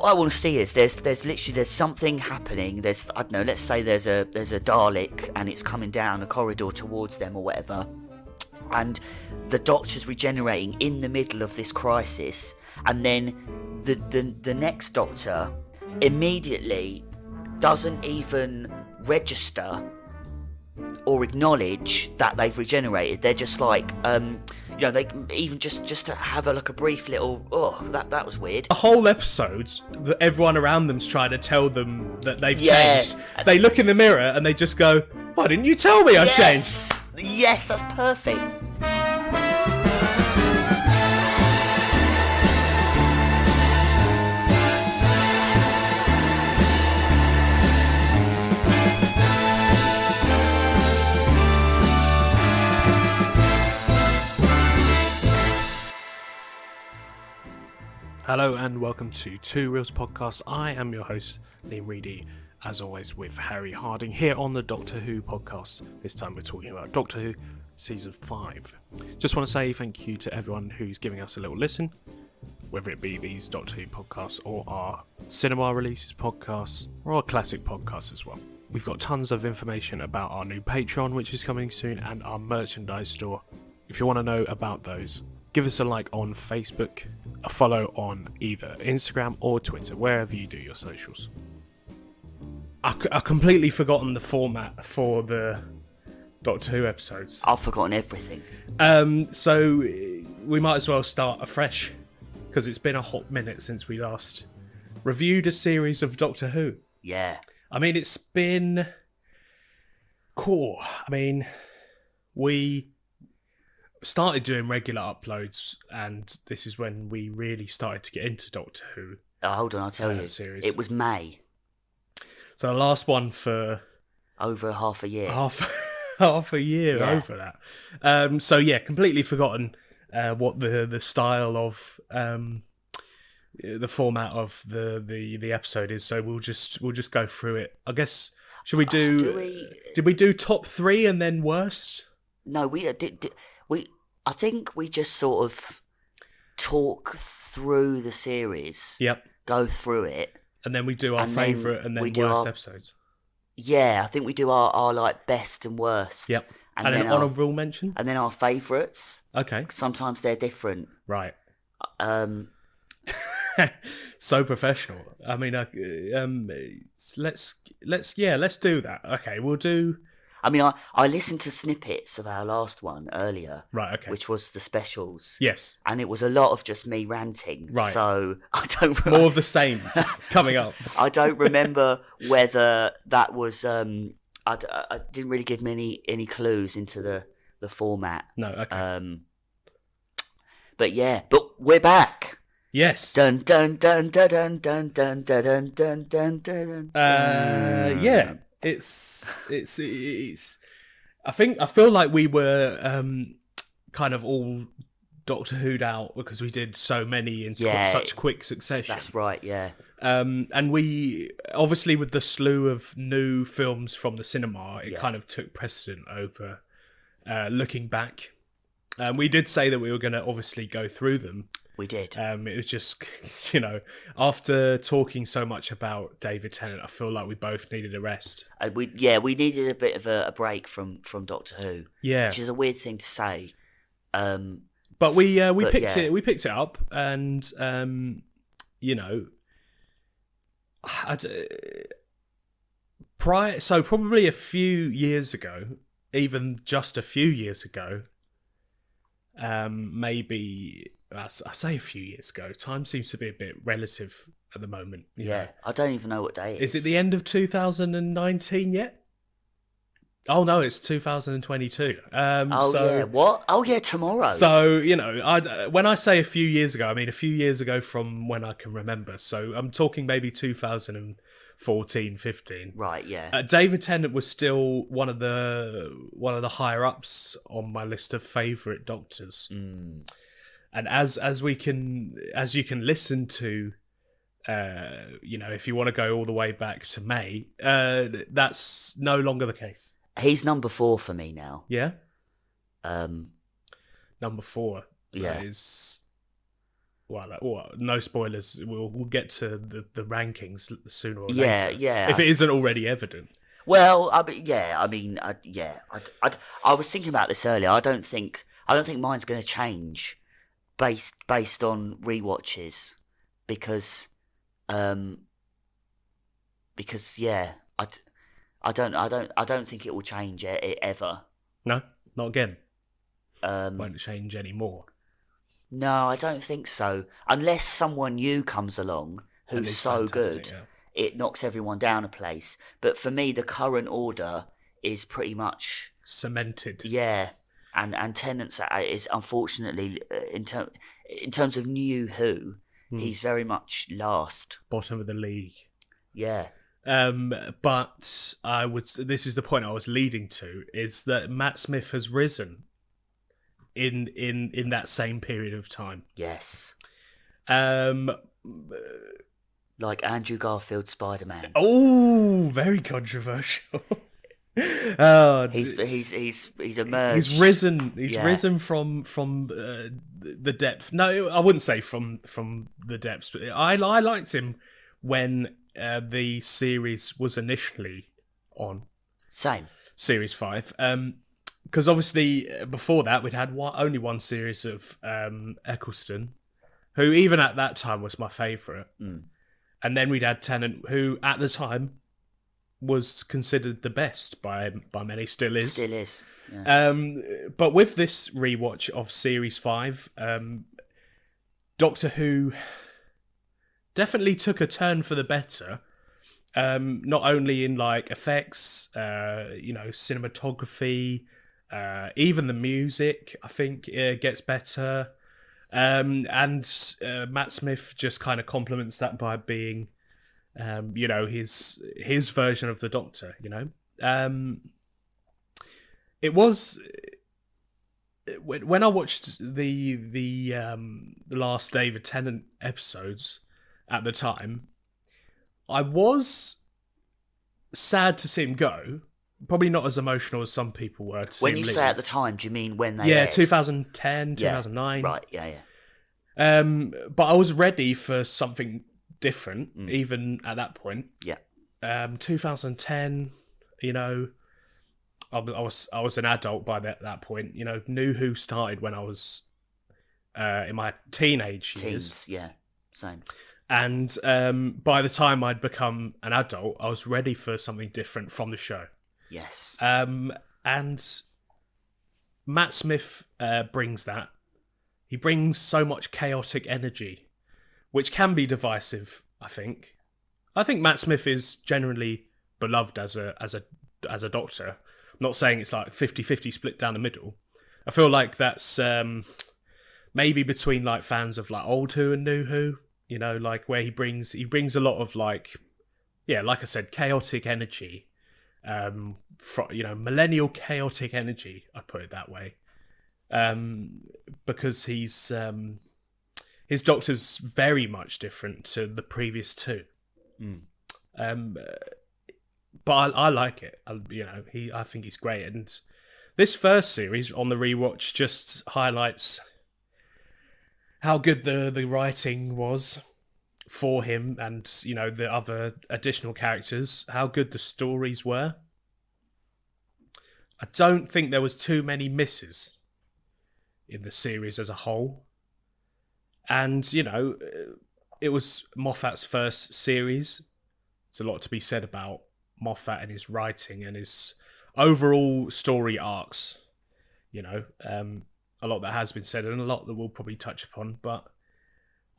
what I want to see is there's something happening. I don't know. Let's say there's a Dalek and it's coming down a corridor towards them or whatever, and the Doctor's regenerating in the middle of this crisis, and then the next Doctor immediately doesn't even register or acknowledge that they've regenerated. They're just like, they even just to have a brief little, that was weird. A whole episode that everyone around them's trying to tell them that they've changed. They look in the mirror and they just go, "Why didn't you tell me I changed?" Yes, that's perfect. Hello and welcome to Two Reels Podcast. I am your host, Liam Reedy, as always with Harry Harding here on the Doctor Who podcast. This time we're talking about Doctor Who Season 5. Just want to say thank you to everyone who's giving us a little listen, whether it be these Doctor Who podcasts or our cinema releases podcasts or our classic podcasts as well. We've got tons of information about our new Patreon, which is coming soon, and our merchandise store. If you want to know about those, give us a like on Facebook, a follow on either Instagram or Twitter, wherever you do your socials. I've completely forgotten the format for the Doctor Who episodes. I've forgotten everything. So we might as well start afresh, because it's been a hot minute since we last reviewed a series of Doctor Who. Yeah. I mean, it's been cool. I mean, we started doing regular uploads, and this is when we really started to get into Doctor Who. Oh, hold on, I'll tell you. Series. It was May. So the last one for over half a year. Half a year over that. So yeah, completely forgotten what the style of the format of the episode is. So we'll just go through it. I guess should we do? Did we do top 3 and then worst? No, we did. I think we just sort of talk through the series. Yep. Go through it, and then we do our favourite and then worst episodes. Yeah, I think we do our best and worst. Yep. And then honourable mention. And then our favourites. Okay. Sometimes they're different. Right. So professional. I mean, let's do that. Okay, we'll do. I mean, I listened to snippets of our last one earlier. Right, okay. Which was the specials. Yes. And it was a lot of just me ranting. Right. So I don't more of the same coming up. I don't remember whether that was. I didn't really give me any clues into the format. No, okay. But we're back. Yes. Dun dun dun dun dun dun dun dun dun dun dun. Yeah. It's. I feel like we were kind of all Doctor Who'd out because we did so many in such quick succession. That's right, yeah. And we obviously with the slew of new films from the cinema, it kind of took precedent over looking back. We did say that we were going to obviously go through them. We did. It was just, after talking so much about David Tennant, I feel like we both needed a rest. We needed a bit of a break from Doctor Who. Yeah, which is a weird thing to say. But we picked it up, and probably a few years ago, even just a few years ago, maybe. I say a few years ago. Time seems to be a bit relative at the moment. You know. I don't even know what day it is. Is it the end of 2019 yet? Oh no, it's 2022. What? Oh yeah, tomorrow. So when I say a few years ago, I mean a few years ago from when I can remember. So I'm talking maybe 2014, 15. Right. Yeah. David Tennant was still one of the higher ups on my list of favourite Doctors. Mm. And as you can listen to, if you want to go all the way back to May, that's no longer the case. He's number 4 for me now. Yeah. Number 4. Yeah. Is no spoilers. We'll get to the rankings sooner or Yeah, later. yeah. If it isn't already evident. Well, I was thinking about this earlier. I don't think mine's going to change based on rewatches because yeah, I don't think it will change it ever. No, not again. Um, Won't change anymore. no, I don't think so. Unless someone new comes along And who's it's so fantastic, good, yeah. it knocks everyone down a place. But for me, the current order is pretty much Cemented. yeah. And Tennant's is unfortunately in terms of new Who, he's very much last. Bottom of the league. Yeah. But this is the point I was leading to, is that Matt Smith has risen in that same period of time. Yes. Um, Like Andrew Garfield's Spider-Man. oh, very controversial. Oh, He's emerged. he's risen. He's Yeah. risen from the depth. No, I wouldn't say from the depths. But I liked him when the series was initially on. Same. Series 5. Because obviously before that we'd had only one series of Eccleston, who even at that time was my favourite. And then we'd had Tennant, who at the time was considered the best by many, still is. Still is. Yeah. But with this rewatch of Series 5, Doctor Who definitely took a turn for the better. Not only in like effects, cinematography, even the music, I think gets better. And Matt Smith just kind of complements that by being, his version of the Doctor. It was when I watched the last David Tennant episodes at the time, I was sad to see him go. Probably not as emotional as some people were to see When him you leave. say at the time, do you mean when they Yeah, aired? 2010, 2009. Right, yeah. But I was ready for something different, even at that point. Yeah. 2010, I was an adult by that point. Knew Who started when I was in my teenage years. Teens, yeah. Same. And by the time I'd become an adult, I was ready for something different from the show. Yes. And Matt Smith brings that. He brings so much chaotic energy, which can be divisive, I think. I think Matt Smith is generally beloved as a doctor. I'm not saying it's like 50-50 split down the middle. I feel like that's maybe between like fans of like old Who and new Who, like where he brings a lot of like I said, chaotic energy. Millennial chaotic energy, I'd put it that way. Because his Doctor's very much different to the previous two. But I like it. I think he's great, and this first series on the rewatch just highlights how good the writing was for him, and the other additional characters. How good the stories were. I don't think there was too many misses in the series as a whole. And, it was Moffat's first series. There's a lot to be said about Moffat and his writing and his overall story arcs. A lot that has been said and a lot that we'll probably touch upon. But,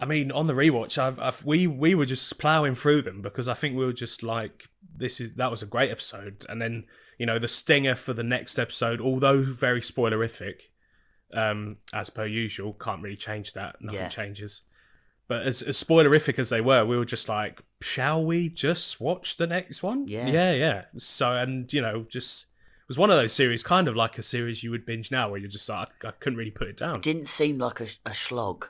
I mean, on the rewatch, we were just ploughing through them because I think we were just like, that was a great episode. And then, the stinger for the next episode, although very spoilerific, as per usual, can't really change that. Nothing changes. But as spoilerific as they were, we were just like, shall we just watch the next one? Yeah. So, and, just... It was one of those series, kind of like a series you would binge now, where you're just like, I couldn't really put it down. It didn't seem like a slog.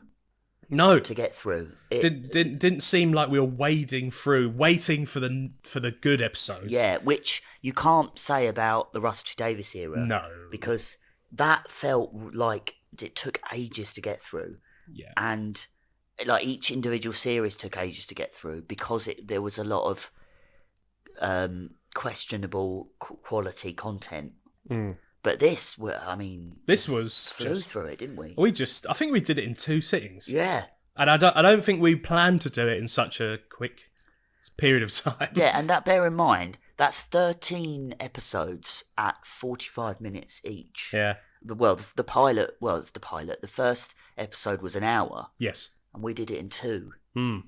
No, to get through. Didn't seem like we were waiting for the good episodes. Yeah, which you can't say about the Russell T Davies era. No, because that felt like it took ages to get through. Yeah, and like each individual series took ages to get through because there was a lot of questionable quality content. But this, I mean, This just was flew just through it, didn't we? I think we did it in 2 sittings. Yeah, And I don't think we planned to do it in such a quick period of time. yeah, and that bear in mind, that's 13 episodes at 45 minutes each. Yeah. The pilot. Well, it's the pilot. The first episode was an hour, Yes. and we did it in 2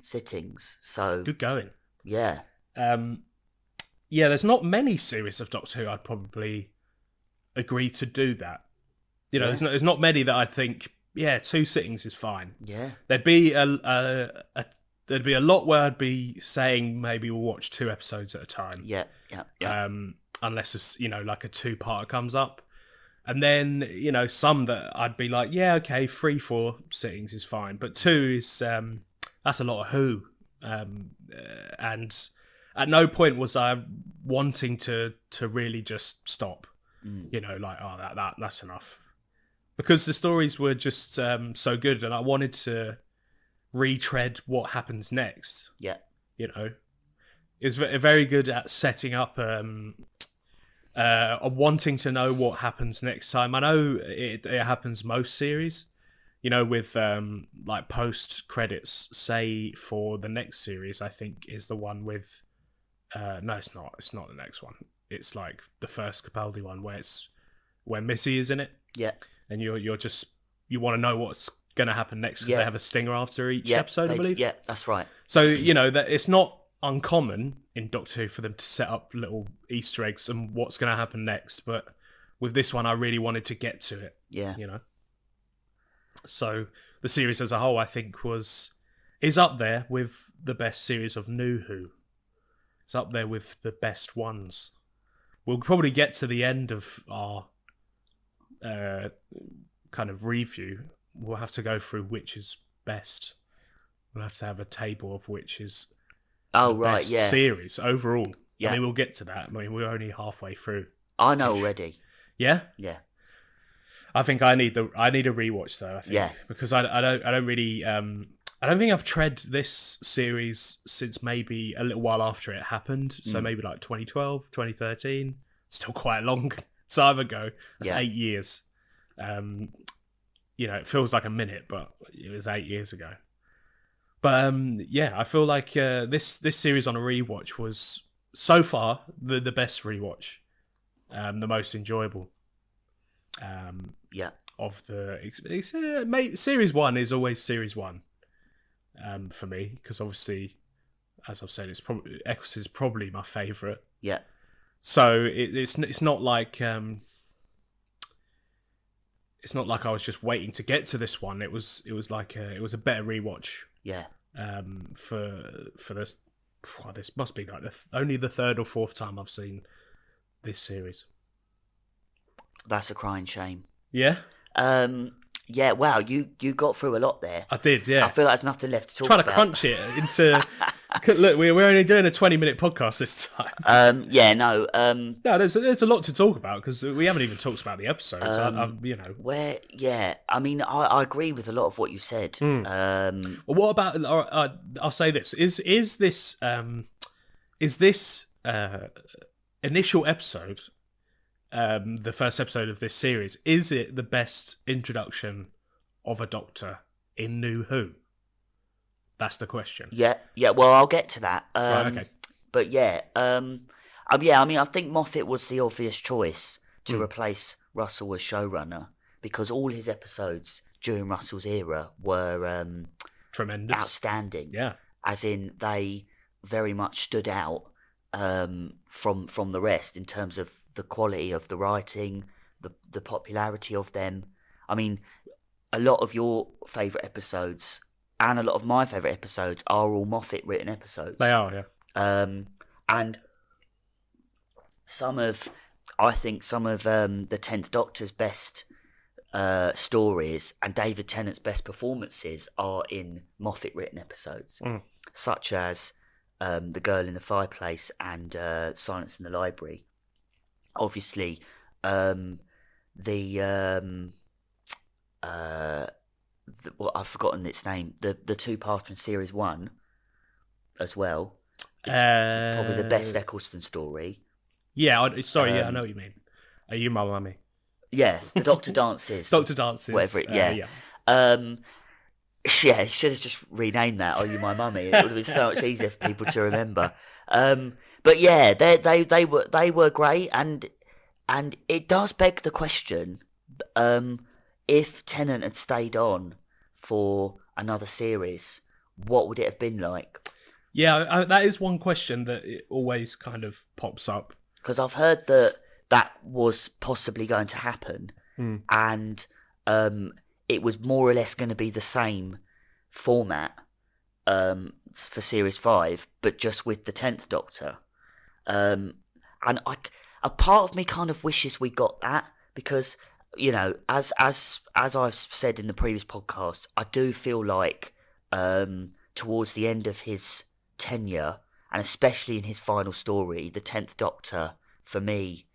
sittings. So Good going. yeah, Yeah, there's not many series of Doctor Who I'd probably agree to do that. You know, there's not many that I'd think, yeah, 2 sittings is fine. yeah, There'd be there'd be a lot where I'd be saying maybe we'll watch 2 episodes at a time. yeah. Unless it's, you know, like a 2-parter comes up. And then, you know, some that I'd be like, yeah, okay, 3-4 sittings is fine. But 2 is, that's a lot of Who. And at no point was I wanting to really just stop. You know, like, oh, that's enough. Because the stories were just so good, and I wanted to retread what happens next. Yeah. You know, it's very good at setting up wanting to know what happens next time. I know it happens most series, you know, with like post credits. Say for the next series, I think is the one with. No, it's not. It's not the next one. It's like the first Capaldi one where Missy is in it. Yeah. And you're just you want to know what's going to happen next because they have a stinger after each episode, I believe. Yeah, that's right. So you know that it's not uncommon in Doctor Who for them to set up little Easter eggs and what's going to happen next. But with this one, I really wanted to get to it. Yeah. You know. So the series as a whole, I think, is up there with the best series of New Who. It's up there with the best ones. We'll probably get to the end of our kind of review. We'll have to go through which is best. We'll have to have a table of which is best series overall. Yeah. I mean, we'll get to that. I mean, we're only halfway through. I know already. Yeah? Yeah. I think I need a rewatch though. I think because I don't really I don't think I've tread this series since maybe a little while after it happened. So maybe like 2012, 2013. Still quite a long time ago. That's 8 years. You know, it feels like a minute, but it was 8 years ago. But yeah, I feel like this series on a rewatch was so far the best rewatch, the most enjoyable. Of the series 1 is always series 1 for me because obviously, as I've said, Eccles is probably my favourite. Yeah. So it's not like it's not like I was just waiting to get to this one. It was like it was a better rewatch. Yeah. For this, this must be like only the 3rd or 4th time I've seen this series. That's a crying shame. Yeah. Yeah. Wow. You got through a lot there. I did. Yeah. I feel like there's nothing left to talk about. Trying to crunch it into. Look, we're only doing a 20-minute podcast this time. Yeah. No. No, there's a lot to talk about because we haven't even talked about the episodes. You know. Where? Yeah. I mean, I agree with a lot of what you've said. Well, what about? I'll say this: is this initial episode, the first episode of this series, is it the best introduction of a Doctor in New Who? That's the question. Yeah. Well, I'll get to that. Right, okay. But yeah. Yeah. I mean, I think Moffat was the obvious choice to replace Russell as showrunner because all his episodes during Russell's era were tremendous, outstanding. Yeah. As in, they very much stood out from the rest in terms of the quality of the writing, the popularity of them. I mean, a lot of your favourite episodes and a lot of my favourite episodes are all Moffat written episodes. They are, yeah. And I think some of the 10th Doctor's best stories and David Tennant's best performances are in Moffat written episodes, such as The Girl in the Fireplace and Silence in the Library. Obviously, well, I've forgotten its name. The two-parter in series 1 as well. It's probably the best Eccleston story. Yeah, I know what you mean. Are you my mummy? Yeah, the Doctor dances. Doctor dances. Whatever. Yeah. Yeah, he should have just renamed that. Are you my mummy? It would have been so much easier for people to remember. But yeah, they were great, and it does beg the question: if Tennant had stayed on for another series, what would it have been like? Yeah, that is one question that it always kind of pops up. Because I've heard that was possibly going to happen, and it was more or less going to be the same format for Series 5, but just with the 10th Doctor. And a part of me kind of wishes we got that, because, you know, as I've said in the previous podcast, I do feel like towards the end of his tenure, and especially in his final story, the 10th Doctor, for me,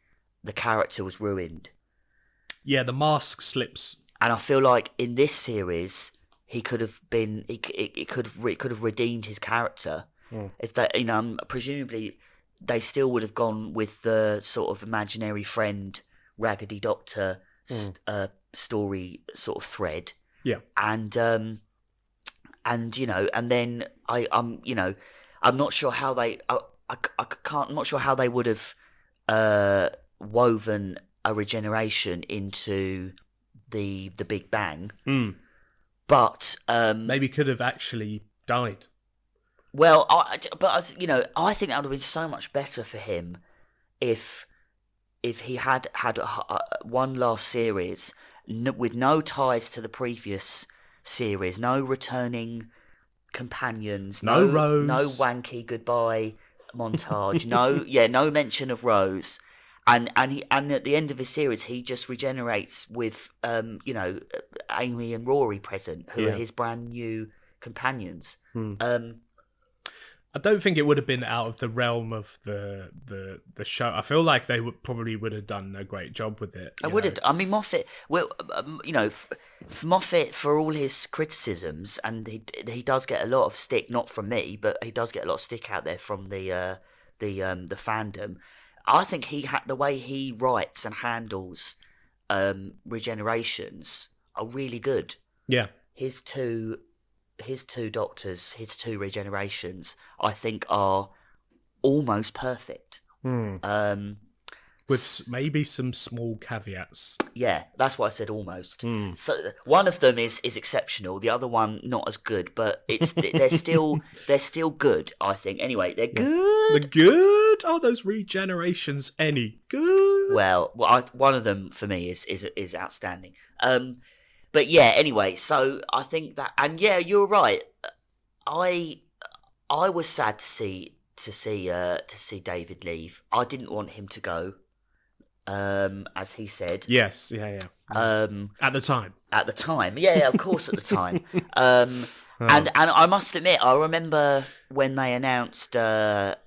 the character was ruined. Yeah, the mask slips. And I feel like in this series, he could have been, it could have redeemed his character. If they, you know, presumably they still would have gone with the sort of imaginary friend, Raggedy Doctor story sort of thread. Yeah. And you know, and then I'm not sure how they, I'm not sure how they would have woven a regeneration into the Big Bang. But maybe could have actually died. Well, I think that would have been so much better for him if he had one last series with no ties to the previous series, no returning companions, no Rose, no wanky goodbye montage, no mention of Rose. And at the end of his series, he just regenerates with Amy and Rory present, who are his brand new companions. I don't think it would have been out of the realm of the show. I feel like they probably would have done a great job with it. I would have. I mean, Moffat. Well, Moffat, for all his criticisms, and he does get a lot of stick, not from me, but he does get a lot of stick out there from the fandom. I think the way he writes and handles regenerations are really good. Yeah, his two Doctors, his two regenerations, I think are almost perfect. With maybe some small caveats. Yeah, that's why I said almost. So one of them is exceptional, the other one not as good, but they're still good, I think. Anyway, they're good. They're good. Are those regenerations any good? Well, one of them for me is outstanding. But yeah, anyway, so I think that, and yeah, you're right. I was sad to see David leave. I didn't want him to go. As he said. Yes, yeah. At the time, yeah, of course, at the time. And I must admit, I remember when they announced Matt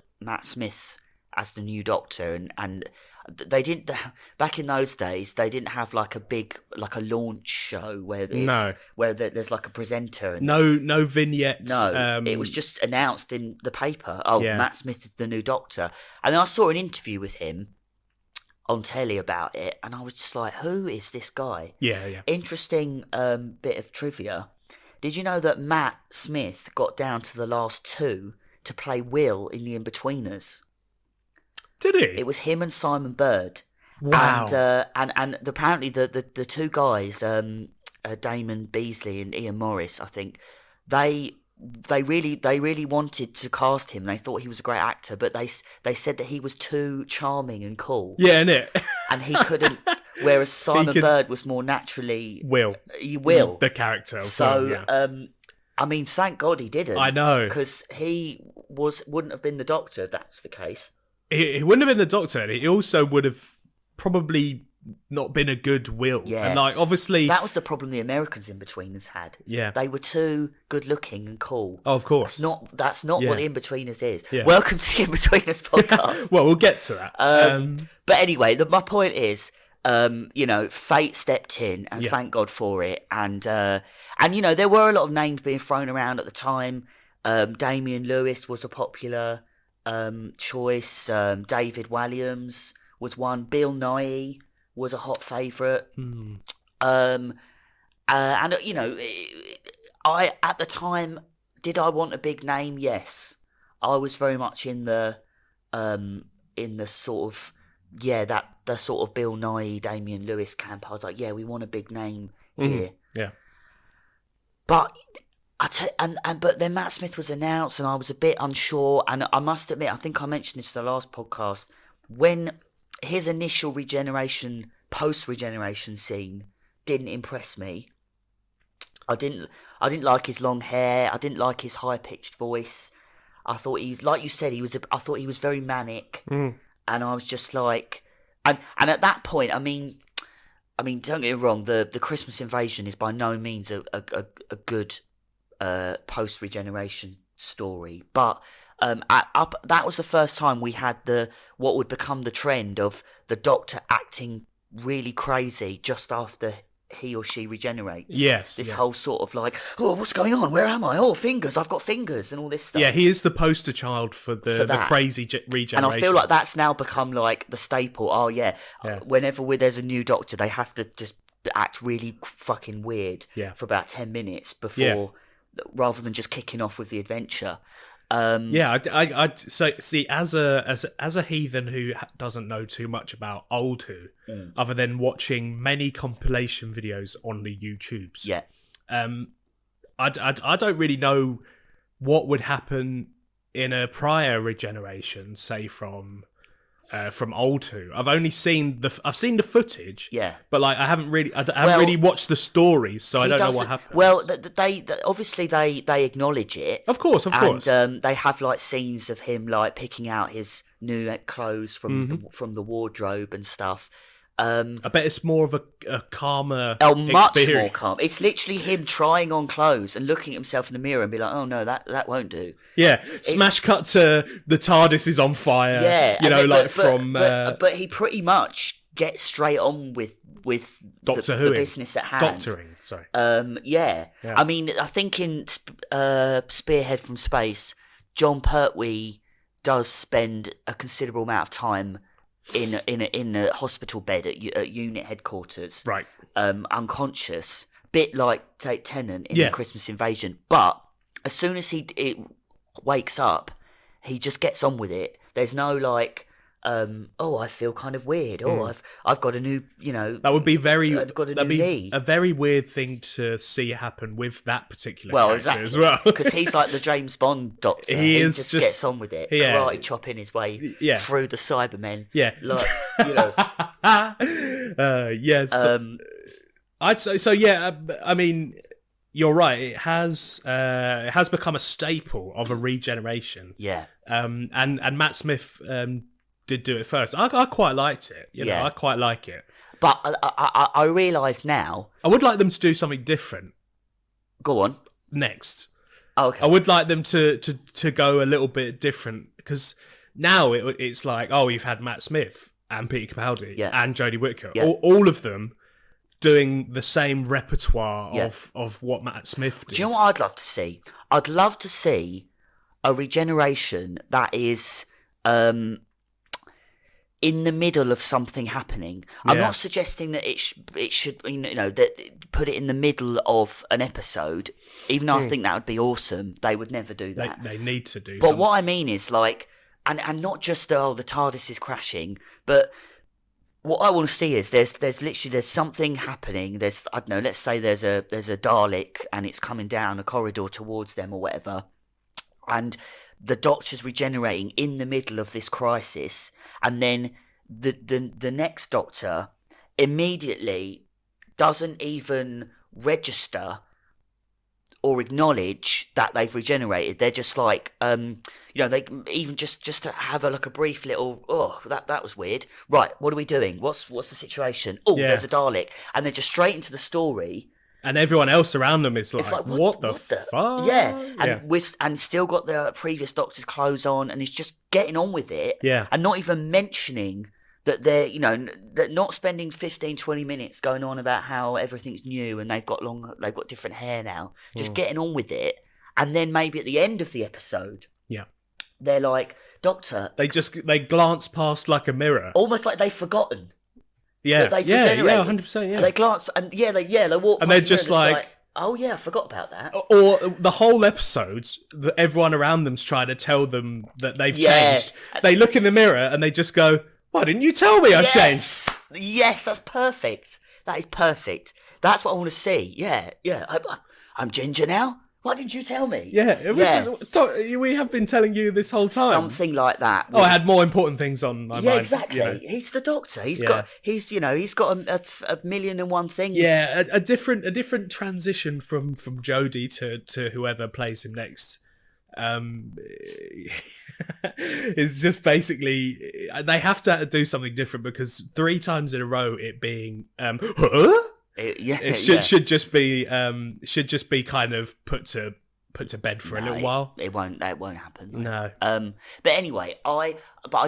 Smith as the new Doctor, and they didn't, back in those days, they didn't have like a launch show where there's like a presenter. And no vignettes. No, it was just announced in the paper. Oh, yeah. Matt Smith is the new Doctor, and then I saw an interview with him on telly about it, and I was just like, who is this guy? Yeah. Interesting bit of trivia. Did you know that Matt Smith got down to the last two to play Will in The Inbetweeners? Did he? It was him and Simon Bird. Wow. And apparently the two guys, Damon Beasley and Ian Morris, I think, they really wanted to cast him. They thought he was a great actor, but they said that he was too charming and cool. Yeah, innit? And he couldn't. Whereas Simon Bird was more naturally Will the character. So yeah. I mean, thank God he didn't. I know, because he wouldn't have been the Doctor if that's the case. He wouldn't have been the Doctor. And he also would have probably not been a good Will. Yeah. And like, obviously, that was the problem the Americans Inbetweeners had. Yeah. They were too good looking and cool. Oh, of course. That's not what Inbetweeners is. Yeah. Welcome to the Inbetweeners podcast. Well, we'll get to that. But anyway, my point is, Fate stepped in, and Yeah. thank God for it. And there were a lot of names being thrown around at the time. Damian Lewis was a popular choice. David Walliams was one. Bill Nighy was a hot favourite. I at the time, did I want a big name? Yes, I was very much in the sort of the sort of Bill Nighy, Damian Lewis camp. I was like, yeah, we want a big name here. Yeah. But but then Matt Smith was announced, and I was a bit unsure. And I must admit, I think I mentioned this in the last podcast, when his initial post-regeneration scene didn't impress me. I didn't like his long hair. I didn't like his high-pitched voice. I thought he was, like you said, I thought he was very manic, and I was just like, and at that point, I mean, don't get me wrong, the Christmas Invasion is by no means a good post-regeneration story, but that was the first time we had what would become the trend of the Doctor acting really crazy just after he or she regenerates. Yes. This whole sort of like, oh, what's going on? Where am I? Oh, fingers. I've got fingers and all this stuff. Yeah, he is the poster child for the crazy regeneration. And I feel like that's now become like the staple. Oh, yeah. Whenever there's a new Doctor, they have to just act really fucking weird for about 10 minutes before, rather than just kicking off with the adventure. I'd see, as a heathen who doesn't know too much about old Who, other than watching many compilation videos on the YouTubes. Yeah. I don't really know what would happen in a prior regeneration, say from old Who. I've only seen the footage. Yeah. But like I haven't really watched the stories, so I don't know what happens. Well, they obviously they acknowledge it. Of course. And they have like scenes of him like picking out his new clothes from the wardrobe and stuff. I bet it's more of a calmer much experience. more calm. It's literally him trying on clothes and looking at himself in the mirror and be like, oh no, that won't do. Yeah, smash cut to the Tardis is on fire. Yeah, but he pretty much gets straight on with Doctor the business at hand. Doctoring, sorry. Yeah. I mean, I think in Spearhead from Space, John Pertwee does spend a considerable amount of time in a hospital bed at unit headquarters, right? Unconscious, bit like Tennant in the Christmas Invasion. But as soon as it wakes up, he just gets on with it. There's no like, I feel kind of weird. I've got a new, that would be I've got a new knee. A very weird thing to see happen with that particular character as well. Because he's like the James Bond Doctor. He just gets on with it. Yeah. Karate chopping his way through the Cybermen. Yeah. Like, yes. I'd say so. Yeah. I mean, you're right. It has become a staple of a regeneration. Yeah. And Matt Smith did do it first. I quite liked it. I quite like it. But I realise now, I would like them to do something different. Go on. Next. Okay. I would like them to go a little bit different, because now it's like, you've had Matt Smith and Peter Capaldi and Jodie Whittaker, all of them doing the same repertoire of what Matt Smith did. Do you know what I'd love to see? I'd love to see a regeneration that is in the middle of something happening. I'm not suggesting that it should that put it in the middle of an episode, even though I think that would be awesome. They would never do that. They need to do. But what I mean is like, and not just the TARDIS is crashing, but what I want to see is there's something happening. There's, I don't know, let's say there's a Dalek and it's coming down a corridor towards them or whatever, and the Doctor's regenerating in the middle of this crisis, and then the next Doctor immediately doesn't even register or acknowledge that they've regenerated. They're just like, they even just to have a brief little, that was weird. Right, what are we doing? What's the situation? There's a Dalek, and they're just straight into the story. And everyone else around them is like what the fuck? Yeah, and still got the previous Doctor's clothes on, and he's just getting on with it. Yeah, and not even mentioning that they're, that not spending 15, 20 minutes going on about how everything's new and they've got different hair now, just getting on with it. And then maybe at the end of the episode, Yeah. they're like, Doctor, They glance past like a mirror. almost like they've forgotten Yeah. that they've Yeah, regenerated. 100%, yeah. And they glance, and they walk past And they're the just mirror like, oh yeah, I forgot about that. or the whole episode, everyone around them's trying to tell them that they've changed. They look in the mirror and they just go, "Why didn't you tell me I've changed?" Yes, that's perfect. That is perfect. That's what I want to see. Yeah. I'm ginger now. Why didn't you tell me? Yeah, we have been telling you this whole time. Something like that. I had more important things on my mind. Yeah, exactly. He's the Doctor. He's got a million and one things. Yeah, a different transition from Jodie to whoever plays him next. It's just basically they have to do something different because 3 times in a row it being it should just be kind of put to bed for a little while. That won't happen. No. But anyway, I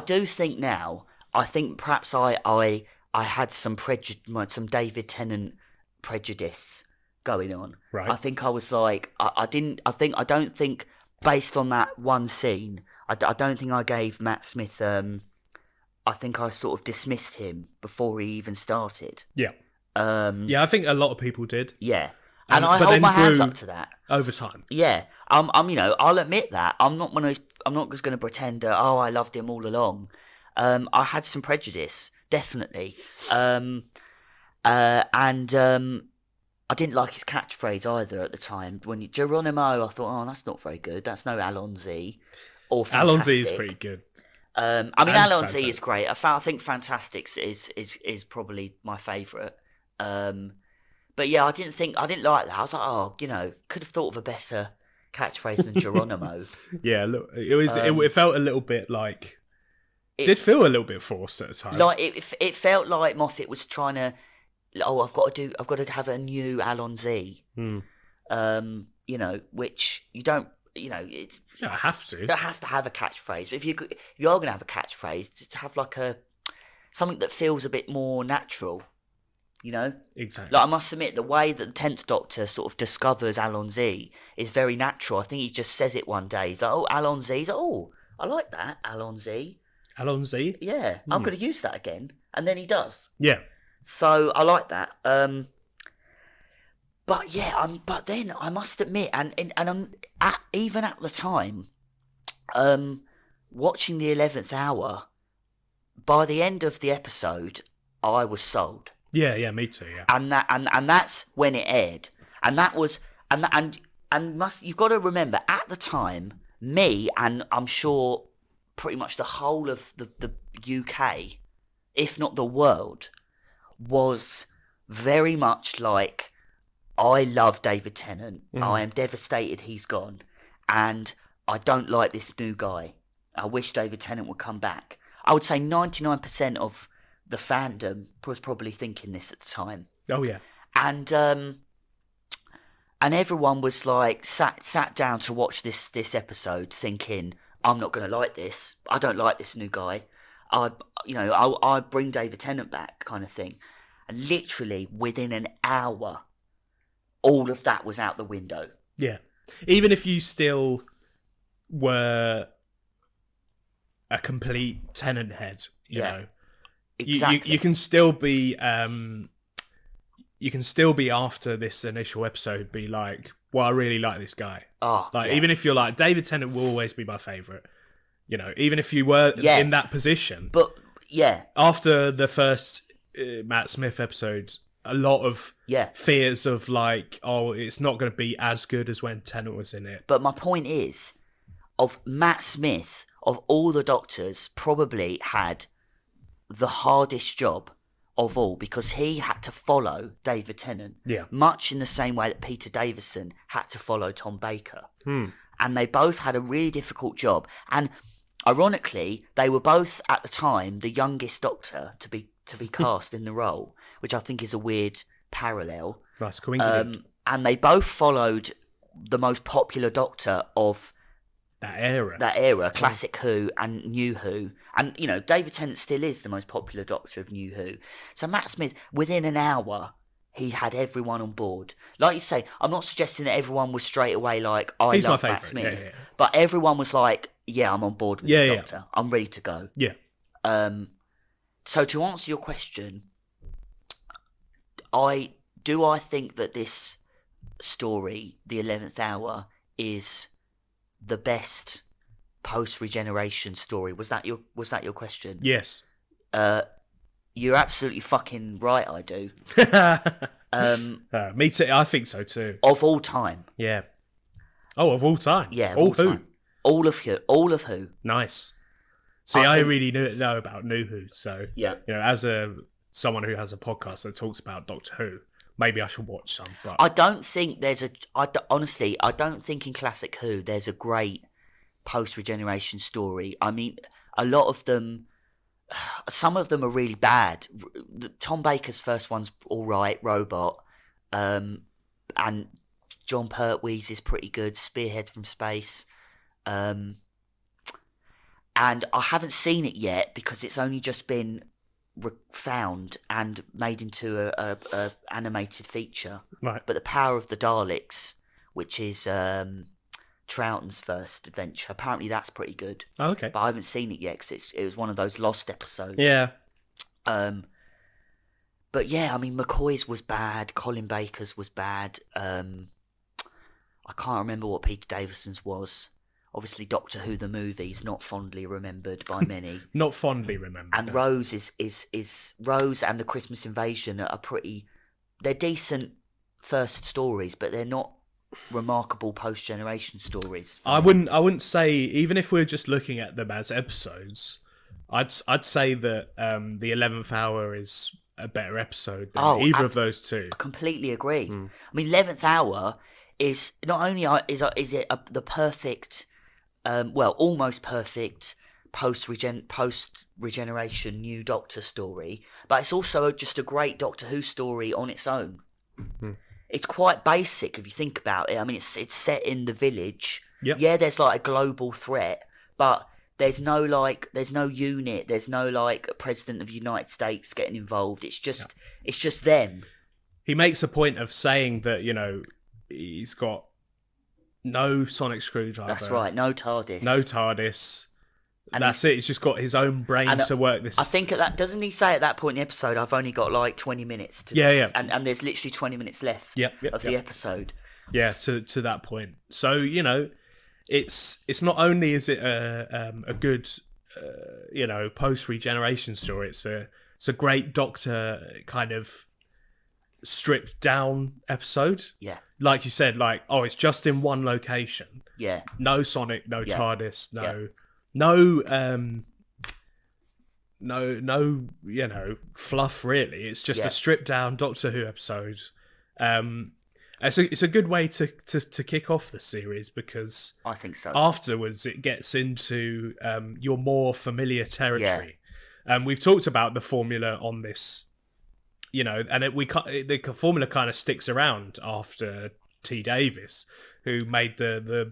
do think now. I think perhaps I had some David Tennant prejudice going on. Right. I think I was like I don't think based on that one scene, I don't think I gave Matt Smith. I think I sort of dismissed him before he even started. Yeah. I think a lot of people did. Yeah. And I hold my hands up to that. Over time. Yeah. I'll admit that. I'm not just going to pretend that, I loved him all along. I had some prejudice, definitely. And I didn't like his catchphrase either at the time. When Geronimo, I thought, that's not very good. That's no Alonzi. Or Fantastic. Alonzi is pretty good. Alonzi is great. I think Fantastics is probably my favourite. But yeah, I didn't like that. I was like, could have thought of a better catchphrase than Geronimo. Yeah, look, it felt a little bit like it did feel a little bit forced at the time. Like it felt like Moffat was trying to. I've got to have a new Alonzi. Which you don't. It's you don't have to. You don't have to have a catchphrase. But if you are going to have a catchphrase, just have like something that feels a bit more natural. Exactly. Like I must admit, the way that the 10th Doctor sort of discovers Alonzi is very natural. I think he just says it one day. He's like, "Oh, Alonzi." He's like, "Oh, I like that Alonzi." Alonzi. Yeah, I'm going to use that again, and then he does. Yeah. So I like that. But then I must admit, and even at the time, watching the 11th Hour, by the end of the episode, I was sold. Yeah, me too. Yeah, and that's when it aired, and that was you've got to remember at the time, me and I'm sure pretty much the whole of the UK, if not the world, was very much like, I love David Tennant. I am devastated he's gone, and I don't like this new guy. I wish David Tennant would come back. I would say 99% of the fandom was probably thinking this at the time. Oh yeah. And everyone was like sat down to watch this episode thinking, I'm not going to like this. I don't like this new guy. I bring David Tennant back, kind of thing. And literally within an hour, all of that was out the window. Yeah. Even if you still were a complete Tennant head, you know. Exactly. You can still be after this initial episode be like, well, I really like this guy. Even if you're like, David Tennant will always be my favourite. Even if you were in that position. But yeah, after the first Matt Smith episodes, a lot of fears of like, it's not going to be as good as when Tennant was in it. But my point is, of Matt Smith, of all the Doctors, probably had the hardest job of all, because he had to follow David Tennant, much in the same way that Peter Davison had to follow Tom Baker. And they both had a really difficult job. And ironically, they were both at the time the youngest Doctor to be cast in the role, which I think is a weird parallel. Nice coincidence. And they both followed the most popular Doctor of That era. Classic Who and New Who. And, you know, David Tennant still is the most popular Doctor of New Who. So Matt Smith, within an hour, he had everyone on board. Like you say, I'm not suggesting that everyone was straight away like, He's love my Matt favourite. Smith. Yeah. But everyone was like, yeah, I'm on board with this Doctor. I'm ready to go. Yeah. So to answer your question, I think that this story, The 11th Hour, is the best post-regeneration story. Was that your question? Yes. You're absolutely fucking right, I do. Me too. I think so too. Of all time. Yeah. Oh, of all time. Yeah, of all all Who. time. All of Who. Nice. See, I really know about New Who, so yeah, you know, as someone who has a podcast that talks about Doctor Who, maybe I should watch some. But I don't think there's honestly, I don't think in Classic Who there's a great post-regeneration story. I mean, a lot of them, some of them are really bad. Tom Baker's first one's all right, Robot, and John Pertwee's is pretty good, Spearhead from Space. And I haven't seen it yet because it's only just been found and made into a animated feature. Right. But The Power of the Daleks, which is Troughton's first adventure, apparently that's pretty good. Oh, okay. But I haven't seen it yet because it was one of those lost episodes. Yeah. But yeah, I mean, McCoy's was bad. Colin Baker's was bad. I can't remember what Peter Davison's was. Obviously, Doctor Who the movie's not fondly remembered by many. Not fondly remembered. And no. Rose is Rose and the Christmas Invasion are pretty. They're decent first stories, but they're not remarkable post-generation stories. I wouldn't say, even if we're just looking at them as episodes, I'd say that the 11th Hour is a better episode than either of those two. I completely agree. I mean, 11th Hour is not only is it the perfect. Almost perfect post-regeneration new Doctor story, but it's also just a great Doctor Who story on its own. Mm-hmm. It's quite basic if you think about it. I mean, it's set in the village. Yep. Yeah, there's like a global threat, but there's no unit, there's no like President of the United States getting involved. It's just them. He makes a point of saying that, you know, he's got no sonic screwdriver. That's right. No TARDIS. No TARDIS. And that's it. He's just got his own brain to work this. I think doesn't he say at that point in the episode, I've only got like 20 minutes to Yeah. And there's literally 20 minutes left of the episode. Yeah, to that point. So, you know, it's not only is it a good post-regeneration story, it's a great Doctor kind of stripped down episode. Yeah. Like you said, like, it's just in one location. Yeah. No Sonic, no TARDIS, no, you know, fluff really. It's just a stripped down Doctor Who episode. It's a good way to kick off the series because I think so. Afterwards, it gets into your more familiar territory. We've talked about the formula on this. You know, and the formula kind of sticks around after T. Davis, who made the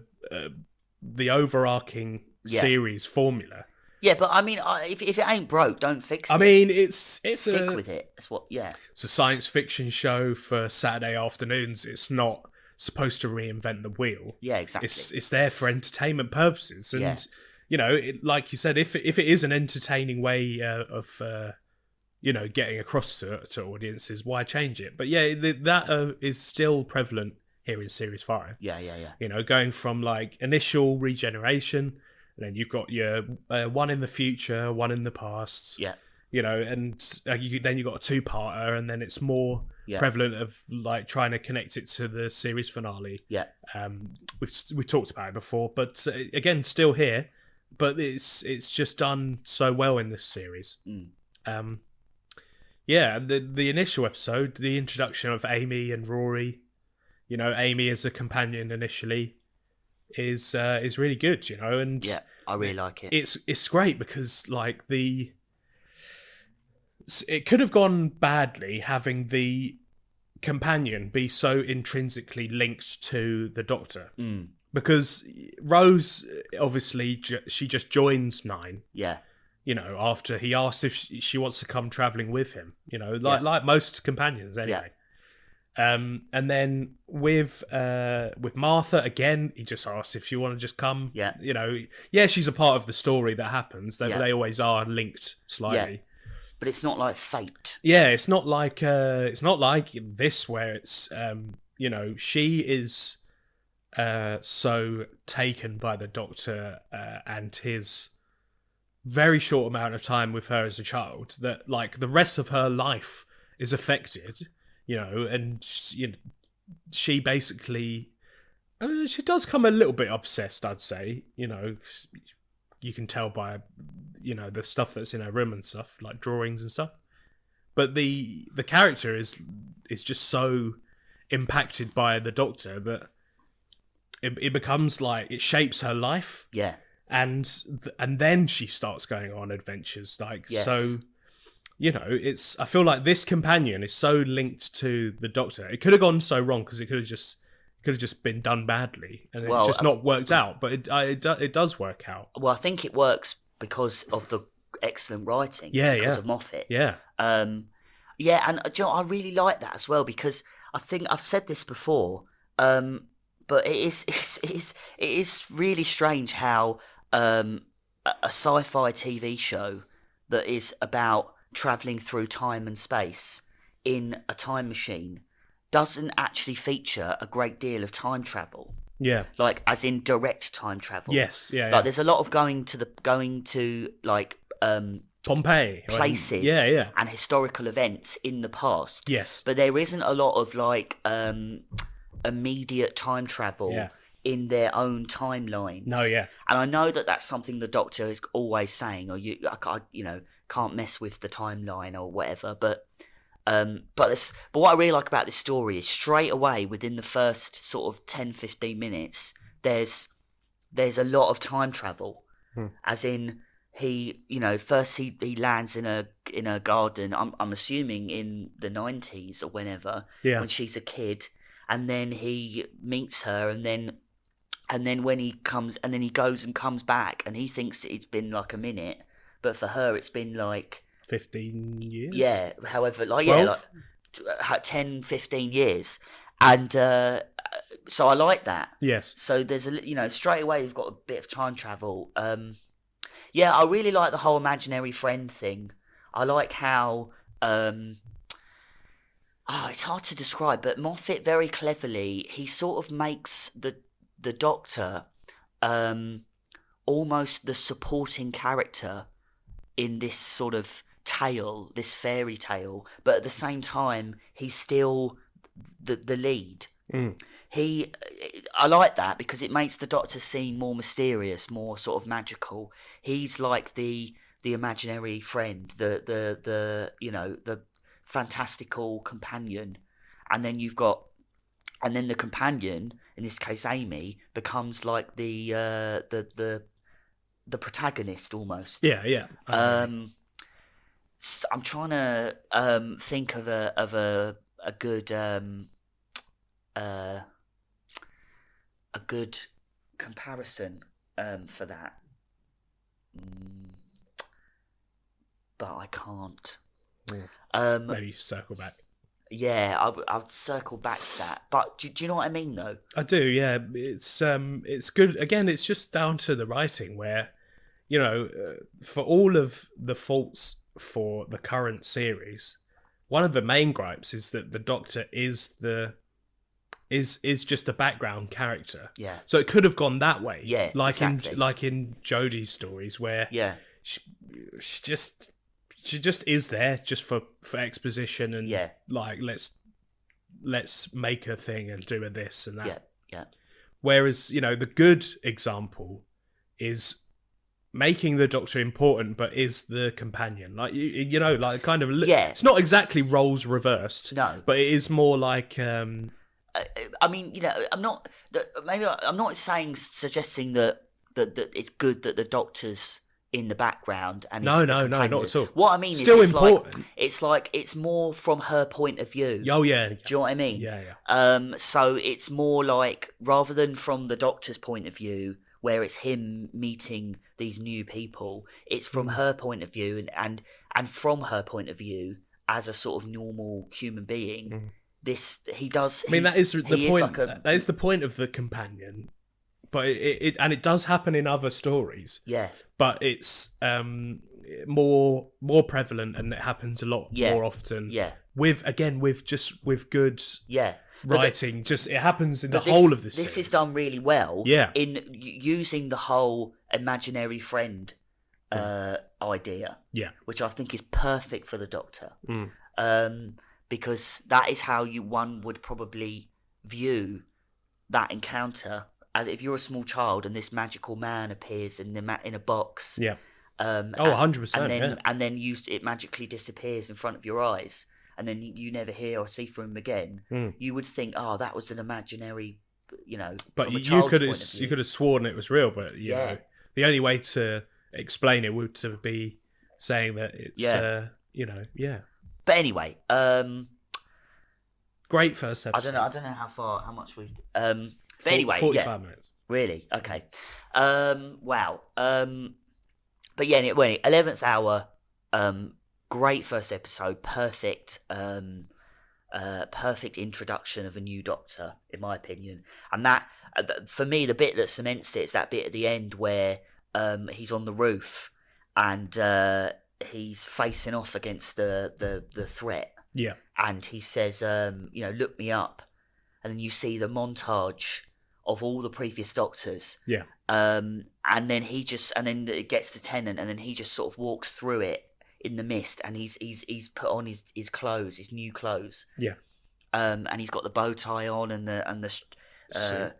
overarching series formula. Yeah, but I mean, if it ain't broke, don't fix it. I mean, it's stick with it. That's what. Yeah, it's a science fiction show for Saturday afternoons. It's not supposed to reinvent the wheel. Yeah, exactly. It's there for entertainment purposes, and you know, like you said, if it is an entertaining way of getting across to audiences, why change it? But yeah, that is still prevalent here in Series 5. Yeah. You know, going from like initial regeneration, and then you've got your one in the future, one in the past. Yeah. You know, and then you've got a two-parter, and then it's more prevalent of like trying to connect it to the series finale. Yeah. We've talked about it before, but again, still here, but it's just done so well in this series. Yeah, the initial episode, the introduction of Amy and Rory, you know, Amy as a companion initially is really good, you know, and yeah, I really like it. It's great because like it could have gone badly having the companion be so intrinsically linked to the Doctor, because Rose obviously she just joins Nine. Yeah. You know, after he asks if she wants to come traveling with him. You know, Yeah. like most companions anyway. And then with Martha again, he just asks if you want to just come. Yeah. You know, yeah, she's a part of the story that happens. They always are linked slightly. Yeah. But it's not like fate. Yeah, it's not like this where it's you know, she is so taken by the Doctor and his very short amount of time with her as a child that like the rest of her life is affected, you know, and you know, she basically she does come a little bit obsessed, I'd say, you know. You can tell by, you know, the stuff that's in her room and stuff, like drawings and stuff. But the character is just so impacted by the Doctor that it becomes like it shapes her life. Yeah. And then she starts going on adventures, like so. You know, it's. I feel like this companion is so linked to the Doctor. It could have gone so wrong because it could have just been done badly and it's just not worked out. But it does work out. Well, I think it works because of the excellent writing. Yeah, because of Moffat. Yeah. Yeah, and you know, I really like that as well because I think I've said this before. But it is really strange how a sci-fi TV show that is about traveling through time and space in a time machine doesn't actually feature a great deal of time travel. Yeah. Like as in direct time travel. Yes, yeah. Like there's a lot of going to like Pompeii places and historical events in the past. Yes. But there isn't a lot of like immediate time travel in their own timelines. No, yeah. And I know that that's something the Doctor is always saying, or you know, can't mess with the timeline or whatever. But what I really like about this story is straight away within the first sort of 10-15 minutes, there's a lot of time travel, as in first he lands in a garden. I'm assuming in the 90s or whenever, when she's a kid, and then he meets her, and then when he comes, and then he goes and comes back, and he thinks it's been like a minute, but for her it's been like 15 years. Yeah, however, like 12? 10, 15 years, and so I like that. Yes. So there's straight away you've got a bit of time travel. Yeah, I really like the whole imaginary friend thing. I like how it's hard to describe, but Moffat very cleverly, he sort of makes the Doctor almost the supporting character in this sort of tale, this fairy tale, but at the same time he's still the lead. I like that because it makes the Doctor seem more mysterious, more sort of magical. He's like the imaginary friend, the fantastical companion, and then the companion, in this case Amy, becomes like the protagonist almost. Yeah. I'm trying to think of a good comparison for that, but I can't. Maybe circle back. Yeah, I'll circle back to that. But do you know what I mean, though? I do. Yeah, it's good. Again, it's just down to the writing, where for all of the faults for the current series, one of the main gripes is that the Doctor is just a background character. Yeah. So it could have gone that way. Yeah. Like exactly. in Jodie's stories, where she just is there just for exposition and like let's make a thing and do a this and that. Yeah. Whereas the good example is making the Doctor important, but is the companion. Like like kind of it's not exactly roles reversed. No, but it is more like. I mean, I'm not suggesting that it's good that the Doctor's in the background and No, is no, a no, companion. not at all. What I mean Still is important. it's like it's more from her point of view. Oh yeah. Do you know what I mean? Yeah. So it's more like, rather than from the Doctor's point of view, where it's him meeting these new people, it's from her point of view, and from her point of view as a sort of normal human being. This he does. I mean, that is the point. Like that is the point of the companion, but it does happen in other stories. Yeah. But it's more prevalent, and it happens a lot more often. Yeah. With good Yeah. writing, it happens in the whole of the series. This is done really well. Yeah. In using the whole imaginary friend idea. Yeah. Which I think is perfect for the Doctor. Because that is how one would probably view that encounter. As if you're a small child and this magical man appears in a box. Yeah. 100%. And then it magically disappears in front of your eyes, and then you never hear or see from him again. You would think, oh, that was an imaginary, But from a you could have sworn it was real. But you know, the only way to explain it would to be saying that it's But anyway, great first episode. I don't know how much we've. But anyway, 45 minutes. Really? Okay. Wow. But yeah, anyway, 11th hour. Great first episode. Perfect. Perfect introduction of a new Doctor, in my opinion. And that, for me, the bit that cements it is that bit at the end where he's on the roof and he's facing off against the threat. Yeah. And he says, look me up. And then you see the montage of all the previous Doctors. Yeah. And then it gets to Tennant, and then he just sort of walks through it in the mist, and he's put on his clothes, his new clothes. Yeah. And he's got the bow tie on and the Suit.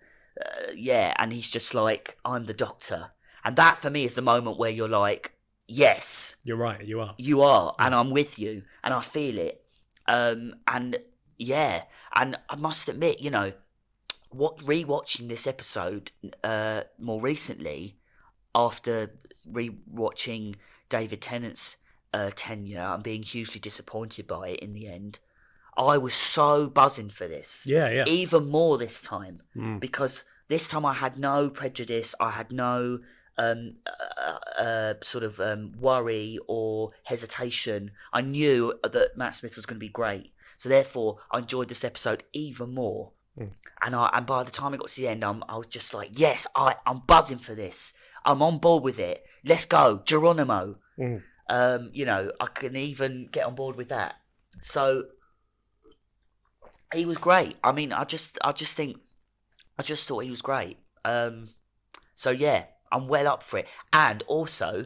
and he's just like, I'm the Doctor. And that for me is the moment where you're like, yes, you're right, you are, yeah. And I'm with you, and I feel it. And I must admit, rewatching this episode more recently, after rewatching David Tennant's tenure and being hugely disappointed by it in the end, I was so buzzing for this. Yeah. Even more this time, because this time I had no prejudice, I had no worry or hesitation. I knew that Matt Smith was going to be great, so therefore I enjoyed this episode even more. And by the time it got to the end, I was just like, yes, I'm buzzing for this. I'm on board with it. Let's go, Geronimo. I can even get on board with that. So he was great. I mean, I just thought he was great. So yeah, I'm well up for it. And also,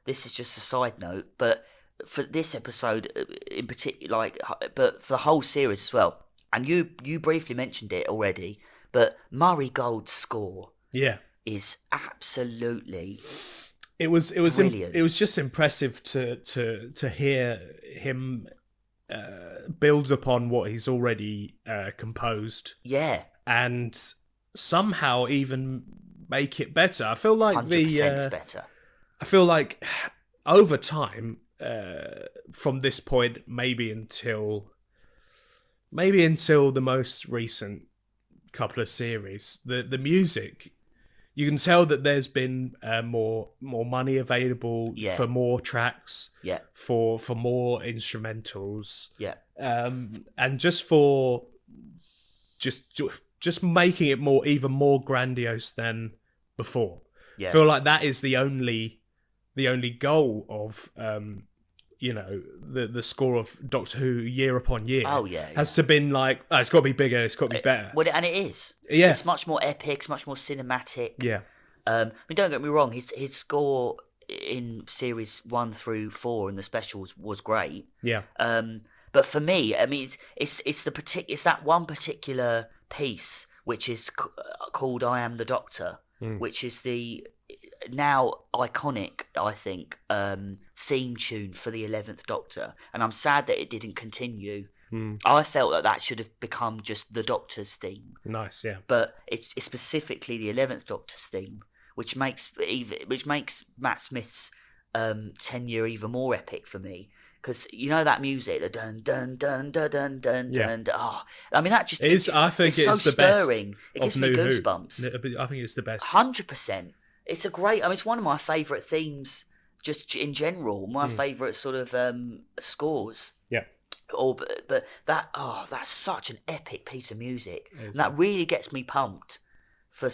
this is just a side note, but for this episode in particular, but for the whole series as well. And you briefly mentioned it already, but Murray Gold's score, is absolutely. It was brilliant. It was just impressive to hear him build upon what he's already composed. Yeah, and somehow even make it better. I feel like 100% it's better. I feel like over time, from this point, maybe until the most recent couple of series, the music, you can tell that there's been more money available for more tracks, for more instrumentals, and just for just making it even more grandiose than before. I feel like that is the only goal of the score of Doctor Who year upon year. Has to been like, it's got to be bigger, it's got to be better. Well, and it is. Yeah, it's much more epic, it's much more cinematic. Yeah. I mean, don't get me wrong. His score in series 1 through 4 and the specials was great. Yeah. But for me, I mean, it's that one particular piece which is called "I Am the Doctor," which is the now iconic, I think, theme tune for the 11th Doctor, and I'm sad that it didn't continue. I felt that should have become just the Doctor's theme. Nice, yeah. But it's specifically the 11th Doctor's theme, which makes Matt Smith's tenure even more epic for me. Because you know that music, the dun dun dun dun dun dun dun. Oh, I mean that just I think it's so it's the best stirring. It of gives me New Who. goosebumps. I think it's the best. 100%. It's a great. I mean, it's one of my favourite themes, just in general. My favourite sort of scores. Yeah. But that's such an epic piece of music, and that It? really gets me pumped. For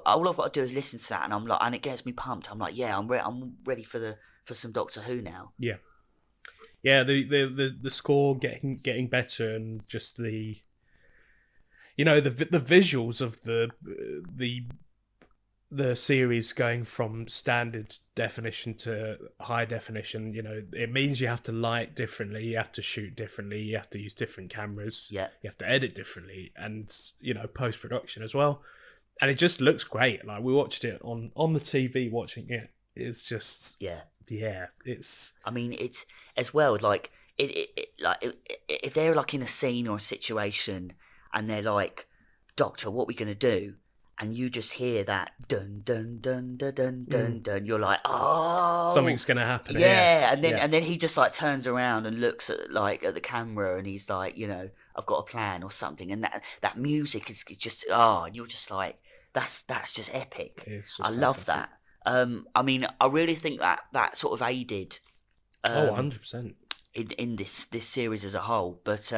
all I've got to do is listen to that, and I'm like, and it gets me pumped. I'm like, yeah, I'm ready for some Doctor Who now. Yeah. Yeah, the score getting better, and just the visuals of the series going from standard definition to high definition. It means you have to light differently, you have to shoot differently, you have to use different cameras, Yeah, you have to edit differently, and post production as well. And it just looks great. Like, we watched it on the TV, watching it. It's just it's. I mean, it's as well like if they're like in a scene or a situation, and they're like, Doctor, what are we gonna do? And you just hear that dun dun dun dun dun dun dun. You're like, oh, something's gonna happen. Yeah, and then he just like turns around and looks at the camera, and he's like, I've got a plan or something. And that music is just and you're just like, that's just epic. I love that. I mean, I really think that sort of aided. 100%. In this series as a whole, but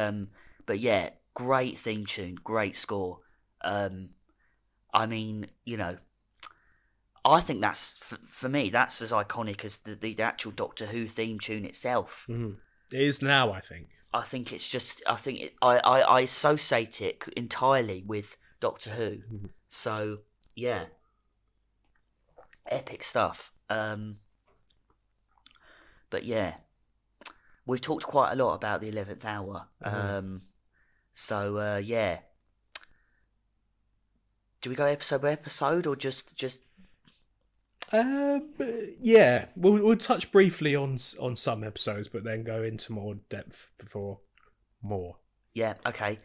yeah, great theme tune, great score. I mean, I think that's for me. That's as iconic as the actual Doctor Who theme tune itself. It is now. I think it's just. I associate it entirely with Doctor Who. So yeah, epic stuff. But yeah, we've talked quite a lot about the 11th hour. So yeah. Do we go episode by episode, or just? Yeah, we'll touch briefly on some episodes, but then go into more depth before more. Yeah. Okay.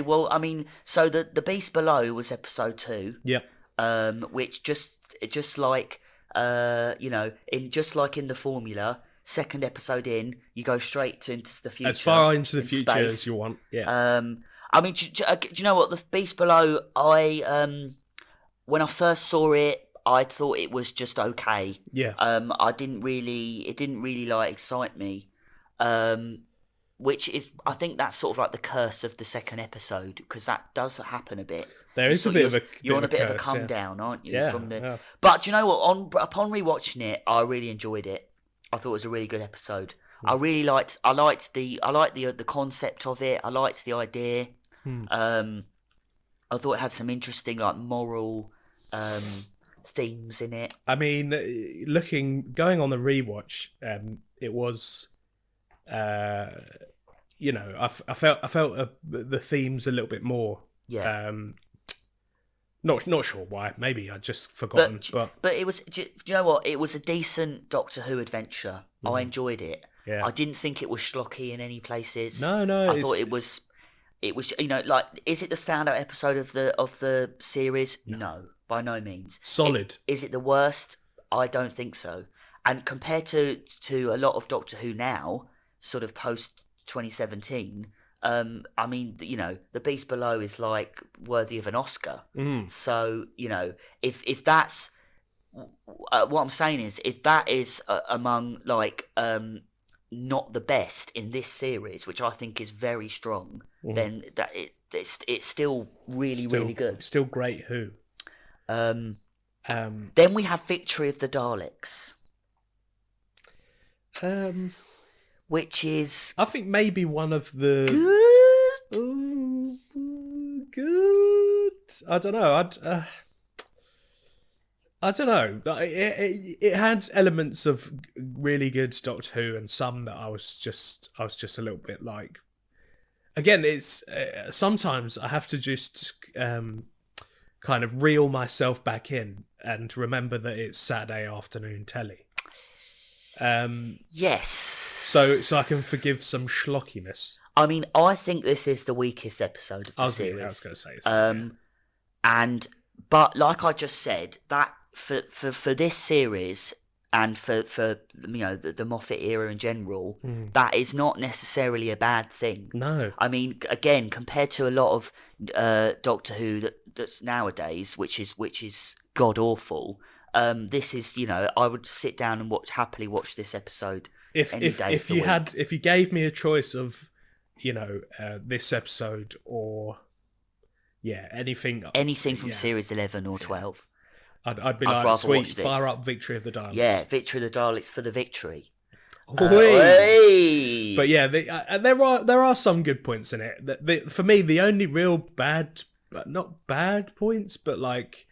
Well, I mean, so the Beast Below was episode 2. Yep. Which just like just like in the formula, second episode in, you go straight into the future. As far into the future space. as you want. Yeah. I mean, do you know what? The Beast Below, when I first saw it, I thought it was just okay. Yeah. It didn't really like excite me. Which is, I think that's sort of like the curse of the second episode, because that does happen a bit. There is a bit of a you're on a bit curse, of a come down, aren't you? Yeah, yeah. But do you know what? Upon rewatching it, I really enjoyed it. I thought it was a really good episode. I liked the concept of it. I liked the idea. I thought it had some interesting like moral themes in it. I mean, going on the rewatch, it was, I felt the themes a little bit more. Yeah. Not sure why. Maybe I'd just forgotten. But it was. Do you know what? It was a decent Doctor Who adventure. I enjoyed it. Yeah. I didn't think it was schlocky in any places. No. I thought it was. Like, is it the standout episode of the series? No, by no means. Solid. Is it the worst? I don't think so. And compared to a lot of Doctor Who now, sort of post 2017, I mean, The Beast Below is like worthy of an Oscar. So, if that's what I'm saying is, if that is among like not the best in this series, which I think is very strong, then that it's still really good. Still great Who. Then we have Victory of the Daleks, which is, I think, maybe one of the good. I don't know. I don't know. It had elements of really good Doctor Who, and some that I was just a little bit like. Again, it's sometimes I have to just kind of reel myself back in and remember that it's Saturday afternoon telly. Yes. So I can forgive some schlockiness. I mean, I think this is the weakest episode of the series. I was going to say so. But like I just said, that for this series, and for the Moffat era in general, that is not necessarily a bad thing. No. I mean, again, compared to a lot of Doctor Who that's nowadays, which is god awful. This is, I would sit down and happily watch this episode any day of the week. If you gave me a choice of, this episode or anything from series 11 or 12. I'd be I'd like, rather sweet, watch this. fire up Victory of the Daleks. Yeah, Victory of the Daleks for the victory. Oi! But yeah, there are some good points in it. For me, the only real not bad points, but like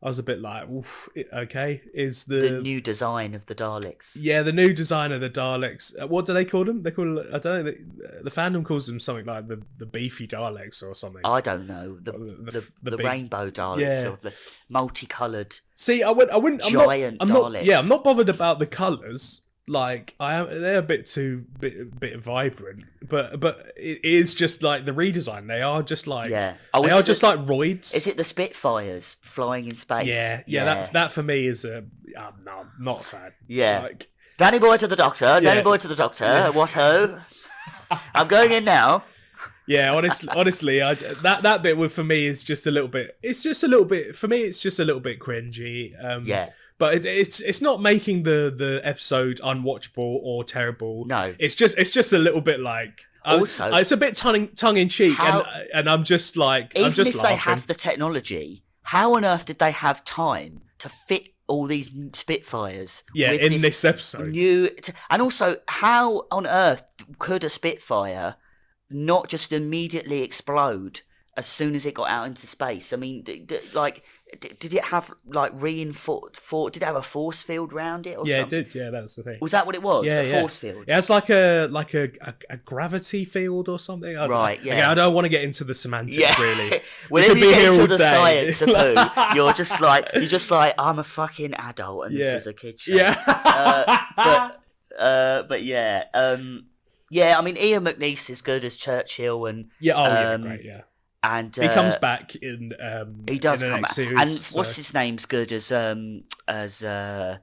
I was a bit like, oof, okay, is the new design of the Daleks. Yeah, the new design of the Daleks. What do they call them? They call, I don't know. The fandom calls them something like the beefy Daleks or something. I don't know. The rainbow Daleks, or the multicoloured. See, I'm Daleks. I'm not bothered about the colours. Like they're a bit bit vibrant, but it is just like the redesign. They are just like they are just like roids. Is it the Spitfires flying in space? Yeah. That for me is I'm not a fan. Yeah, like, Danny boy to the doctor. Danny boy to the doctor. Yeah. What ho? I'm going in now. Yeah, honestly, that bit for me is just a little bit. It's just a little bit for me. It's just a little bit cringy. But it's not making the episode unwatchable or terrible. No, it's just a little bit like. Also, it's a bit tongue in cheek, and I'm just like, even I'm just if laughing. They have the technology, how on earth did they have time to fit all these Spitfires? In this episode, and also, how on earth could a Spitfire not just immediately explode as soon as it got out into space? I mean, did it have like did it have a force field around it or something? Yeah, it did. Yeah, that was the thing. Was that what it was? Yeah, force field. Yeah, it's like a gravity field or something. Right. Yeah. Okay, I don't want to get into the semantics really. Whenever you get into the science of who, you're just like I'm a fucking adult and this is a kid show. Yeah. But yeah. Yeah, I mean Ian McNeice is good as Churchill and great. Yeah. And he comes back in he does in the come next back. series, and what's his name's good as the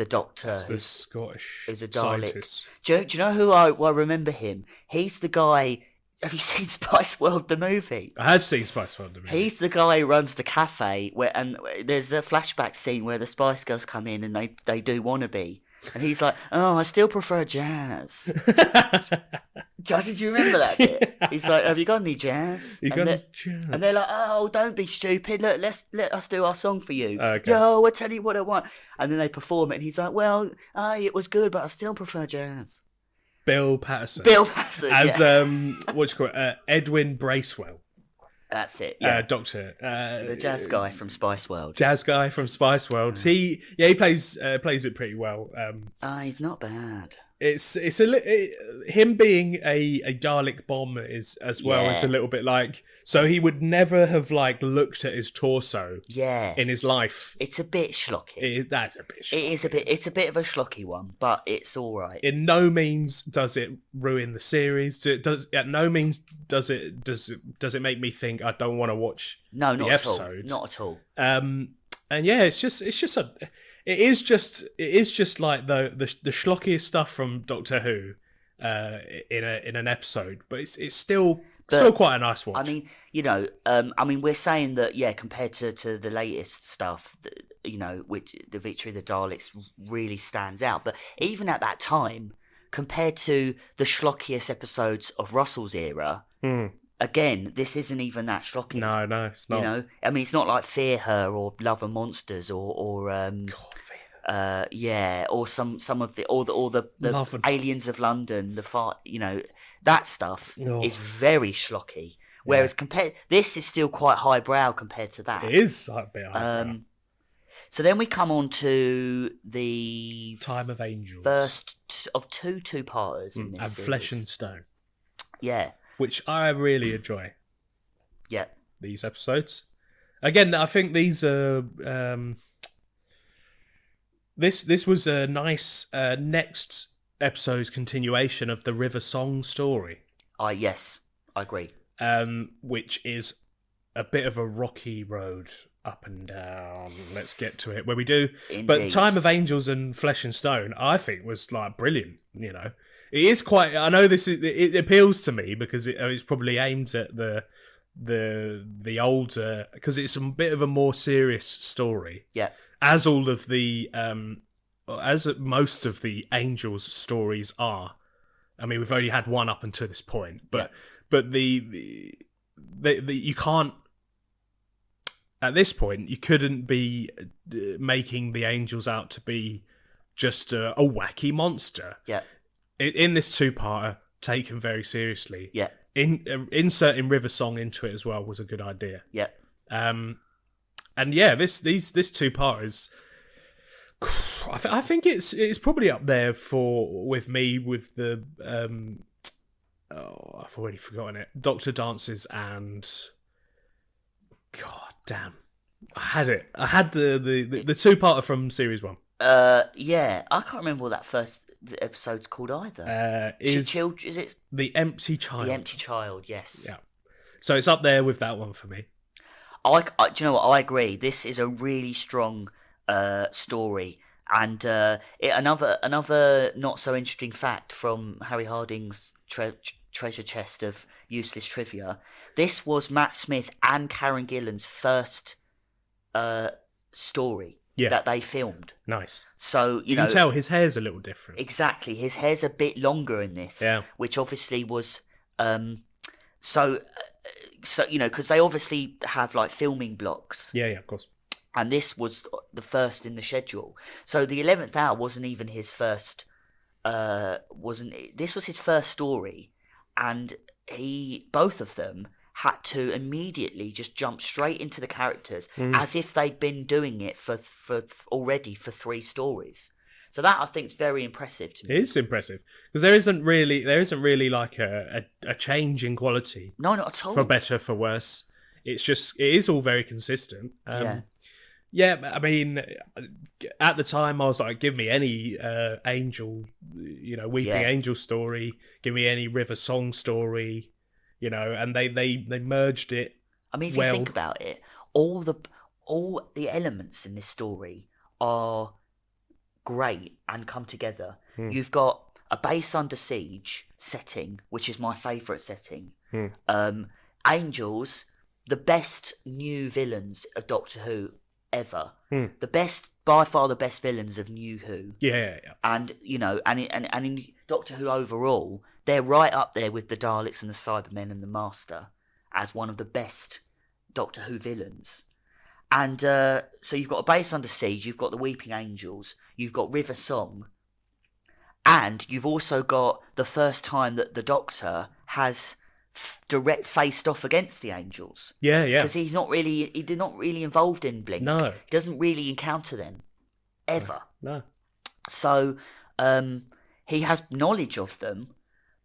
doctor. It's the Scottish who's a Dalek. scientist. Do you know who I remember him? He's the guy. Have you seen Spice World the movie? I have seen Spice World the movie. He's the guy who runs the cafe and there's the flashback scene where the Spice Girls come in and they do wannabe. And he's like, oh, I still prefer jazz. Did you remember that bit? Yeah. He's like, have you got any jazz? And they're like, oh, don't be stupid. Look, let us do our song for you. Okay. Yo, I'll tell you what I want. And then they perform it and he's like, well, it was good, but I still prefer jazz. Bill Patterson. As, what do you call it? Edwin Bracewell. That's it. Yeah. Doctor. The jazz guy from Spice World. He plays it pretty well. He's not bad. It's him being a Dalek bomb is as well. It's a little bit like, so he would never have like looked at his torso in his life. It's a bit schlocky. That's a bit schlocky. It's a bit of a schlocky one, but it's all right. In no means does it ruin the series. At no means does it make me think I don't want to watch the episode. Not at all. And yeah, it is just like the schlockiest stuff from Doctor Who in an episode, but it's still quite a nice watch. I mean, we're saying that compared to the latest stuff, which the Victory of the Daleks really stands out. But even at that time, compared to the schlockiest episodes of Russell's era. Again, this isn't even that schlocky. No, it's not. I mean, it's not like Fear Her or Love and Monsters or or some of the Aliens of London, that stuff is very schlocky. Whereas this is still quite highbrow compared to that. It is a bit highbrow. So then we come on to the Time of Angels, first of two-parters in this and series. Flesh and Stone. Yeah. Which I really enjoy. Yeah. These episodes. Again, I think these are... This was a nice next episode's continuation of the River Song story. Yes, I agree. Which is a bit of a rocky road up and down. Let's get to it where we do. Indeed. But Time of Angels and Flesh and Stone, I think, was like brilliant. You know, it is quite. I know it appeals to me because it's probably aimed at the older, because it's a bit of a more serious story. Yeah. As all of the as most of the Angels stories are. I mean, we've only had one up until this point, but the you can't. At this point, you couldn't be making the Angels out to be just a wacky monster. Yeah. In this two-parter, taken very seriously. Yeah. Inserting River Song into it as well was a good idea. Yeah. And yeah, this two-parter is. I think it's probably up there with the I've already forgotten it. Doctor Dances and. God damn. I had it. I had the two-parter from series 1. Yeah. I can't remember what that first episode's called either. Is it The Empty Child? The Empty Child, yes. Yeah. So it's up there with that one for me. Do you know what? I agree. This is a really strong story. And another not so interesting fact from Harry Harding's treasure chest of useless trivia. This was Matt Smith and Karen Gillan's first story that they filmed. Nice. So you can tell his hair's a little different. Exactly, his hair's a bit longer in this. Yeah. Which obviously was so because they obviously have like filming blocks. Yeah, of course. And this was the first in the schedule. So the 11th Hour wasn't even his first. This was his first story. And both of them had to immediately just jump straight into the characters as if they'd been doing it for 3 stories. So that I think is very impressive to me. It is impressive because there isn't really like a change in quality. No, not at all. For better, for worse. It is all very consistent. Yeah, I mean, at the time I was like, give me any angel, weeping angel story, give me any River Song story, and they merged it. I mean, if you think about it, all the elements in this story are great and come together. You've got a base under siege setting, which is my favourite setting. Angels, the best new villains of Doctor Who ever. By far the best villains of New Who. Yeah. And and in Doctor Who overall, they're right up there with the Daleks and the Cybermen and the Master as one of the best Doctor Who villains. And so you've got a base under siege, you've got the Weeping Angels, you've got River Song, and you've also got the first time that the Doctor has direct faced off against the Angels. Yeah. Because he's not really involved in Blink. No. He doesn't really encounter them ever. No. So he has knowledge of them,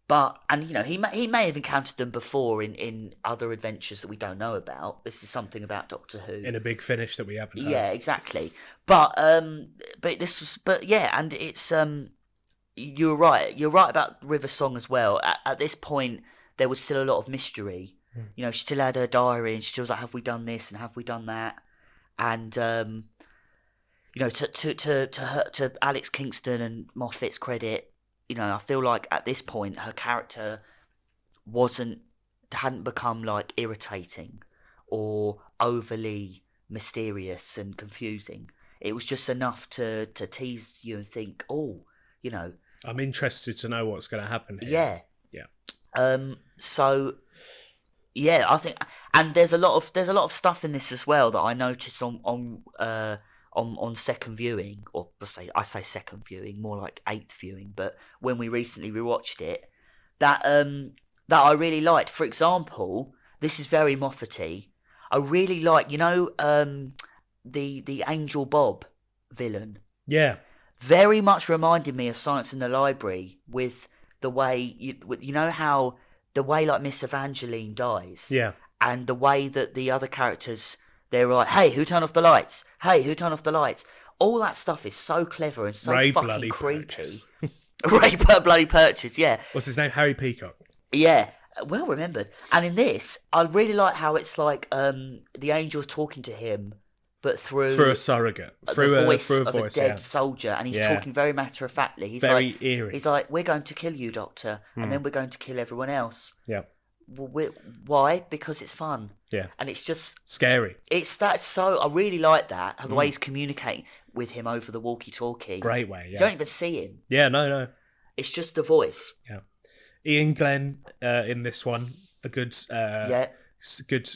he may have encountered them before in other adventures that we don't know about. This is something about Doctor Who in a Big Finish that we haven't heard. Yeah, exactly. But and it's you're right. You're right about River Song as well. At this point, there was still a lot of mystery. She still had her diary, and she still was like, "Have we done this? And have we done that?" And to Alex Kingston and Moffat's credit, I feel like at this point her character hadn't become like irritating or overly mysterious and confusing. It was just enough to tease you and think, I'm interested to know what's going to happen here. Yeah. Yeah. I think, and there's a lot of stuff in this as well that I noticed on second viewing, or I say second viewing, more like 8th viewing. But when we recently rewatched it, that I really liked. For example, this is very Moffat-y. I really like, the Angel Bob villain. Yeah. Very much reminded me of Silence in the Library with the way how the way like Miss Evangeline dies. Yeah. And the way that the other characters, they're like, hey, who turned off the lights? Hey, who turned off the lights? All that stuff is so clever and so Ray fucking bloody creepy. Purchase. Ray bloody Purchase, yeah. What's his name? Harry Peacock. Yeah, well remembered. And in this, I really like how it's like the angels talking to him but through through a surrogate, through the a voice through a of voice, a dead yeah. soldier, and he's Yeah. talking very matter of factly. He's Very like, eerie. he's like, "We're going to kill you, Doctor, and then we're going to kill everyone else." Yeah, Well, why? Because it's fun. yeah. And it's just, Scary. it's that so. I really like that, how the way he's communicating with him over the walkie-talkie. Great way, You yeah. don't even see him. Yeah, no. It's just the voice. Yeah. Ian Glenn in this one, a good, Yeah. good.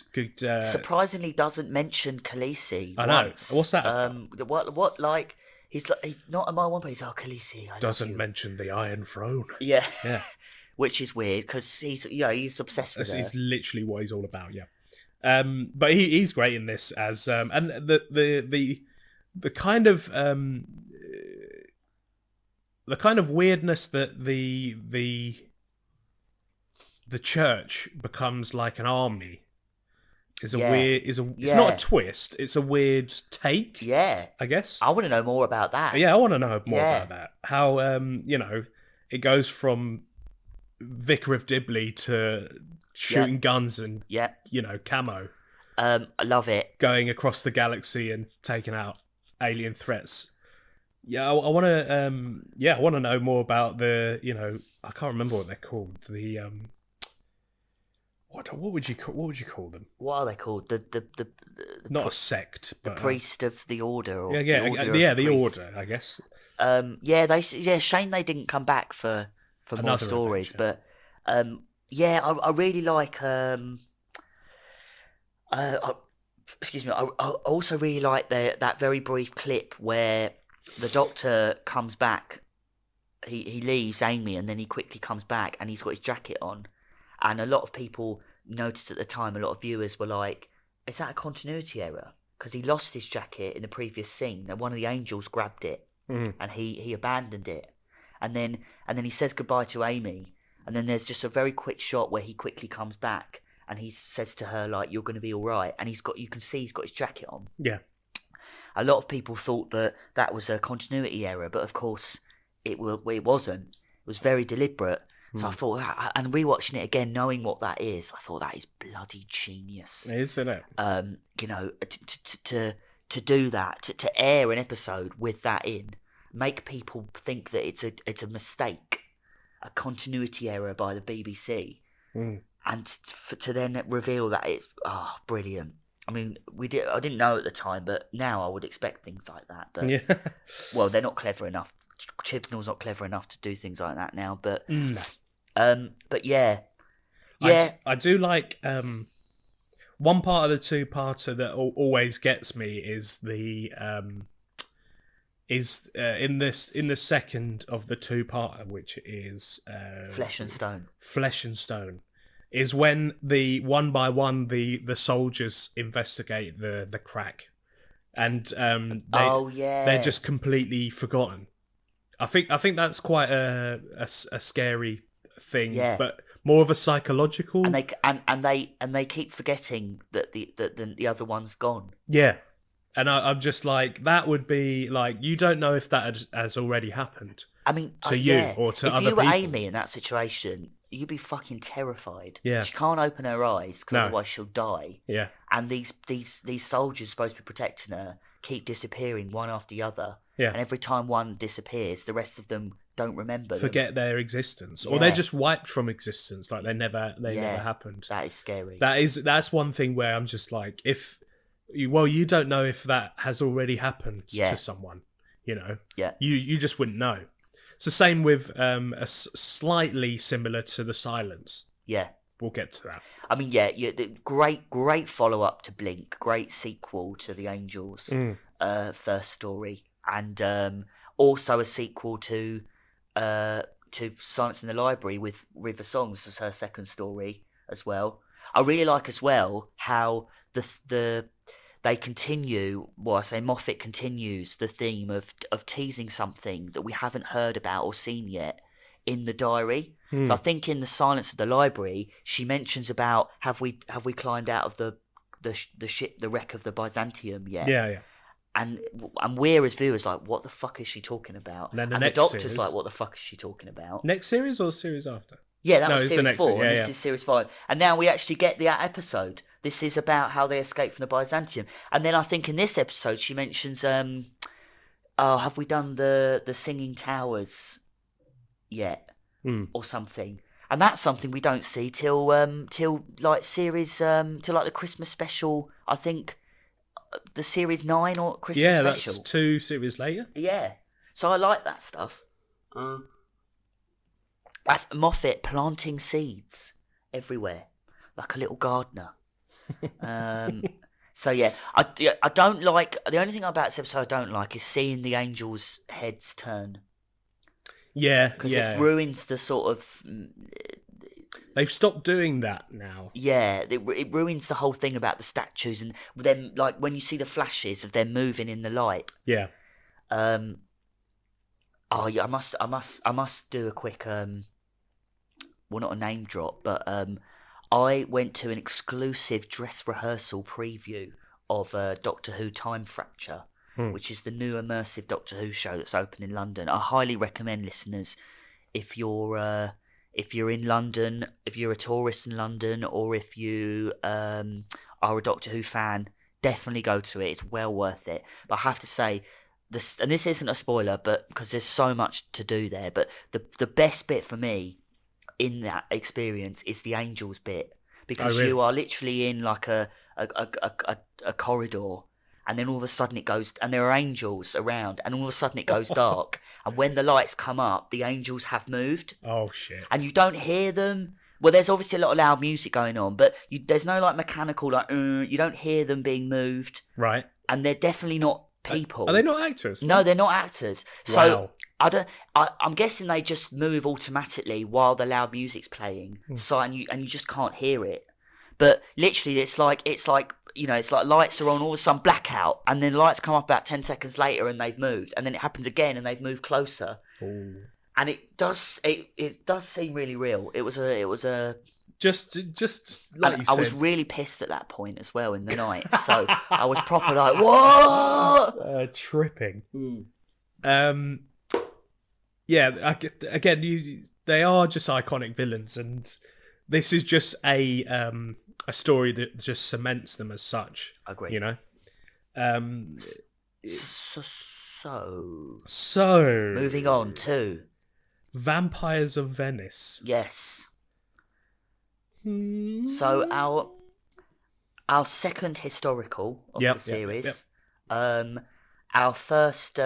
Surprisingly, doesn't mention Khaleesi. I know. Once. What's that about? What like? He's like, not a mile one, but he's Khaleesi. I love Doesn't you. mention the Iron Throne. Yeah. Yeah. Which is weird because he's obsessed with her. It's literally what he's all about. Yeah. But he's great in this as and the kind of weirdness that the church becomes like an army is a weird it's not a twist, it's a weird take. Yeah. I guess. I want to know more about that. Yeah, I want to know more about that. How it goes from Vicar of Dibley to shooting guns and camo. I love it. Going across the galaxy and taking out alien threats. Yeah, I want to. I want to know more about the. I can't remember what they're called. The what would you call them? What are they called? The Not a sect, the but priest of the order. Or the the order, I guess. Shame they didn't come back for more Another stories, adventure. but I really like excuse me. I also really like that very brief clip where the Doctor comes back. He leaves Amy, and then he quickly comes back, and he's got his jacket on. And a lot of people noticed at the time. A lot of viewers were like, "Is that a continuity error?" Because he lost his jacket in the previous scene, and one of the angels grabbed it, and he abandoned it. And then he says goodbye to Amy, and then there's just a very quick shot where he quickly comes back. And he says to her, like, "You're going to be all right." And you can see he's got his jacket on. Yeah. A lot of people thought that was a continuity error, but of course it wasn't. It was very deliberate. So I thought that, and rewatching it again, knowing what that is, I thought that is bloody genius. Isn't it? To do that, to air an episode with that in, make people think that it's a mistake, a continuity error by the BBC. And to then reveal that it's brilliant. I mean, I didn't know at the time, but now I would expect things like that. But well, they're not clever enough. Chibnall's not clever enough to do things like that now. But but yeah. I do like one part of the two-parter that always gets me is in the second of the two-parter, which is Flesh and Stone. Flesh and Stone. Is when the one by one the soldiers investigate the crack, and they're just completely forgotten. I think that's quite a scary thing, but more of a psychological. And they keep forgetting that the other one's gone. Yeah, and I'm just like, that would be like, you don't know if that has already happened. I mean, to you or to other people. If you were Amy in that situation, you'd be fucking terrified. Yeah. She can't open her eyes because otherwise she'll die. Yeah. And these soldiers supposed to be protecting her keep disappearing one after the other. Yeah. And every time one disappears, the rest of them don't remember. Forget their existence, or they're just wiped from existence, like they never happened. That is scary. That's one thing where I'm just like, you don't know if that has already happened to someone. Yeah. You just wouldn't know. It's the same with slightly similar to The Silence. Yeah. We'll get to that. I mean, the great follow-up to Blink, great sequel to The Angels first story, and also a sequel to Silence in the Library with River Songs as her second story as well. I really like as well how they continue, well, I say Moffat continues the theme of teasing something that we haven't heard about or seen yet in the diary. So I think in the Silence of the Library, she mentions about have we climbed out of the ship, the wreck of the Byzantium yet? Yeah. And we're as viewers like, what the fuck is she talking about? And the Doctor's like, what the fuck is she talking about? Next series or series after? Yeah, that was series 4, and this is series 5. And now we actually get that episode This is about how they escape from the Byzantium. And then I think in this episode she mentions, have we done the Singing Towers yet? Or something. And that's something we don't see till like series till like the Christmas special. I think the series 9 or Christmas special. That's 2 series later. Yeah. So I like that stuff. That's Moffat planting seeds everywhere, like a little gardener. So yeah, I don't like, the only thing about this episode I don't like is seeing the angels' heads turn. Yeah, because it ruins the sort of. They've stopped doing that now. Yeah, it ruins the whole thing about the statues and them, like when you see the flashes of them moving in the light. Yeah. Oh yeah, I must do a quick well, not a name drop, but I went to an exclusive dress rehearsal preview of Doctor Who Time Fracture, which is the new immersive Doctor Who show that's open in London. I highly recommend listeners, if you're in London, if you're a tourist in London, or if you are a Doctor Who fan, definitely go to it. It's well worth it. But I have to say, this isn't a spoiler, but because there's so much to do there. But the best bit for me in that experience is the angels bit, because you are literally in like a corridor, and then all of a sudden it goes, and there are angels around, and all of a sudden it goes dark, and when the lights come up, the angels have moved. Oh shit! And you don't hear them. Well, there's obviously a lot of loud music going on, but there's no like mechanical like. You don't hear them being moved. Right. And they're definitely not people. Are they not actors? No, they're not actors. Wow. So I'm guessing they just move automatically while the loud music's playing. So and you just can't hear it. But literally, it's like it's like lights are on, all of a sudden blackout, and then lights come up about 10 seconds later and they've moved, and then it happens again and they've moved closer. Ooh. And it does seem really real. It was a just like you said. I was really pissed at that point as well in the night. So I was proper like, what? Tripping. Yeah, again, they are just iconic villains, and this is just a story that just cements them as such. I agree. You know. So moving on to Vampires of Venice. Yes. So our second historical of the series. Our first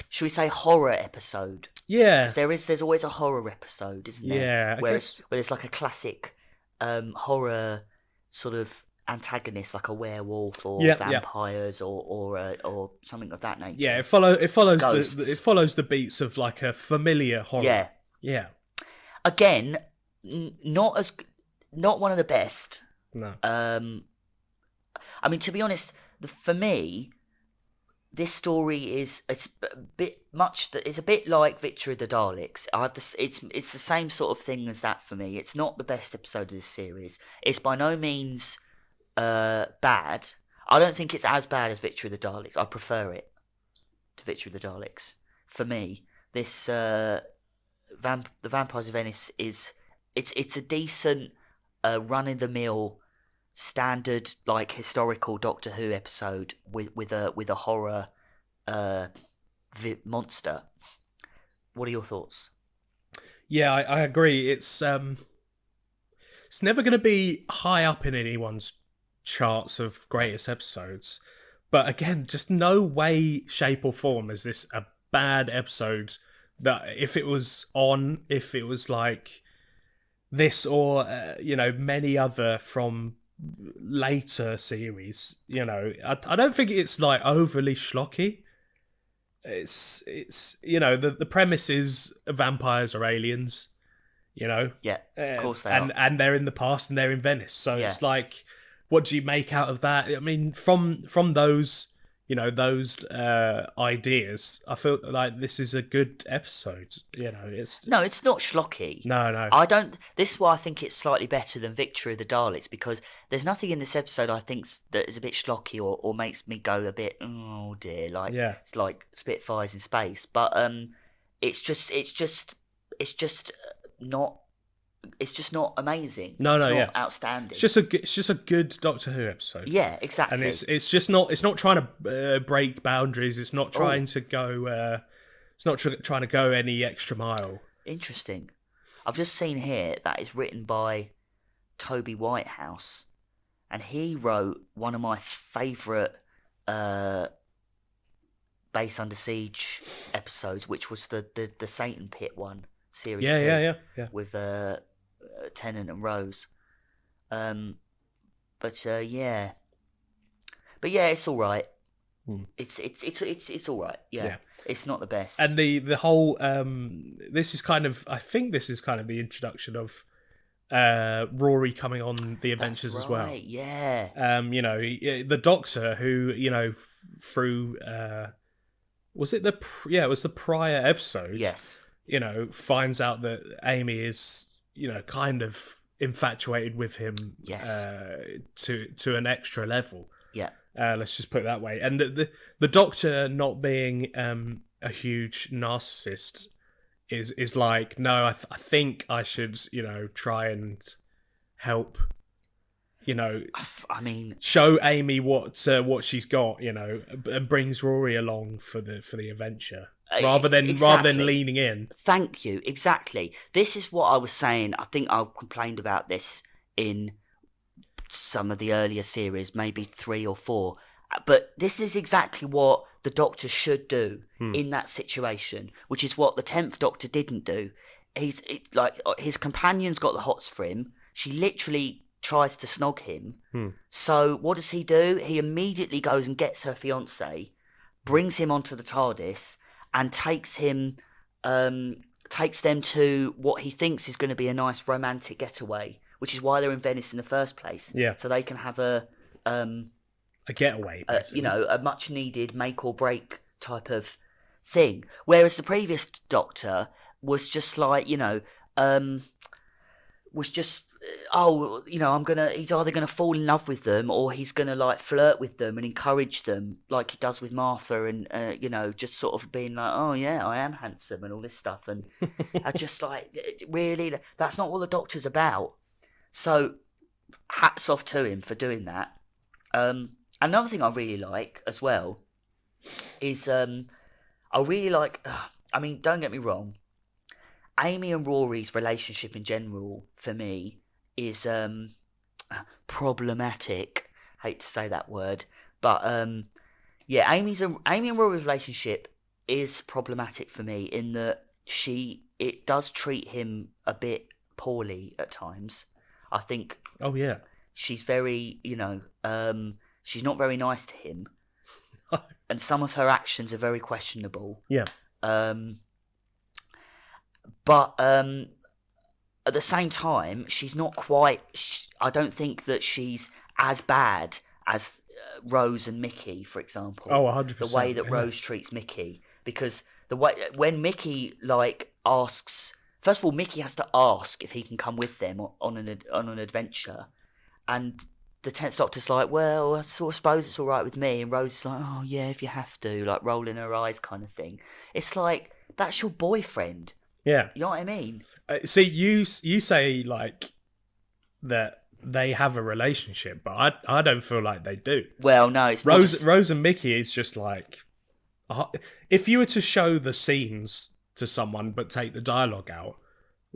should we say horror episode? Yeah. Because there's always a horror episode, isn't there? Yeah. Where it's like a classic horror sort of antagonist, like a werewolf or vampires or something of that nature. Yeah, it follows the beats of like a familiar horror. Yeah. Yeah. Again, not one of the best. No. I mean, to be honest, for me, this story is it's a bit like Victory of the Daleks. It's the same sort of thing as that for me. It's not the best episode of this series. It's by no means bad. I don't think it's as bad as Victory of the Daleks. I prefer it to Victory of the Daleks. For me, this the Vampires of Venice is it's a decent run of the mill standard like historical Doctor Who episode with a horror monster. What are your thoughts? Yeah, I agree. It's never going to be high up in anyone's charts of greatest episodes, but again, just no way, shape, or form is this a bad episode. That if it was like this or many other from later series, I don't think it's like overly schlocky. It's the premise is vampires are aliens, Yeah, of course they are. And they're in the past and they're in Venice. So it's like, what do you make out of that? I mean, from those ideas, I feel like this is a good episode. It's not schlocky. No. I don't. This is why I think it's slightly better than Victory of the Daleks, because there's nothing in this episode I think that is a bit schlocky or makes me go a bit oh dear, like it's like Spitfires in space. But it's just not it's just not amazing. No, it's no, not yeah. outstanding. It's just a good Doctor Who episode. Yeah, exactly. And it's just not trying to break boundaries. It's not trying to go. It's not trying to go any extra mile. Interesting. I've just seen here that it's written by Toby Whitehouse, and he wrote one of my favourite Base Under Siege episodes, which was the Satan Pit one, series 2. Yeah. With Tennant and Rose. But yeah, it's all right. It's all right. Yeah. It's not the best. And the whole this is kind of, I think this is kind of the introduction of Rory coming on the Adventures as well. Yeah. The Doctor, who through was it it was the prior episode. Yes. Finds out that Amy is kind of infatuated with him. Yes. To an extra level. Yeah. Let's just put it that way. And the Doctor not being a huge narcissist is like, no, I think I should try and help. I mean, show Amy what she's got, and brings Rory along for the adventure rather than leaning in. Thank you. Exactly. This is what I was saying. I think I complained about this in some of the earlier series, maybe 3 or 4. But this is exactly what the Doctor should do in that situation, which is what the 10th Doctor didn't do. His companion's got the hots for him. She literally tries to snog him. So what does he do? He immediately goes and gets her fiancé, brings him onto the TARDIS, and takes them to what he thinks is going to be a nice romantic getaway, which is why they're in Venice in the first place. Yeah. So they can have a getaway, a much needed make or break type of thing. Whereas the previous Doctor was just like, was just, he's either gonna fall in love with them, or he's gonna like flirt with them and encourage them, like he does with Martha, and just sort of being like, oh yeah, I am handsome and all this stuff, and I just like, really, that's not what the Doctor's about. So hats off to him for doing that. Another thing I really like as well is I really like, I mean, don't get me wrong, Amy and Rory's relationship in general for me is problematic. Hate to say that word, but Amy and Rory's relationship is problematic for me in that it does treat him a bit poorly at times. I think. Oh yeah. She's very, she's not very nice to him, and some of her actions are very questionable. Yeah. But at the same time, she's not quite. I don't think that she's as bad as Rose and Mickey, for example. Oh, 100%. The way that Rose treats Mickey, because the way when Mickey asks, first of all, Mickey has to ask if he can come with them on an adventure, and the 10th Doctor's like, well, I sort of suppose it's all right with me, and Rose is like, oh yeah, if you have to, like rolling her eyes kind of thing. It's like, that's your boyfriend. Yeah. You know what I mean? See, you say like that they have a relationship, but I don't feel like they do. Well, no, it's Rose and Mickey is just like, if you were to show the scenes to someone but take the dialogue out,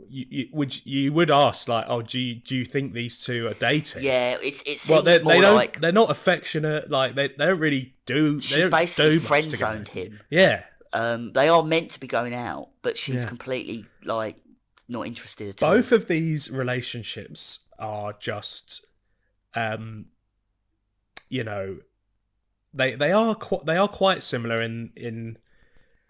you would ask like, oh, do you think these two are dating? Yeah, it seems more like they're not affectionate. Like they don't really do. She's basically friend zoned him. Yeah. They are meant to be going out, but she's completely like not interested at all. Both of these relationships are just, they are quite similar in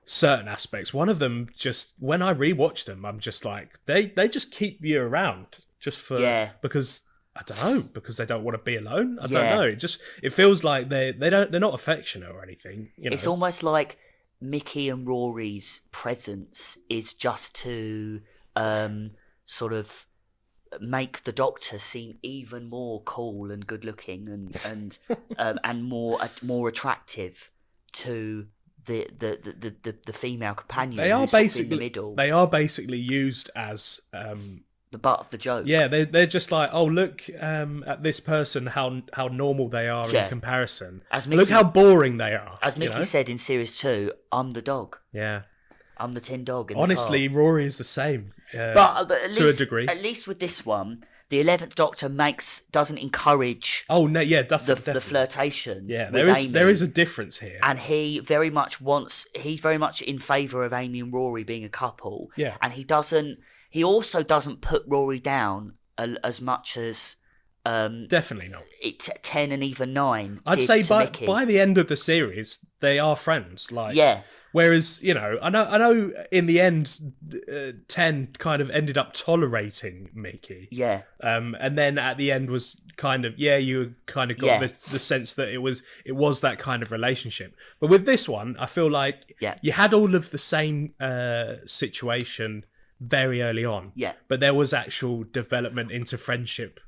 certain aspects. One of them, just when I rewatch them, I'm just like, they just keep you around just for because I don't know, because they don't want to be alone. I don't know. It feels like they're not affectionate or anything. It's almost like Mickey and Rory's presence is just to sort of make the Doctor seem even more cool and good looking and more attractive to the female companion. They are basically in the middle. They are basically used as the butt of the joke. Yeah, they're just like, oh, look at this person, how normal they are Yeah. in comparison. As Look Mickey- how boring they are. As Mickey said in series 2, I'm the dog. Yeah. I'm the tin dog in Honestly, the car. Rory is the same, But at to least, a degree. At least with this one, the 11th Doctor doesn't encourage Oh no, yeah, the definitely. flirtation. Yeah, with Amy. there is a difference here, and he's very much in favour of Amy and Rory being a couple. Yeah. And he also doesn't put Rory down as much as definitely not. 10 and even 9. I'd did say to by Mickey. the end of the series, they are friends. Like, Yeah. Whereas, I know in the end, 10 kind of ended up tolerating Mickey. Yeah. And then at the end was kind of, you kind of got the sense that it was that kind of relationship. But with this one, I feel like you had all of the same situation very early on. Yeah. But there was actual development into friendship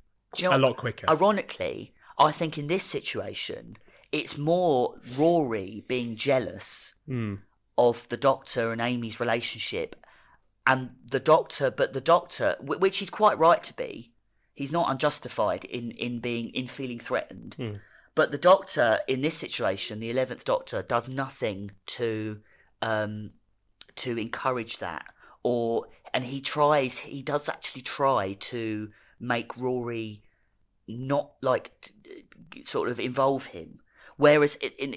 a lot quicker. Ironically, I think in this situation, it's more Rory being jealous of the Doctor and Amy's relationship, and the Doctor, which he's quite right to be, he's not unjustified in feeling threatened. But the Doctor in this situation, the 11th Doctor, does nothing to encourage that, and he does actually try to make Rory not like sort of involve him. Whereas in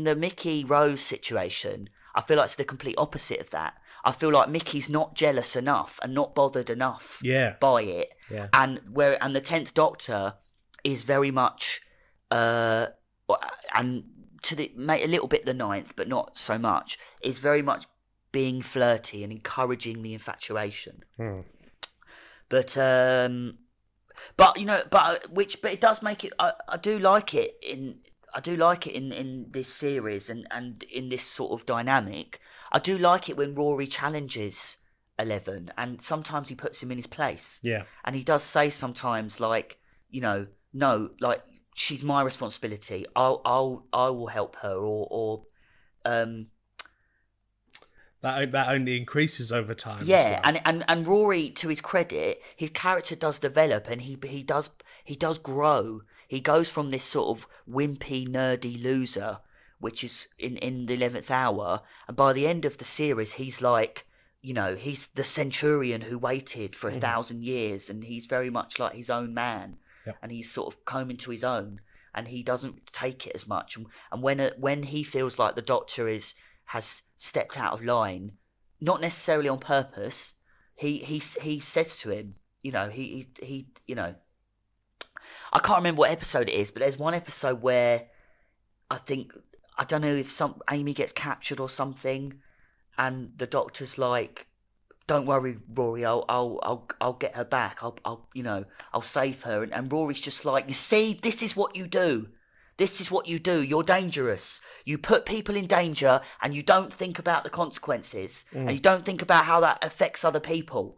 the Mickey Rose situation, I feel like it's the complete opposite of that. I feel like Mickey's not jealous enough and not bothered enough by it. Yeah. And the 10th Doctor is very much and a little bit the 9th, but not so much, is very much being flirty and encouraging the infatuation. But it does make it. I do like it in this series and in this sort of dynamic. I do like it when Rory challenges 11, and sometimes he puts him in his place. Yeah, and he does say sometimes like, no, like she's my responsibility. I will help her, or that only increases over time. Yeah, as well. and Rory, to his credit, his character does develop, and he does grow. He goes from this sort of wimpy, nerdy loser, which is in the 11th hour, and by the end of the series, he's like, he's the centurion who waited for 1,000 years, and he's very much like his own man, and he's sort of coming to his own, and he doesn't take it as much. And when he feels like the Doctor has stepped out of line, not necessarily on purpose, he says to him, I can't remember what episode it is, but there's one episode where I don't know if Amy gets captured or something, and the Doctor's like, "Don't worry, Rory, I'll get her back. I'll save her." And Rory's just like, "You see, this is what you do. This is what you do. You're dangerous. You put people in danger, and you don't think about the consequences, and you don't think about how that affects other people."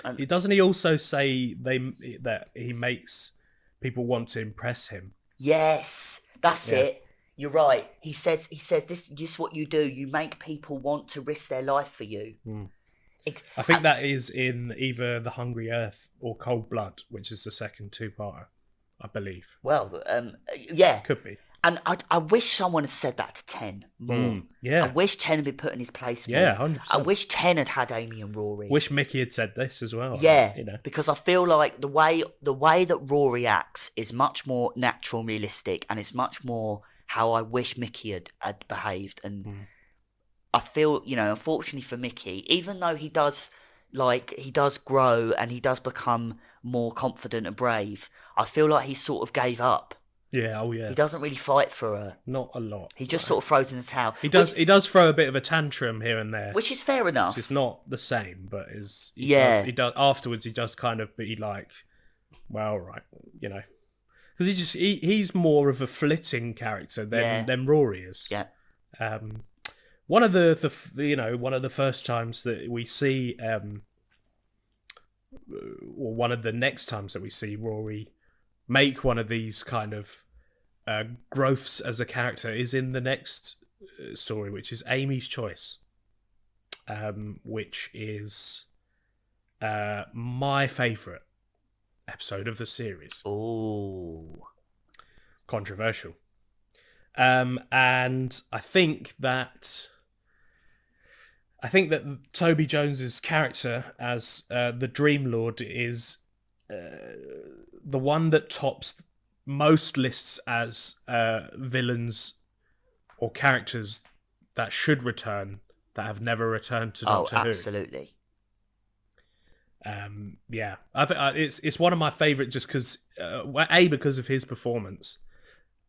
And doesn't he also say that he makes people want to impress him? Yes, that's it. You're right. He says this is what you do. You make people want to risk their life for you. I think that is in either The Hungry Earth or Cold Blood, which is the second two-parter, I believe. Well, yeah. Could be. And I wish someone had said that to 10 more. Yeah. I wish 10 had been put in his place more. Yeah, 100%. I wish 10 had Amy and Rory. Wish Mickey had said this as well. Yeah, because I feel like the way that Rory acts is much more natural and realistic, and it's much more how I wish Mickey had behaved. And I feel, unfortunately for Mickey, even though he does grow and he does become more confident and brave, I feel like he sort of gave up. Yeah, oh yeah. He doesn't really fight for her. Not a lot. He just sort of throws in the towel. He does throw a bit of a tantrum here and there. Which is fair enough. It's not the same, but he does afterwards he does kind of be like, well, right, because he's more of a flitting character than Rory is. Yeah. One of the first times that we see, or one of the next times that we see Rory make one of these kind of growths as a character is in the next story, which is Amy's Choice, which is my favourite episode of the series. Oh, Controversial. And I think that Toby Jones's character as the Dream Lord is the one that tops most lists as villains or characters that should return that have never returned to Doctor Who. Absolutely. Yeah, it's one of my favourite just because A, because of his performance,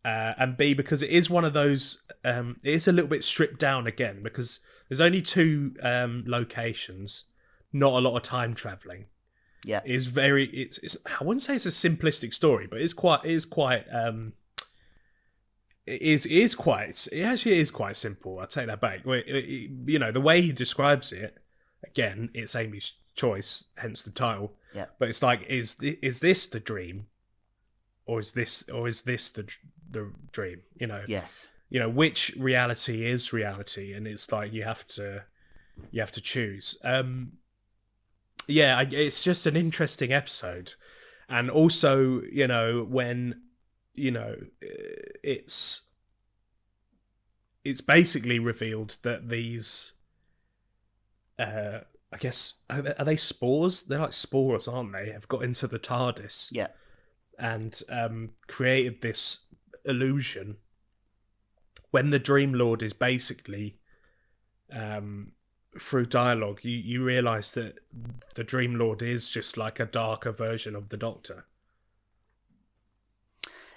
and B, because it is one of those. It is a little bit stripped down again because there's only 2 locations, not a lot of time travelling. Yeah, It's I wouldn't say it's a simplistic story, but it actually is quite simple. I'll take that back. The way he describes it, again, it's Amy's choice, hence the title. yeah. But it's like, is this the dream, or is this the dream? Yes. Which reality is reality, and it's like you have to choose. It's just an interesting episode, and also when it's basically revealed that these I guess are they spores? They're like spores, aren't they? Have got into the TARDIS, Yeah. and created this illusion. When the Dream Lord is basically through dialogue, you realise that the Dream Lord is just like a darker version of the Doctor.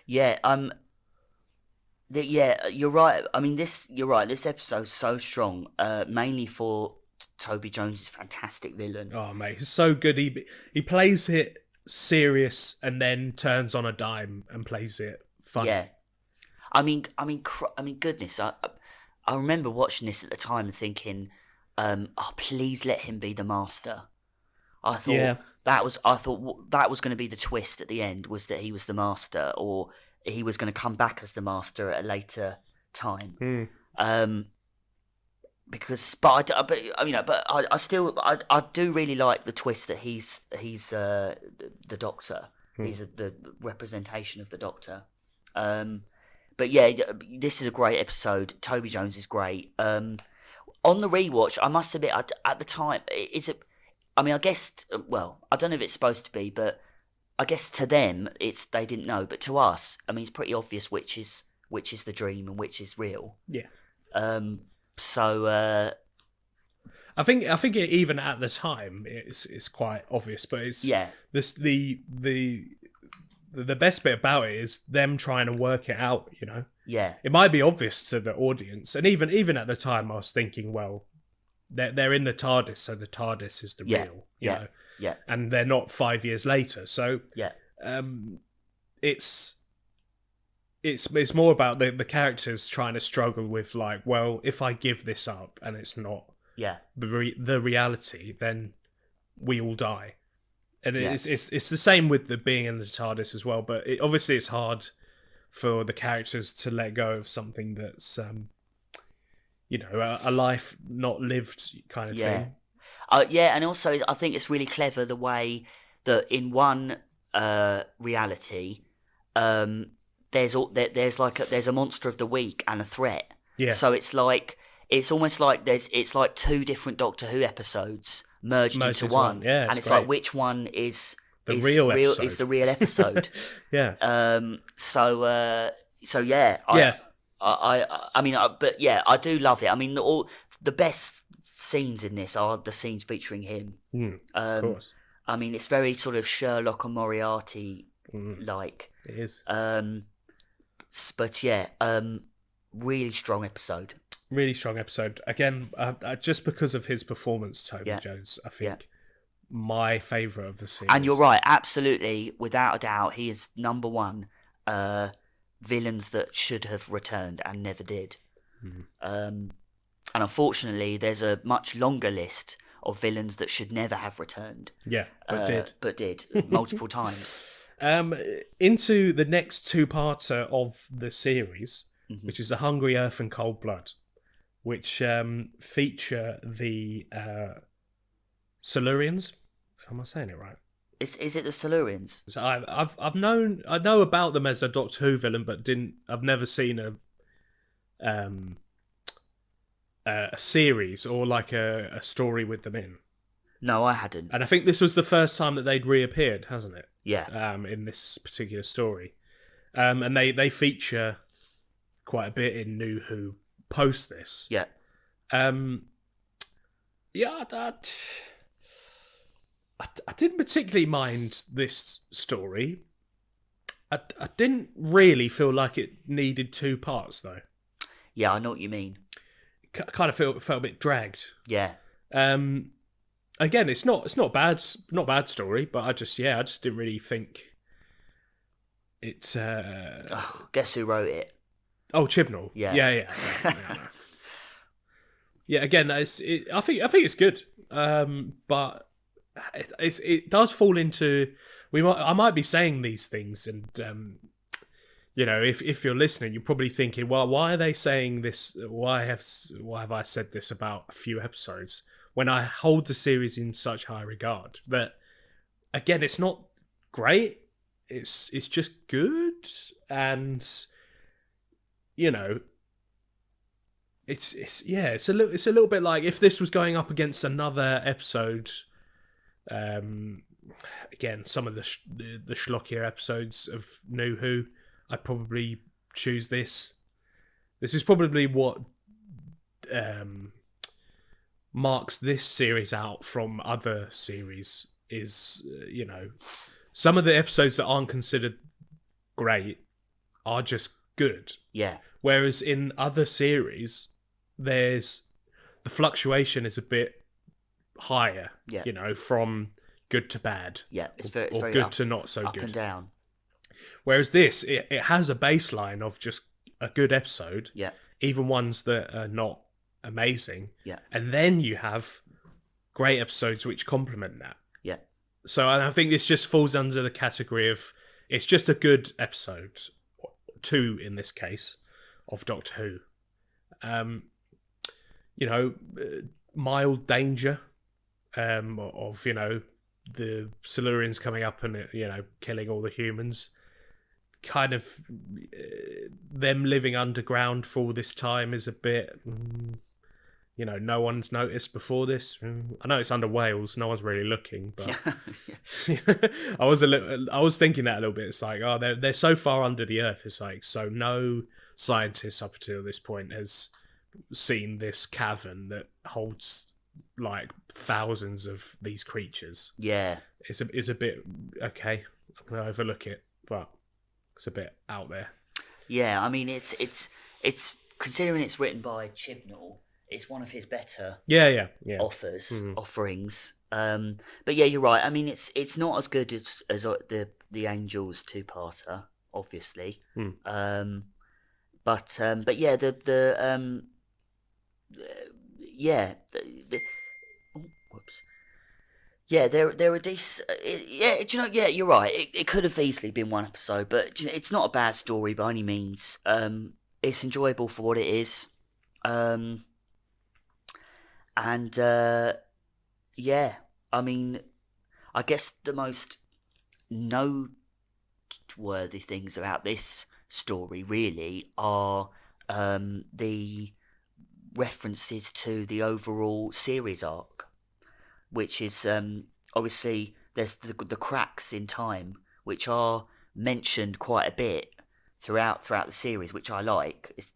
Yeah. You're right. I mean, you're right. This episode's so strong, mainly for Toby Jones' fantastic villain. Oh mate, he's so good. He plays it serious and then turns on a dime and plays it funny. Yeah. I mean, goodness. I remember watching this at the time and thinking, please let him be the Master. I thought that was going to be the twist at the end, was that he was the Master, or he was going to come back as the Master at a later time. Because, but I still do really like the twist that he's the Doctor. He's the representation of the Doctor. But yeah, this is a great episode. Toby Jones is great. On the rewatch, I must admit, at the time, I guess, well, I don't know if it's supposed to be, but I guess to them, they didn't know. But to us, I mean, it's pretty obvious which is the dream and which is real. Yeah. So I think even at the time it's quite obvious, but it's the best bit about it is them trying to work it out. Yeah. It might be obvious to the audience, and even at the time, I was thinking, well, they're in the TARDIS, so the TARDIS is the real, you know. Yeah. And they're not 5 years later, so it's more about the characters trying to struggle with, like, well, if I give this up and it's not the reality, then we all die. And it's the same with the being in the TARDIS as well, but obviously it's hard for the characters to let go of something that's a life not lived kind of thing. And also I think it's really clever the way that in one reality, there's a monster of the week and a threat. Yeah. So it's almost like it's like 2 different Doctor Who episodes merged into one. Yeah, and it's great. like, which one is the real episode? Is the real episode? Yeah. I do love it. I mean, all the best scenes in this are the scenes featuring him. Of course. I mean, it's very sort of Sherlock and Moriarty like. It is. But yeah, really strong episode. Really strong episode. Again, just because of his performance, Toby Jones, I think my favourite of the series. And you're right, absolutely, without a doubt, he is number one villains that should have returned and never did. And unfortunately, there's a much longer list of villains that should never have returned. Yeah, but did multiple times. Into the next 2-parter of the series, which is The Hungry Earth and Cold Blood, which feature the Silurians. Am I saying it right? Is it the Silurians? So I know about them as a Doctor Who villain, but I've never seen a series or like a story with them in. No, I hadn't. And I think this was the first time that they'd reappeared, hasn't it? Yeah. In this particular story, and they feature quite a bit in New Who post this. Yeah. Yeah, I didn't particularly mind this story. I didn't really feel like it needed two parts though. Yeah, I know what you mean. Kind of felt a bit dragged. Yeah. Again, it's not bad story, but I just didn't really think it's. Guess who wrote it? Oh, Chibnall. Yeah. Yeah. Yeah. Again, I think it's good, but it does fall into I might be saying these things, and if you're listening, you're probably thinking, well, why are they saying this? Why have I said this about a few episodes when I hold the series in such high regard? But again, it's not great. It's just good, and it's a little bit like if this was going up against another episode. Again, some of the schlockier episodes of New Who, I'd probably choose this. This is probably what marks this series out from other series. Is some of the episodes that aren't considered great are just good. Yeah. Whereas in other series, the fluctuation is a bit higher. Yeah. From good to bad. Yeah. It's or very good up, to not so up good. and down. Whereas this, it has a baseline of just a good episode. Yeah. Even ones that are not amazing. Yeah. And then you have great episodes which complement that. Yeah. So I think this just falls under the category of it's just a good episode, 2 in this case, of Doctor Who. Mild danger of the Silurians coming up and killing all the humans. Kind of them living underground for all this time is a bit no one's noticed before this. I know it's under Wales, no one's really looking, but I was thinking that a little bit. It's like, oh, they're so far under the earth. It's like, so no scientist up until this point has seen this cavern that holds like thousands of these creatures. Yeah. It's a bit okay. I'm gonna overlook it, but it's a bit out there. Yeah, I mean it's considering it's written by Chibnall, it's one of his better offerings. But yeah, you're right. I mean it's not as good as the Angels 2-parter, obviously. But yeah, whoops. Yeah, they're a decent. Yeah, do you know? Yeah, you're right. It could have easily been one episode, but it's not a bad story by any means. It's enjoyable for what it is. Yeah, I mean, I guess the most noteworthy things about this story really are the references to the overall series arc, which is obviously there's the cracks in time, which are mentioned quite a bit throughout the series, which I like. It's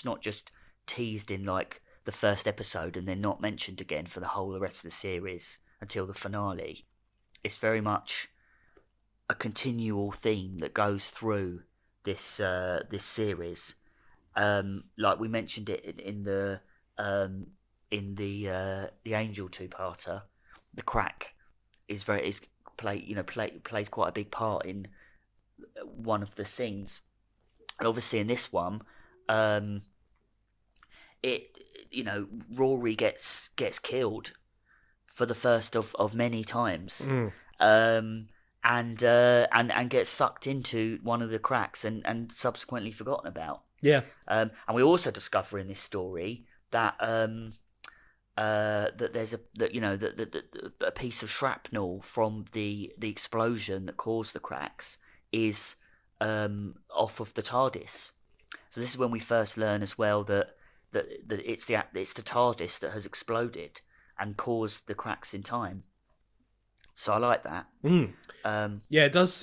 not just teased in like the first episode and then not mentioned again for the whole rest of the series until the finale. It's very much a continual theme that goes through this series. Like we mentioned it in the Angel 2-parter, the crack plays quite a big part in one of the scenes. And obviously in this one, Rory gets killed for the first of many times. And gets sucked into one of the cracks and subsequently forgotten about. Yeah. And we also discover in this story that that there's a piece of shrapnel from the explosion that caused the cracks is off of the Tardis. So this is when we first learn as well that it's the TARDIS that has exploded and caused the cracks in time. So I like that. Yeah, it does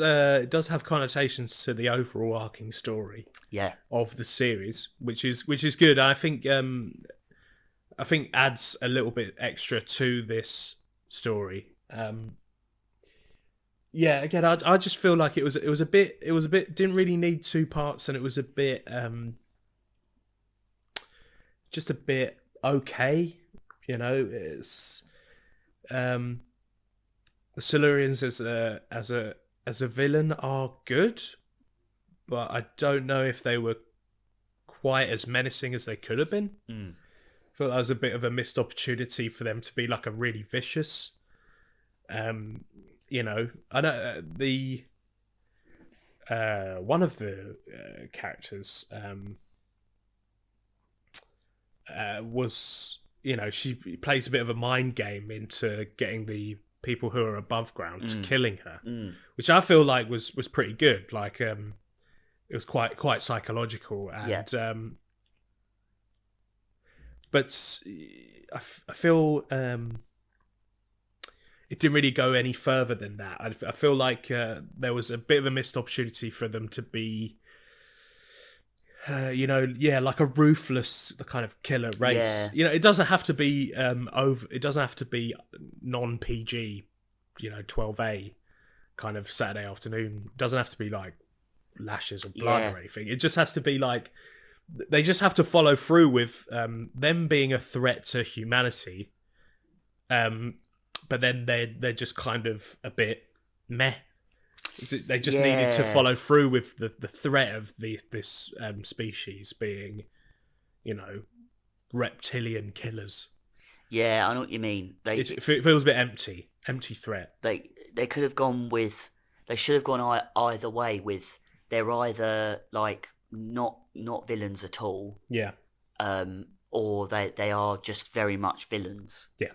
have connotations to the overall arcing story Yeah, of the series, which is good. I think adds a little bit extra to this story. Yeah, again, I just feel like it was a bit didn't really need two parts, and it was a bit just a bit okay. It's the Silurians as a villain are good, but I don't know if they were quite as menacing as they could have been. I felt that was a bit of a missed opportunity for them to be like a really vicious. I know the one of the characters was, she plays a bit of a mind game into getting the people who are above ground to killing her, which I feel like was pretty good. Like it was quite psychological, and but I feel it didn't really go any further than that. I feel like there was a bit of a missed opportunity for them to be, like a ruthless kind of killer race. Yeah. It doesn't have to be over. It doesn't have to be non-PG, 12A kind of Saturday afternoon. It doesn't have to be like lashes or blood or anything. It just has to be like they just have to follow through with them being a threat to humanity. But then they're just kind of a bit meh. They just needed to follow through with the threat of this species being, reptilian killers. Yeah, I know what you mean. It feels a bit empty threat. They could have gone with. They should have gone either way. With they're either like not villains at all. Yeah. Or they are just very much villains. Yeah.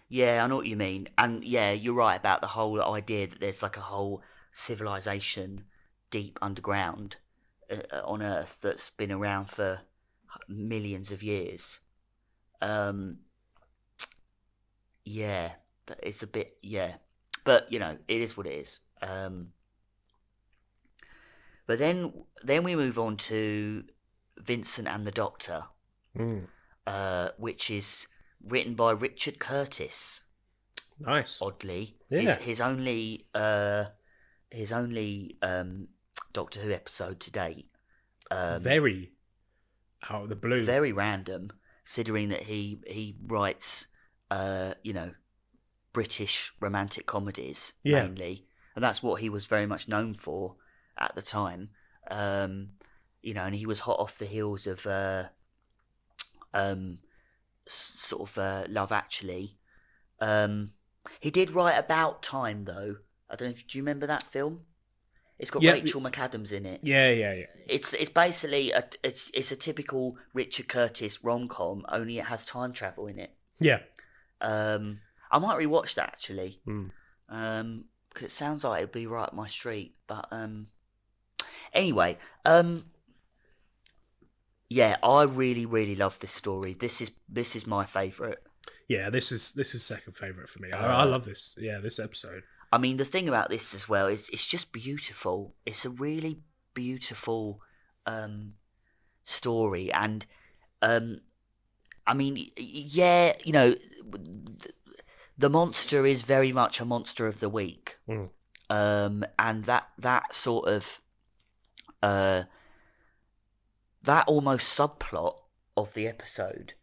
Yeah, I know what you mean. And yeah, you're right about the whole idea that there's like a whole civilization deep underground on Earth that's been around for millions of years. Yeah, it's a bit, but it is what it is. But then we move on to Vincent and the Doctor, which is written by Richard Curtis. Nice. Oddly, yeah. His only Doctor Who episode to date. Very out of the blue. Very random, considering that he writes, British romantic comedies mainly, and that's what he was very much known for at the time. And he was hot off the heels of Love Actually. He did write About Time though. I don't know. Do you remember that film? It's got Rachel McAdams in it. Yeah. It's basically it's a typical Richard Curtis rom-com, only it has time travel in it. Yeah. I might rewatch that actually. Because it sounds like it'd be right up my street. But anyway, yeah, I really, really love this story. This is my favourite. Yeah, this is second favourite for me. I love this. Yeah, this episode. I mean, the thing about this as well is it's just beautiful. It's a really beautiful story, and I mean, yeah, the monster is very much a monster of the week, and that sort of that almost subplot of the episode,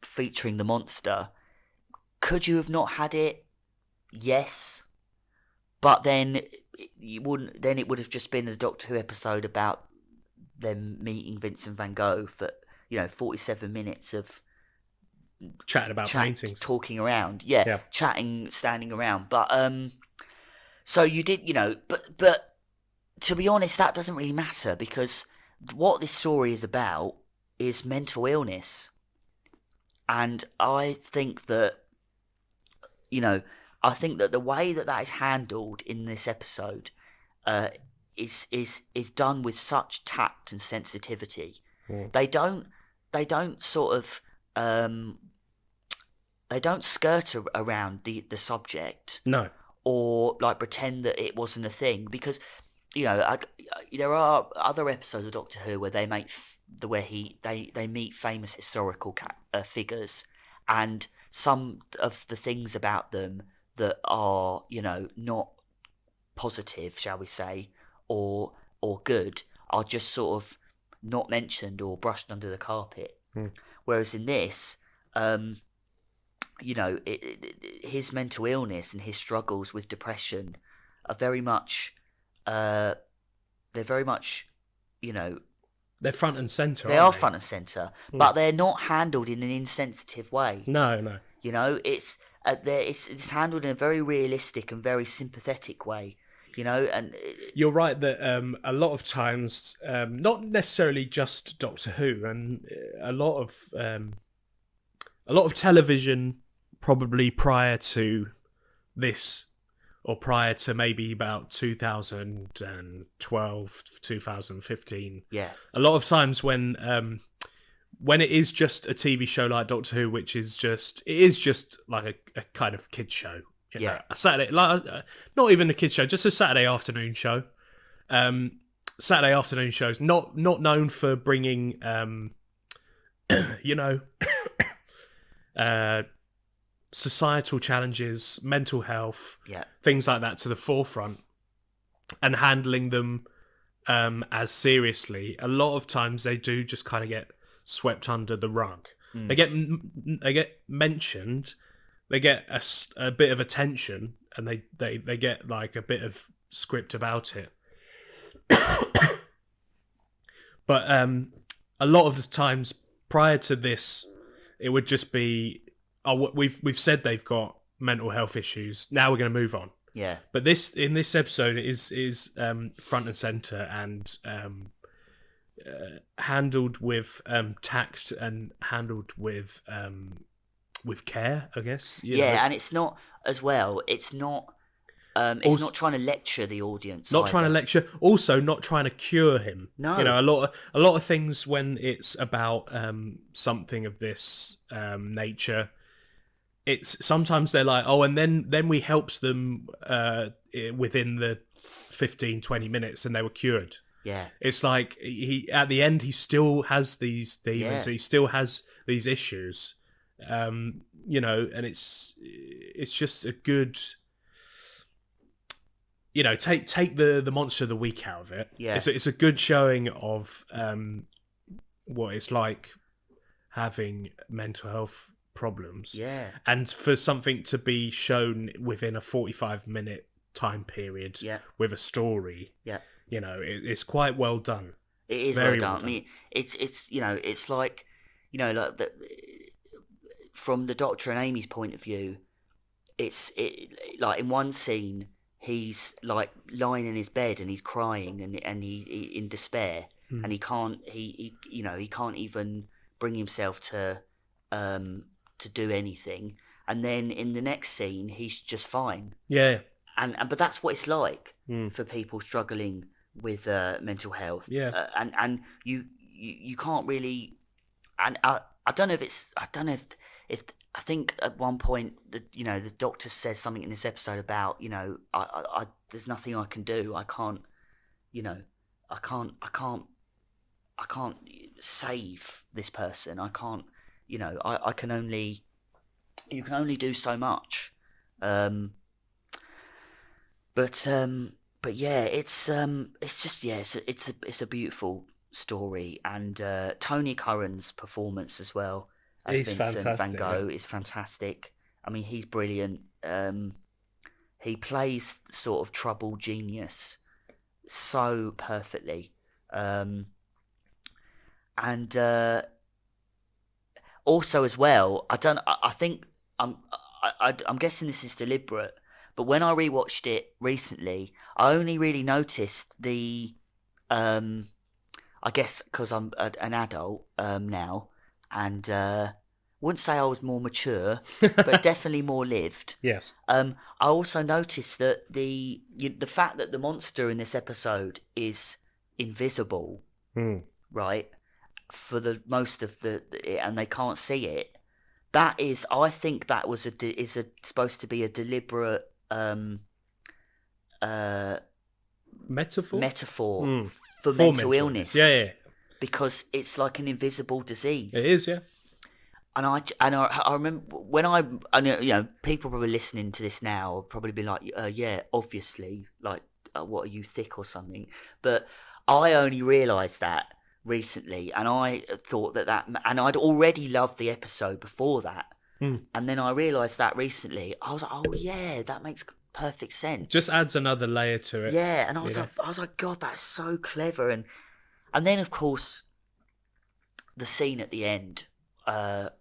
featuring the monster. Could you have not had it? Yes, but then you wouldn't. Then it would have just been a Doctor Who episode about them meeting Vincent van Gogh for 47 minutes of chatting about paintings, talking around, chatting, standing around. But so you did, but to be honest, that doesn't really matter because what this story is about is mental illness. And I think that, the way that is handled in this episode is done with such tact and sensitivity. Mm. They don't sort of they don't skirt around the subject. No. Or like pretend that it wasn't a thing, because there are other episodes of Doctor Who where they make they meet famous historical figures, and some of the things about them that are not positive, shall we say, or good, are just sort of not mentioned or brushed under the carpet. Whereas in this, his mental illness and his struggles with depression are very much, they're front and center. They are front and center, but they're not handled in an insensitive way. No. It's handled in a very realistic and very sympathetic way. And you're right that a lot of times, not necessarily just Doctor Who, and a lot of television, probably prior to this, or prior to maybe about 2012, 2015. Yeah. A lot of times when it is just a TV show like Doctor Who, which is just like a kind of kids show. A Saturday, not even a kids show, just a Saturday afternoon show. Saturday afternoon shows not known for bringing, societal challenges, mental health, things like that to the forefront, and handling them as seriously. A lot of times they do just kind of get swept under the rug. They get mentioned, they get a bit of attention, and they get like a bit of script about it. But a lot of the times prior to this, it would just be, we've said they've got mental health issues. Now we're going to move on. Yeah. But in this episode is front and center, and handled with tact, and handled with care, I guess. And it's not as well. It's not. It's not trying to lecture the audience. Not trying to lecture. Also, not trying to cure him. No. A lot of things when it's about something of this nature, it's sometimes they're like, oh, and then we helps them within the 15-20 minutes, and they were cured. Yeah. It's like he at the end he still has these demons. He still has these issues. And it's just a good. Take the monster of the week out of it. Yeah. It's a good showing of what it's like having mental health problems. Yeah. And for something to be shown within a 45-minute time period with a story. Yeah. It's quite well done. It is Very well done. well done. I mean, it's like, like from the Doctor and Amy's point of view, like in one scene, he's like lying in his bed and he's crying and he in despair, and he can't even bring himself to do anything. And then in the next scene, he's just fine. Yeah. But that's what it's like for people struggling with mental health. Yeah. And you can't really. And I don't know if I think at one point the Doctor says something in this episode about I there's nothing I can do. I can't save this person. I can't. I can only. You can only do so much. But yeah, it's just it's a beautiful story, and Tony Curran's performance as well as He's Vincent Van fantastic, Gogh is fantastic. I mean, he's brilliant. He plays sort of troubled genius so perfectly, and also as well, I think I'm guessing this is deliberate, but when I rewatched it recently, I only really noticed the I guess because I'm an adult now, and wouldn't say I was more mature, but definitely more lived. Yes. I also noticed that the fact that the monster in this episode is invisible, right, for the most of and they can't see it. That is, I think that was supposed to be a deliberate Metaphor for mental illness. Yeah. Because it's like an invisible disease. It is, yeah. And I remember when I know, you know, people probably listening to this now will probably be like, yeah, obviously, like, what are you, thick or something? But I only realised that recently, and I thought and I'd already loved the episode before that, and then I realised that recently. I was like, oh yeah, that makes perfect sense. Just adds another layer to it. Yeah, and I was like, God, that's so clever, and then of course, the scene at the end.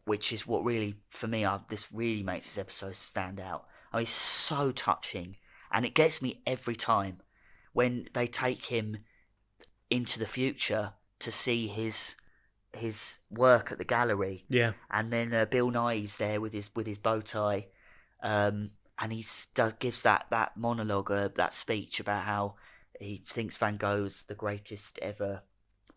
Which is what really, for me, this really makes this episode stand out. I mean, it's so touching, and it gets me every time when they take him into the future to see his work at the gallery. Yeah, and then Bill Nighy's there with his bow tie, and he gives that monologue, that speech about how he thinks Van Gogh's the greatest ever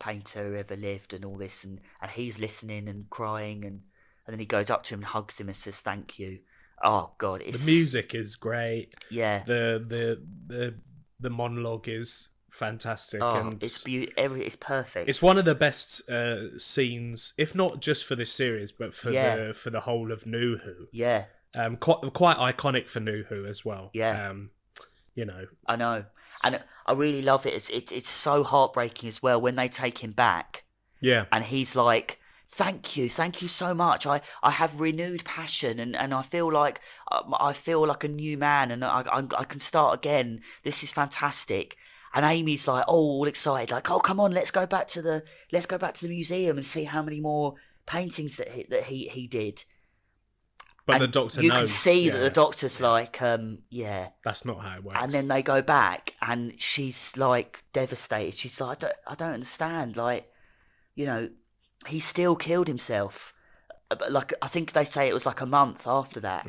painter who ever lived, and all this, and he's listening and crying, and then he goes up to him and hugs him and says thank you. Oh God, the music is great. Yeah, the monologue is fantastic. And it's it's perfect. It's one of the best scenes, if not just for this series, but for the whole of New Who. Yeah, quite iconic for New Who as well. Yeah, you know, I know. And I really love it. It's so heartbreaking as well when they take him back. Yeah. And he's like, thank you so much. I have renewed passion, and I feel like a new man, and I can start again. This is fantastic. And Amy's like, all excited, like, oh, come on, let's go back to the museum and see how many more paintings that he did. But and the Doctor you knows. can see that the Doctor's like, yeah. That's not how it works. And then they go back, and she's like devastated. She's like, I don't understand. Like, you know, he still killed himself. But like, I think they say it was like a month after that.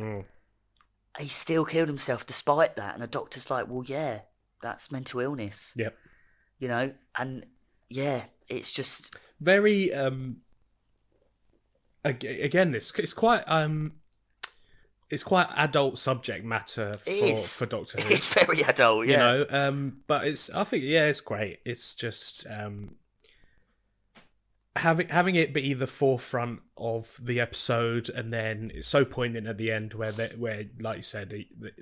He still killed himself despite that. And the Doctor's like, well, yeah, that's mental illness. Yep. You know, and yeah, it's just very. Again, it's quite. It's quite adult subject matter for Doctor Who. It's very adult, yeah. You know, but I think it's great. It's just having it be the forefront of the episode, and then it's so poignant at the end where like you said,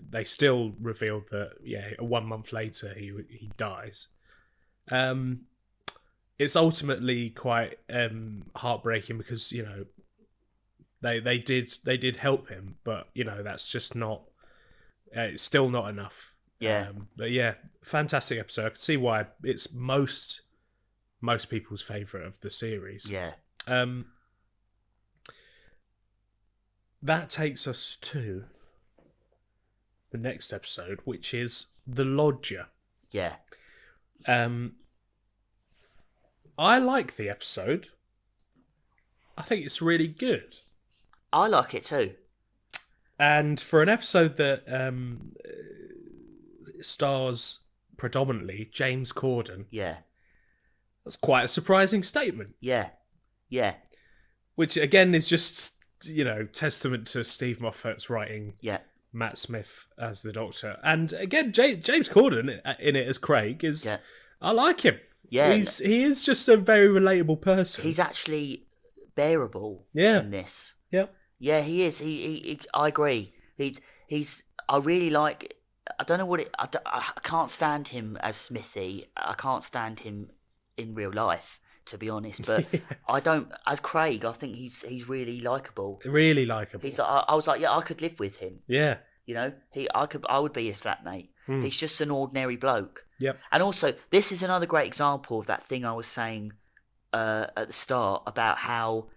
they still revealed that 1 month later he dies. It's ultimately quite heartbreaking because, you know, They did help him, but you know that's just not. It's still not enough. Yeah. But yeah, fantastic episode. I can see why it's most people's favourite of the series. Yeah. That takes us to the next episode, which is The Lodger. Yeah. I like the episode. I think it's really good. I like it too. And for an episode that stars predominantly James Corden, that's quite a surprising statement. Yeah. Which again is just, you know, testament to Steve Moffat's writing. Yeah. Matt Smith as the Doctor, and again James Corden in it as Craig is. Yeah. I like him. Yeah. He is just a very relatable person. He's actually bearable. Yeah. In this. Yeah. Yeah, he is. He I agree. He's. I really like. I don't know what it. I can't stand him as Smithy. I can't stand him in real life, to be honest. But I don't. As Craig, I think he's really likable. Really likable. He's. I was like, yeah, I could live with him. Yeah. You know, I would be his flatmate. He's just an ordinary bloke. Yep. And also, this is another great example of that thing I was saying at the start about how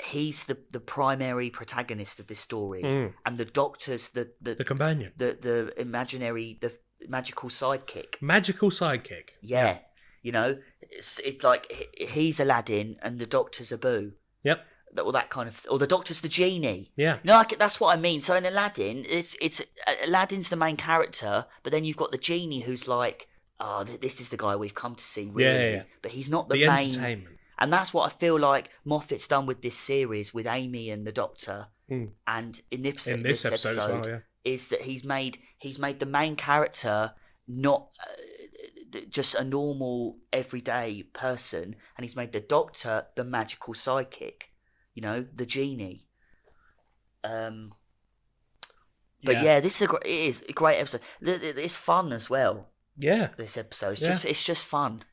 he's the primary protagonist of this story, and the Doctor's the companion, the imaginary, the magical sidekick. Magical sidekick. Yeah. You know, it's like he's Aladdin and the Doctor's Abu. Yep. Or that kind of, or the Doctor's the genie. Yeah. No, that's what I mean. So in Aladdin, it's Aladdin's the main character, but then you've got the genie who's like, this is the guy we've come to see, really. Yeah. But he's not the The main. entertainment. And that's what I feel like Moffat's done with this series with Amy and the Doctor, and in this episode as well, yeah. is that he's made the main character not just a normal everyday person, and he's made the Doctor the magical psychic, you know, the genie. But yeah, this is it is a great episode. It's fun as well. Yeah, this episode it's just fun.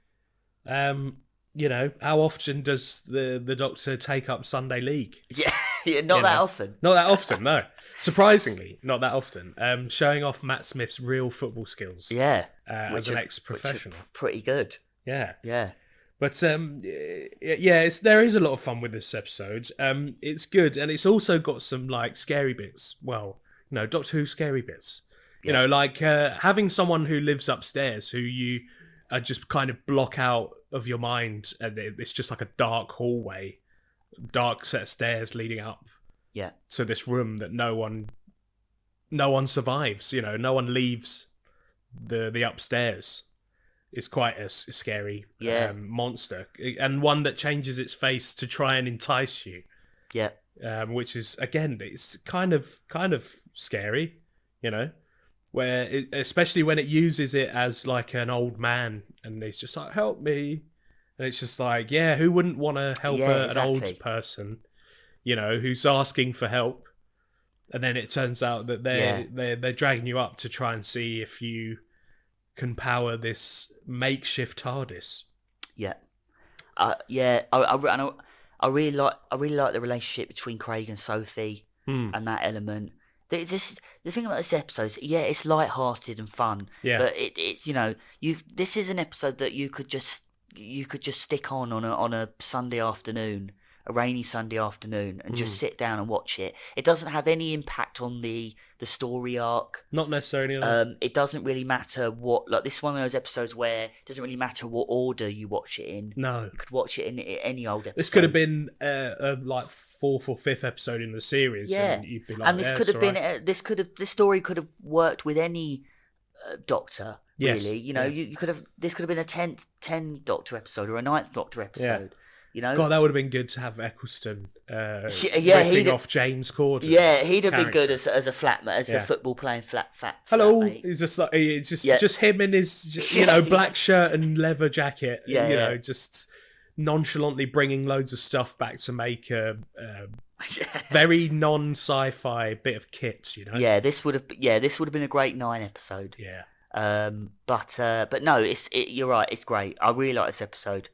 You know, how often does the Doctor take up Sunday League? Yeah, not that often. Not that often, no. Surprisingly, not that often. Showing off Matt Smith's real football skills. Yeah, as an ex-professional. Pretty good. Yeah. Yeah. But there is a lot of fun with this episode. It's good, and it's also got some like scary bits. Well, you know, Doctor Who scary bits. You know, like having someone who lives upstairs who you just kind of block out of your mind, and it's just like a dark hallway, dark set of stairs leading up to this room that no one survives. You know, no one leaves the upstairs. It's quite a scary monster, and one that changes its face to try and entice you. Yeah, which is again, it's kind of scary, you know, especially when it uses it as like an old man, and it's just like, help me, and it's just like, yeah, who wouldn't want to help an old person, you know, who's asking for help, and then it turns out that they're dragging you up to try and see if you can power this makeshift TARDIS. Yeah, I really like the relationship between Craig and Sophie and that element. The thing about this episode, it's light-hearted and fun. Yeah, but it's you know, this is an episode that you could just stick on a Sunday afternoon, a rainy Sunday afternoon, and just sit down and watch it. It doesn't have any impact on the story arc. Not necessarily. It doesn't really matter what, like, this is one of those episodes where it doesn't really matter what order you watch it in. No, you could watch it in any old episode. This could have been like 4th or 5th episode in the series. And you'd be like, and this could have been this story could have worked with any Doctor. Yes. Really, you know, you could have, this could have been a 10th Doctor episode or a 9th Doctor episode. Yeah. You know, God, that would have been good to have Eccleston riffing off James Corden. Yeah, he'd have been good as a flatmate, as a football playing flat. Hello, flatmate. he's just like just him in his black shirt and leather jacket. Know, just nonchalantly bringing loads of stuff back to make a very non-sci-fi bit of kit. You know. Yeah, this would have been a great 9 episode. Yeah. But no, you're right. It's great. I really like this episode.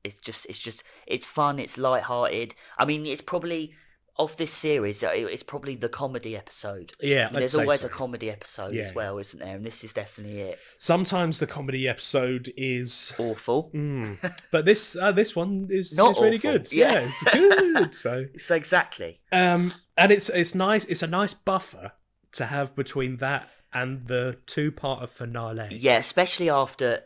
It's fun. It's light-hearted. I mean, it's probably, of this series, it's probably the comedy episode. Yeah, there's always a comedy episode as well, isn't there? And this is definitely it. Sometimes the comedy episode is awful, but this one is not really awful. good. Yeah, it's good. So exactly. And it's nice. It's a nice buffer to have between that and the 2-part finale. Yeah, especially after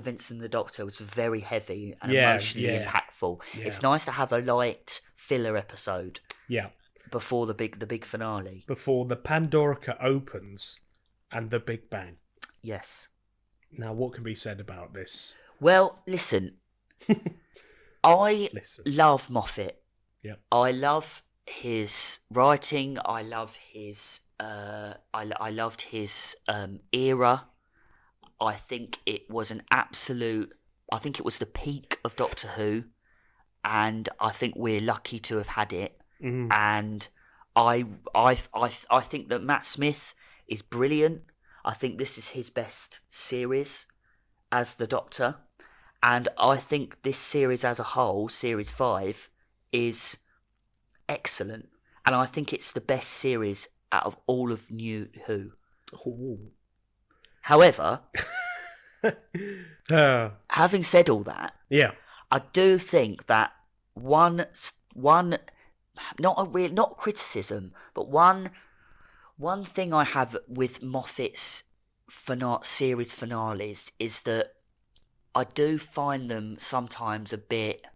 Vincent the Doctor was very heavy and emotionally impactful. Yeah. It's nice to have a light filler episode. Yeah. Before the big finale. Before the Pandorica opens and the Big Bang. Yes. Now, what can be said about this? Well, listen. I love Moffat. Yeah. I love his writing. I love his. I loved his era. I think it was I think it was the peak of Doctor Who, and I think we're lucky to have had it. And I think that Matt Smith is brilliant. I think this is his best series as the Doctor, and I think this series as a whole, Series 5, is excellent, and I think it's the best series out of all of New Who. Ooh. However, having said all that, I do think that one not criticism, but one thing I have with Moffat's series finales is that I do find them sometimes a bit.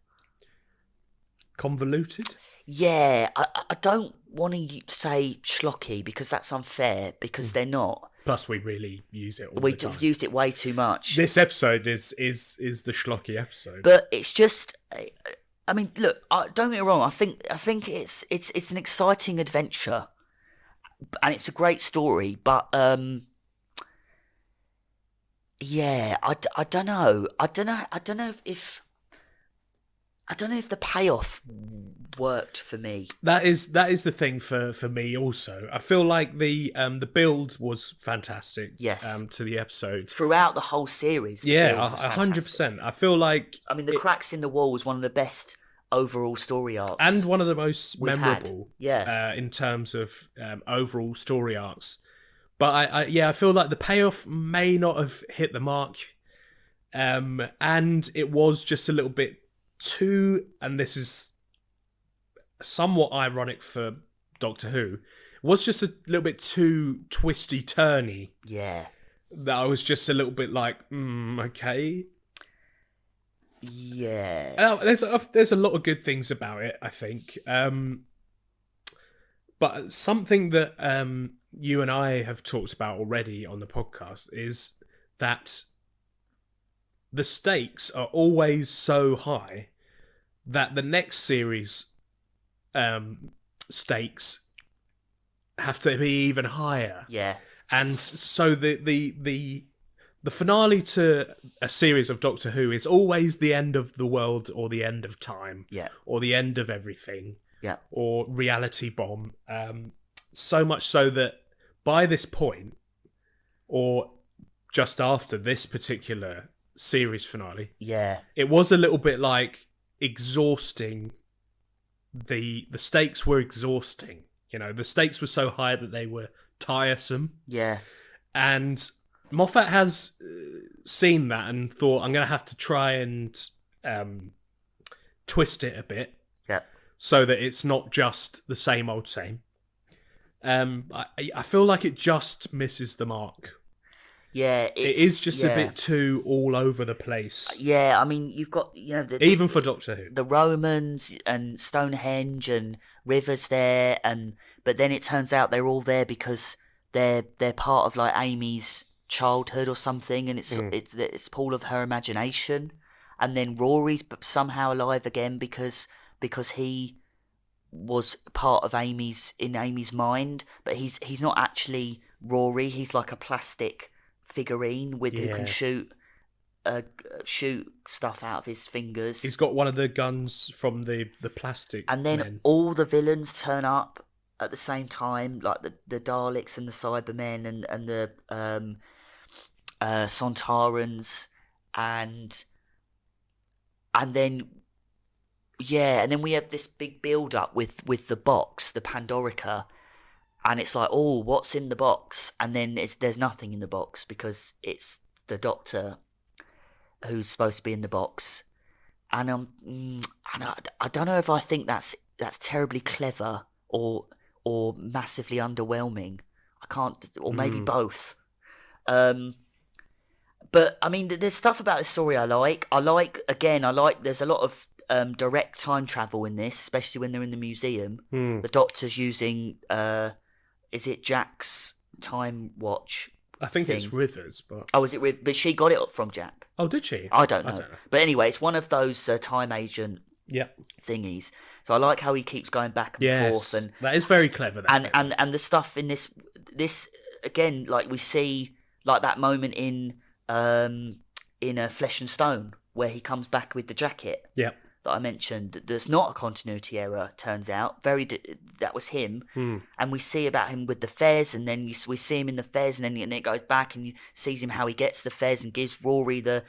Convoluted. Yeah, I don't want to say schlocky because that's unfair because they're not. Plus, we really use it all the We've time. used it way too much. This episode is the schlocky episode. But it's just, I mean, look, don't get me wrong. I think it's an exciting adventure, and it's a great story. But yeah, I don't know. I don't know if the payoff worked for me. That is the thing for me also. I feel like the build was fantastic. Yes. To the episode Throughout the whole series. Yeah, 100%. I feel like I mean, the cracks in the wall was one of the best overall story arcs, and one of the most memorable. Yeah. In terms of overall story arcs, but I feel like the payoff may not have hit the mark, and it was just a little bit too. And this is somewhat ironic for Doctor Who. Was just a little bit too twisty turny. Yeah. That I was just a little bit like, okay. Yeah. There's a lot of good things about it, I think. But something that you and I have talked about already on the podcast is that the stakes are always so high that the next series stakes have to be even higher. Yeah. And so the finale to a series of Doctor Who is always the end of the world or the end of time. Yeah. Or the end of everything. Yeah. Or reality bomb. So much so that by this point, or just after this particular series finale, yeah, it was a little bit like exhausting. The stakes were exhausting. You know, the stakes were so high that they were tiresome. Yeah. And Moffat has seen that and thought, I'm going to have to try and twist it a bit. Yeah. So that it's not just the same old same. I feel like it just misses the mark. Yeah, it is just a bit too all over the place. Yeah, I mean, you've got even for Doctor Who, the Romans and Stonehenge and rivers there, but then it turns out they're all there because they're part of like Amy's childhood or something, and it's all of her imagination. And then Rory's somehow alive again because he was part of Amy's mind, but he's not actually Rory. He's like a plastic figurine who can shoot stuff out of his fingers. He's got one of the guns from the plastic. And then men. all the villains turn up at the same time, like the Daleks and the Cybermen and the Sontarans, and then we have this big build up with the box, the Pandorica. And it's like, oh, what's in the box? And then there's nothing in the box because it's the Doctor who's supposed to be in the box. And I don't know if I think that's terribly clever or massively underwhelming. I can't, or maybe both. But I mean, there's stuff about the story I like. There's a lot of direct time travel in this, especially when they're in the museum. The Doctor's using. Is it Jack's time watch? I think thing? It's Rivers, but is it Rivers? But she got it from Jack. Oh, did she? I don't know. But anyway, it's one of those time agent thingies. So I like how he keeps going back and forth, and that is very clever. And the stuff in this again, like we see like that moment in Flesh and Stone where he comes back with the jacket. Yeah. That I mentioned, there's not a continuity error. Turns out, that was him, and we see about him with the fez, and then we see him in the fez, and then it goes back, and you sees him how he gets the fez and gives Rory the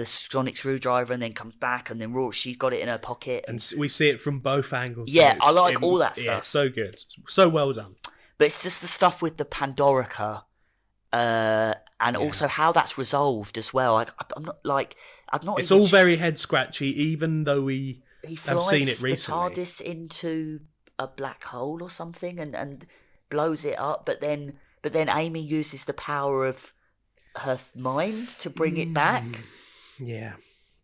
sonic screwdriver, and then comes back, and then Rory, she's got it in her pocket, and we see it from both angles. Yeah, I like all that stuff. Yeah, so good, so well done. But it's just the stuff with the Pandorica, and also how that's resolved as well. I'm not like. It's all very head scratchy, even though we have seen it recently. He flies the TARDIS into a black hole or something and blows it up, but then Amy uses the power of her mind to bring it back. Yeah.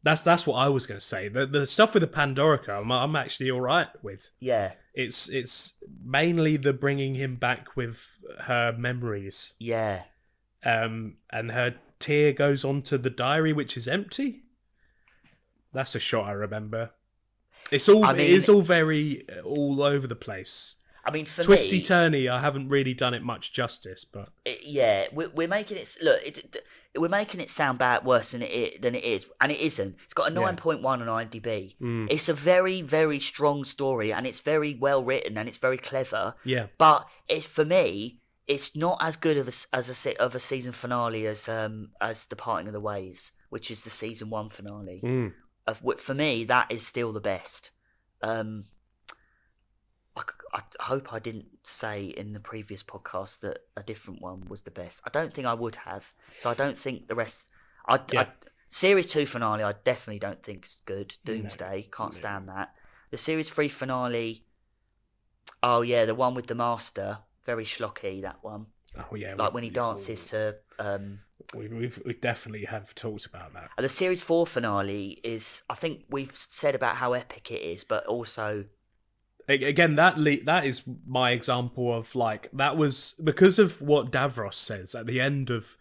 That's what I was going to say. The stuff with the Pandorica, I'm actually all right with. Yeah, It's mainly the bringing him back with her memories, yeah. and her tear goes onto the diary, which is empty. That's a shot I remember. It is all very all over the place. I mean, for Twisty me, turny. I haven't really done it much justice, but yeah, we're making it look. We're making it sound worse than it is, and it isn't. It's got a Yeah. 9.1 on IMDb. It's a very, very strong story, and it's very well written, and it's very clever. yeah, But it's for me, it's not as good of a season finale as The Parting of the Ways, which is the season 1 finale. For me, that is still the best. I hope I didn't say in the previous podcast that a different one was the best. I don't think I would have. So I don't think the rest. Series 2 finale, I definitely don't think is good. Doomsday, can't stand that. The Series 3 finale, oh yeah, the one with the Master, very schlocky, that one. Oh yeah, like when he dances to. We definitely have talked about that. And the Series 4 finale is, I think we've said about how epic it is, but also. Again, that is my example of like that was because of what Davros says at the end of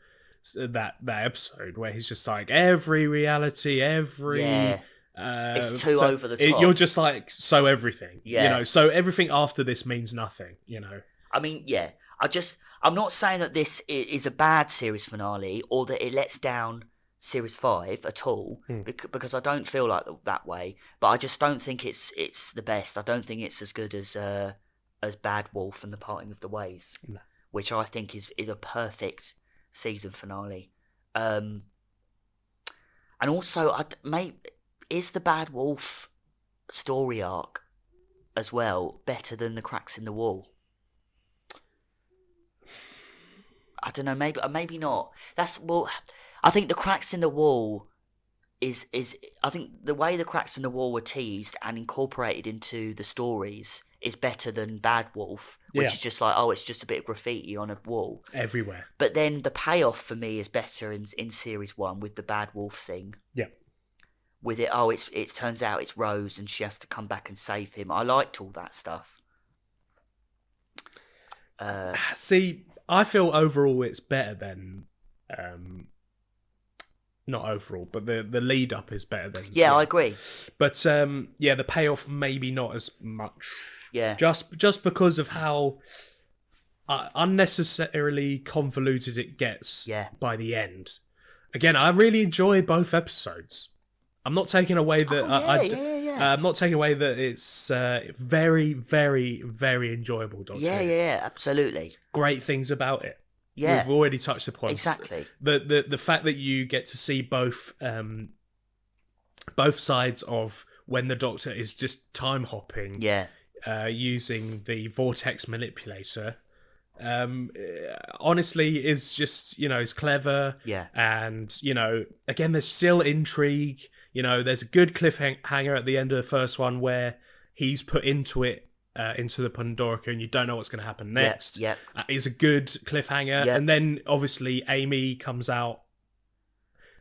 that episode where he's just like every reality, it's too over the top. You're just like so everything, yeah. So everything after this means nothing, I mean, yeah. I'm not saying that this is a bad series finale or that it lets down Series 5 at all, because I don't feel like that way. But I just don't think it's the best. I don't think it's as good as Bad Wolf and The Parting of the Ways, which I think is a perfect season finale. And also, is the Bad Wolf story arc as well better than the Cracks in the Wall? I don't know. Maybe not. I think the Cracks in the Wall is I think the way the Cracks in the Wall were teased and incorporated into the stories is better than Bad Wolf, which is just like, it's just a bit of graffiti on a wall everywhere. But then the payoff for me is better in Series 1 with the Bad Wolf thing. Yeah. With it, it turns out it's Rose and she has to come back and save him. I liked all that stuff. See, I feel overall it's better than. Not overall, but the lead up is better than. Yeah, I agree. But the payoff maybe not as much. Yeah. Just because of how unnecessarily convoluted it gets. Yeah. By the end. Again, I really enjoy both episodes. I'm not taking away that. I'm not taking away that it's very, very, very enjoyable. Doctor Who. Yeah, absolutely. Great things about it. Yeah, we've already touched upon exactly the fact that you get to see both sides of when the Doctor is just time hopping. Yeah, using the vortex manipulator. Honestly, is just is clever. Yeah, and again, there's still intrigue. There's a good cliffhanger at the end of the first one where he's put into it. Into the Pandorica, and you don't know what's going to happen next. Yeah. Is a good cliffhanger, and then obviously Amy comes out.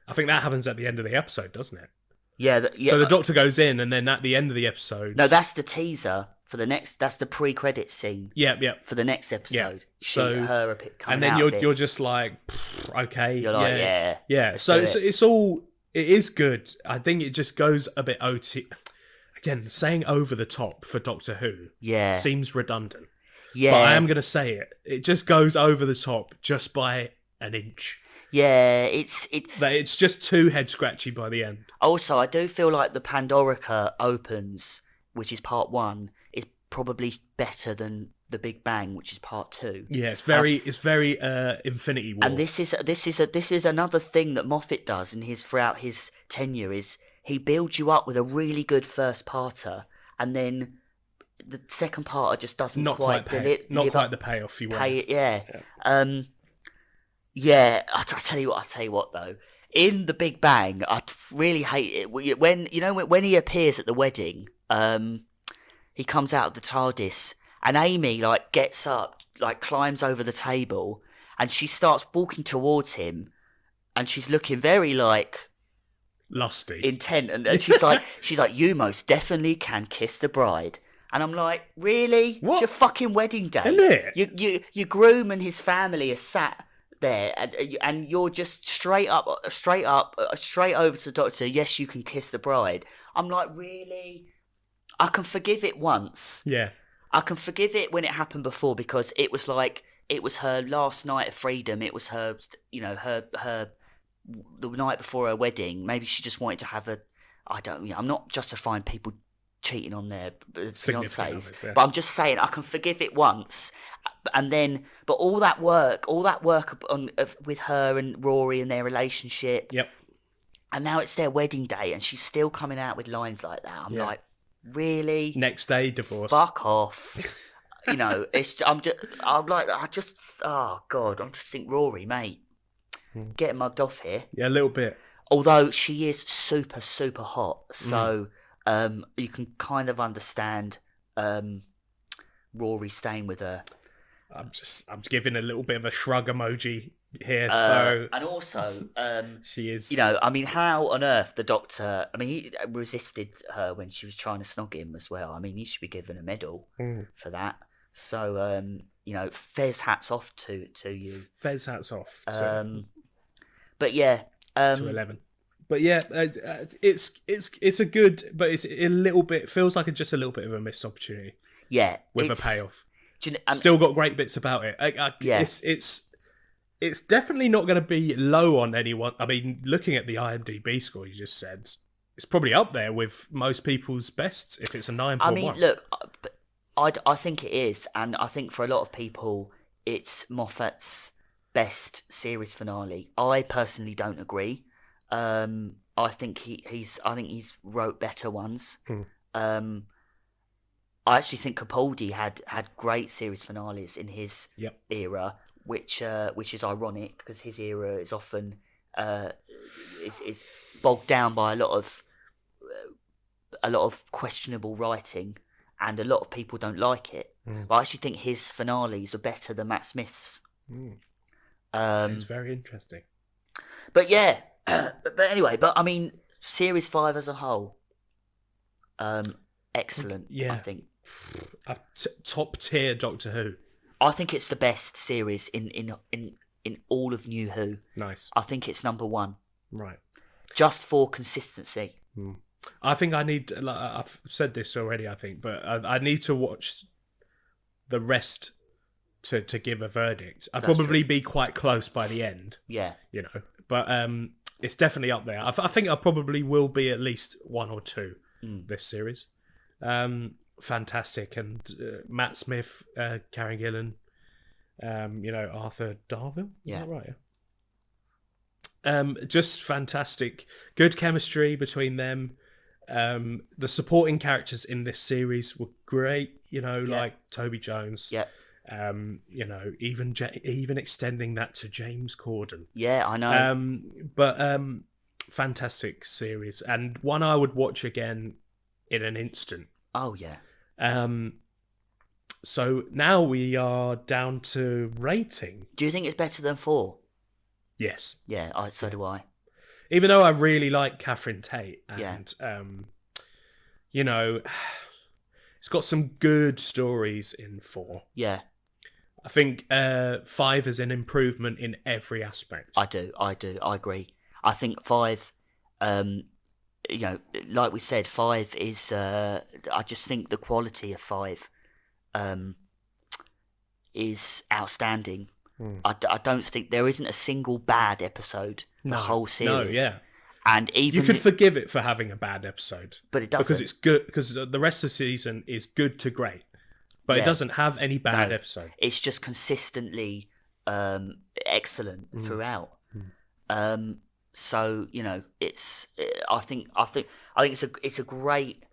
I think that happens at the end of the episode, doesn't it? Yeah. So the Doctor goes in, and then at the end of the episode, no, that's the teaser for the next. That's the pre-credits scene. Yeah. For the next episode, her coming and then out you're just like, okay, you're like, yeah. So it is good. I think it just goes a bit OT. Again, saying over the top for Doctor Who seems redundant. Yeah. But I am going to say it. It just goes over the top just by an inch. Yeah, it's just too head-scratchy by the end. Also, I do feel like the Pandorica opens, which is part 1, is probably better than the Big Bang, which is part 2. Yeah, it's very Infinity War. And this is another thing that Moffat does throughout his tenure is he builds you up with a really good first parter, and then the second parter just doesn't quite the payoff you want. I'll tell you what though. In the Big Bang, I really hate it when he appears at the wedding. He comes out of the TARDIS, and Amy gets up, climbs over the table, and she starts walking towards him, and she's looking very lusty, intent, and she's like, you most definitely can kiss the bride. And I'm like, really? What? It's your fucking wedding day. Isn't it? Your groom and his family are sat there, and you're just straight over to the doctor. Yes, you can kiss the bride. I'm like, really? I can forgive it once. Yeah. I can forgive it when it happened before, because it was like, it was her last night of freedom. It was her, the night before her wedding. Maybe she just wanted to have I'm not justifying people cheating on their fiancés, yeah. but I'm just saying I can forgive it once, and then, but all that work with her and Rory and their relationship, Yep. and now it's their wedding day, and she's still coming out with lines like that. I'm like, really? Next day, divorce. Fuck off. I just oh god, I just think, Rory, mate, getting mugged off here. Yeah, a little bit. Although she is super, super hot, so you can kind of understand Rory staying with her. I'm giving a little bit of a shrug emoji here. And also, she is. How on earth the doctor? He resisted her when she was trying to snog him as well. He should be given a medal for that. So, Fez, hats off to you. Fez, hats off. But yeah, to 11. But yeah, it's a good, but it's a little bit, feels like just a little bit of a missed opportunity. Yeah, with a payoff. Still got great bits about it. It's definitely not going to be low on anyone. Looking at the IMDb score you just said, it's probably up there with most people's bests if it's a 9.1. Look, I think it is, and I think for a lot of people, it's Moffat's best series finale. I personally don't agree. I think he's wrote better ones. I actually think Capaldi had great series finales in his era, which is ironic because his era is often is bogged down by a lot of questionable writing, and a lot of people don't like it. But I actually think his finales are better than Matt Smith's. It's very interesting. But yeah, but anyway, Series 5 as a whole, excellent. Yeah. I think top tier Doctor Who. I think it's the best series in all of New Who. Nice. I think it's number one. Right. Just for consistency. I think I need. I've said this already, I think, but I need to watch the rest to give a verdict. I'd probably be quite close by the end. Yeah. But it's definitely up there. I think I probably will be at least one or two this series. Fantastic. And Matt Smith, Karen Gillan, Arthur Darvill. Is that right? Just fantastic. Good chemistry between them. The supporting characters in this series were great, like Toby Jones. Yeah. Even extending that to James Corden. Yeah, I know. But fantastic series, and one I would watch again in an instant. Oh yeah. So now we are down to rating. Do you think it's better than 4? Yes. Yeah, so do I. Even though I really like Catherine Tate, and it's got some good stories in 4. Yeah. I think 5 is an improvement in every aspect. I do. I agree. I think 5, like we said, 5 is. I just think the quality of 5 is outstanding. I don't think there isn't a single bad episode the whole series. No, yeah. And even you could forgive it for having a bad episode, but it doesn't, because it's good. Because the rest of the season is good to great, but it doesn't have any bad episode. It's just consistently excellent throughout. So it's. I think it's a great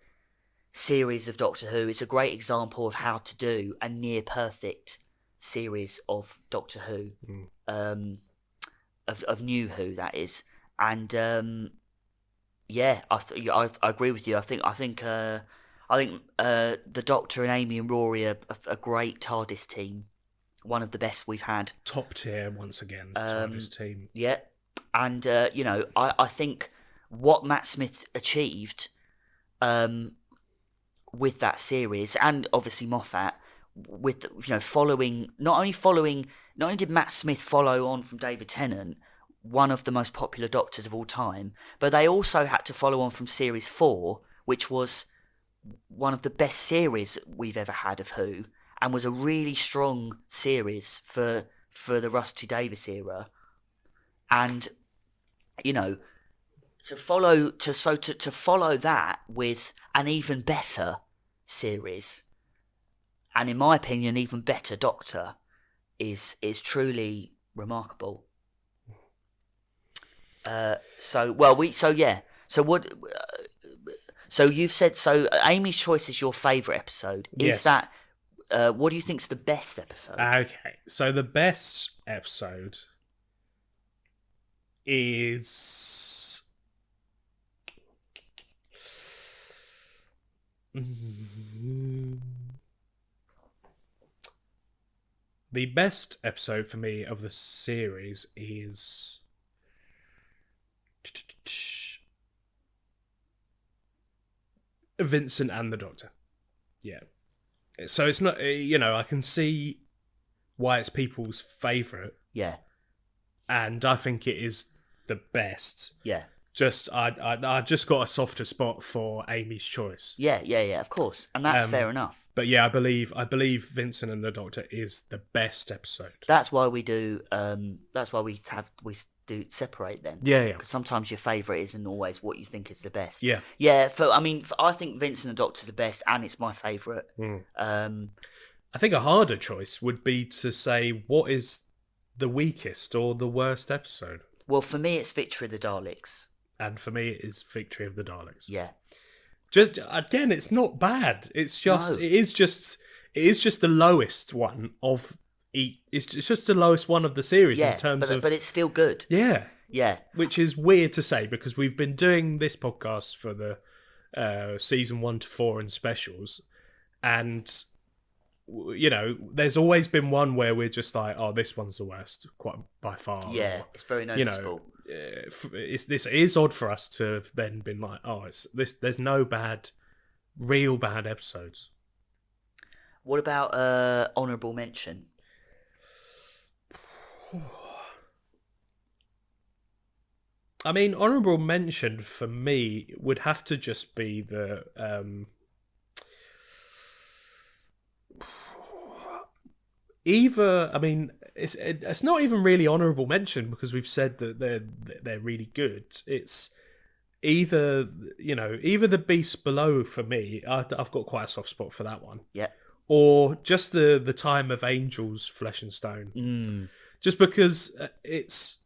series of Doctor Who. It's a great example of how to do a near perfect series of Doctor Who, of New Who, that is. And I agree with you. I think the Doctor and Amy and Rory are a great Tardis team, one of the best we've had. Top tier once again, Tardis team. Yeah, and I think what Matt Smith achieved with that series, and obviously Moffat, with following not only did Matt Smith follow on from David Tennant, one of the most popular Doctors of all time, but they also had to follow on from Series 4, which was one of the best series we've ever had of Who, and was a really strong series for the Russell T Davies era. And to follow that with an even better series, and in my opinion, even better Doctor, is truly remarkable. So what? So you've said Amy's Choice is your favourite episode. Yes. Is that what do you think's the best episode? Okay, so the best episode is the best episode for me of the series is Vincent and the Doctor. Yeah. So it's not, I can see why it's people's favourite. Yeah. And I think it is the best. Yeah. I just got a softer spot for Amy's Choice. Yeah, of course. And that's fair enough. But yeah, I believe Vincent and the Doctor is the best episode. That's why we do do separate them. Yeah. Because sometimes your favourite isn't always what you think is the best. Yeah. Yeah, I think Vincent and the Doctor's the best, and it's my favourite. I think a harder choice would be to say what is the weakest or the worst episode. Well, for me, it's Victory of the Daleks. And for me, it is Victory of the Daleks. Yeah. Just again, it's not bad. It's just it is just the lowest one of each. It's just the lowest one of the series in terms of. But it's still good. Yeah. Yeah. Which is weird to say because we've been doing this podcast for the season 1 to 4 and specials, and there's always been one where we're just like, oh, this one's the worst, quite by far. Yeah, it's very noticeable. This is odd for us to have then been like, oh, it's this. There's no real bad episodes. What about honourable mention? I mean, honourable mention for me would have to just be the. It's not even really honourable mention because we've said that they're really good. It's either the Beast Below for me. I've got quite a soft spot for that one. Yeah. Or just the Time of Angels, Flesh and Stone. Just because it's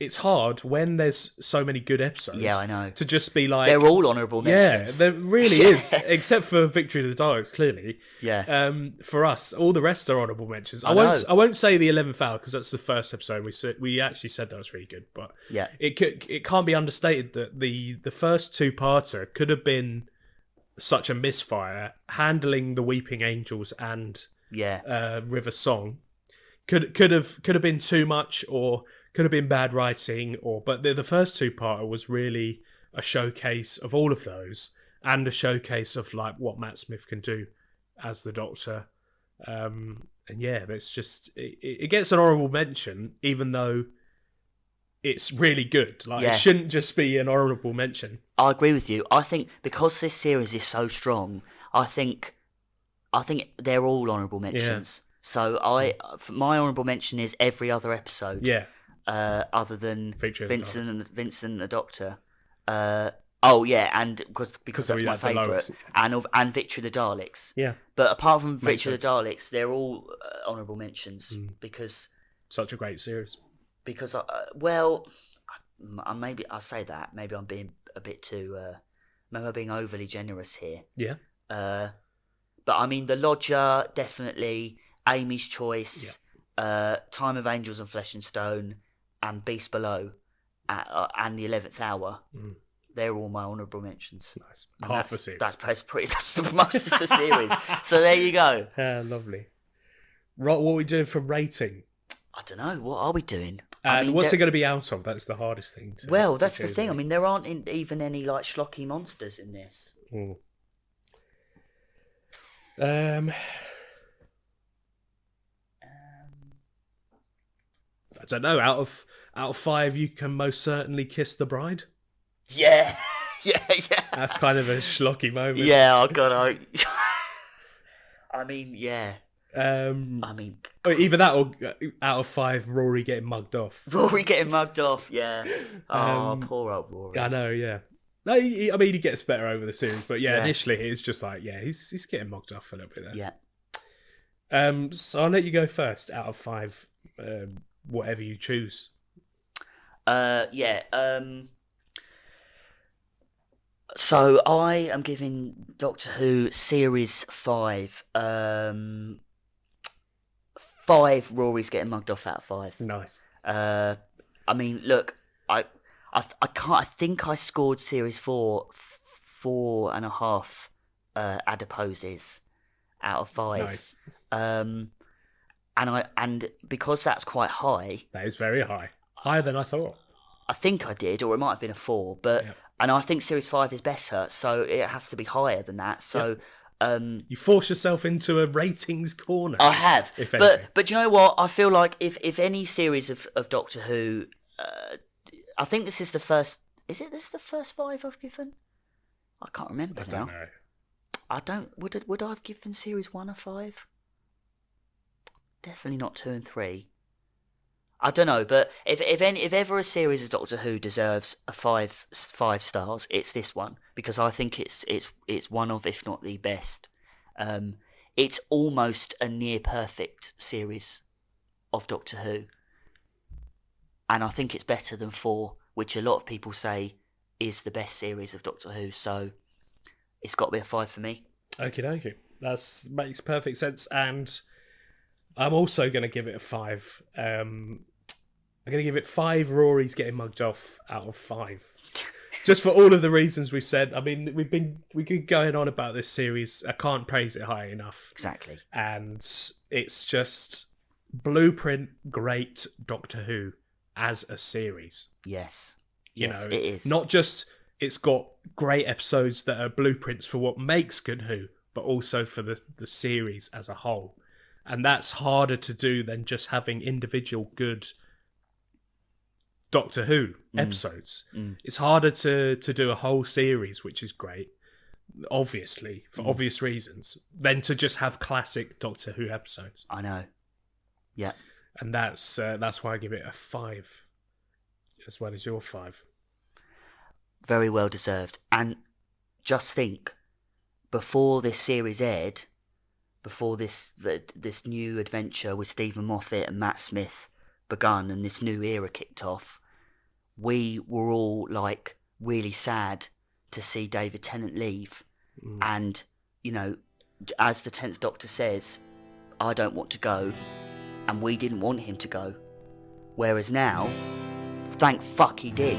it's hard when there's so many good episodes. Yeah, I know. To just be like... They're all honourable mentions. Yeah, there really is. Except for Victory of the Daleks, clearly. Yeah. For us, all the rest are honourable mentions. I won't say the 11th Hour because that's the first episode. We actually said that was really good. But yeah, it can't be understated that the first two-parter could have been such a misfire. Handling the Weeping Angels and River Song could have been too much or... Could have been bad writing, but the first two-parter was really a showcase of all of those, and a showcase of like what Matt Smith can do as the Doctor. And yeah, it's just it gets an honourable mention, even though it's really good. Like it shouldn't just be an honourable mention. I agree with you. I think because this series is so strong, I think they're all honourable mentions. Yeah. So my honourable mention is every other episode. Yeah. Other than Vincent and the Doctor. And because that's my favourite. And Victory of the Daleks. Yeah. But apart from Victory of the Daleks, they're all honourable mentions because... Such a great series. Because, maybe I'll say that. Maybe I'm being a bit too... maybe I'm being overly generous here. Yeah. But I mean, The Lodger, definitely. Amy's Choice. Yeah. Time of Angels and Flesh and Stone. And Beast Below, and The 11th Hour, they're all my honourable mentions. Nice. Half the series. That's most of the series. So there you go. Lovely. Right, what are we doing for rating? I don't know. What are we doing? And what's it going to be out of? That's the hardest thing. Well, that's to the choose, thing. I really. mean, there aren't even any like schlocky monsters in this. Mm. I don't know. Out of 5, you can most certainly kiss the bride. Yeah, yeah. That's kind of a schlocky moment. Yeah, I got. I mean, yeah. I mean, Either that or out of 5, Rory getting mugged off. Rory getting mugged off. Yeah. Oh, poor old Rory. I know. Yeah. No, I mean he gets better over the series, but yeah, Yeah. initially it's just like he's getting mugged off a little bit there. Yeah. So I'll let you go first. Out of 5, whatever you choose. Yeah. So I am giving Doctor Who series 5. 5 Rory's getting mugged off out of 5. Nice. I mean, look, I can't. I think I scored series 4.5 adiposes out of 5. Nice. And because that's quite high, That is very high. Higher than I thought. I think I did, or it might have been a 4. But Yeah. and I think series 5 is better, so it has to be higher than that. So. You force yourself into a ratings corner. I have, if anything. but you know what? I feel like if any series of Doctor Who, I think this is the first. Is it this the first 5 I've given? I can't remember I now. don't know. I don't. Would I have given series 1 a 5? Definitely not 2 and 3. I don't know, but if ever a series of Doctor Who deserves a 5 stars, it's this one, because I think it's one of, if not the best. It's almost a near perfect series of Doctor Who, and I think it's better than 4, which a lot of people say is the best series of Doctor Who. So it's got to be a 5 for me. Okie dokie. That makes perfect sense, and I'm also going to give it a 5. I'm going to give it 5 Rory's getting mugged off out of 5. Just for all of the reasons we've said. I mean, we've been going on about this series. I can't praise it high enough. Exactly. And it's just blueprint great Doctor Who as a series. Yes. You Yes, know, it is. not just it's got great episodes that are blueprints for what makes good Who, but also for the series as a whole. And that's harder to do than just having individual good Doctor Who episodes. It's harder to do a whole series, which is great, obviously, for obvious reasons, than to just have classic Doctor Who episodes. I know. Yeah. And that's why I give it a 5, as well as your 5. Very well deserved. And just think, before this series aired, before this new adventure with Steven Moffat and Matt Smith begun and this new era kicked off, we were all like really sad to see David Tennant leave. And, you know, as the 10th Doctor says, I don't want to go, and we didn't want him to go. Whereas now, thank fuck he did.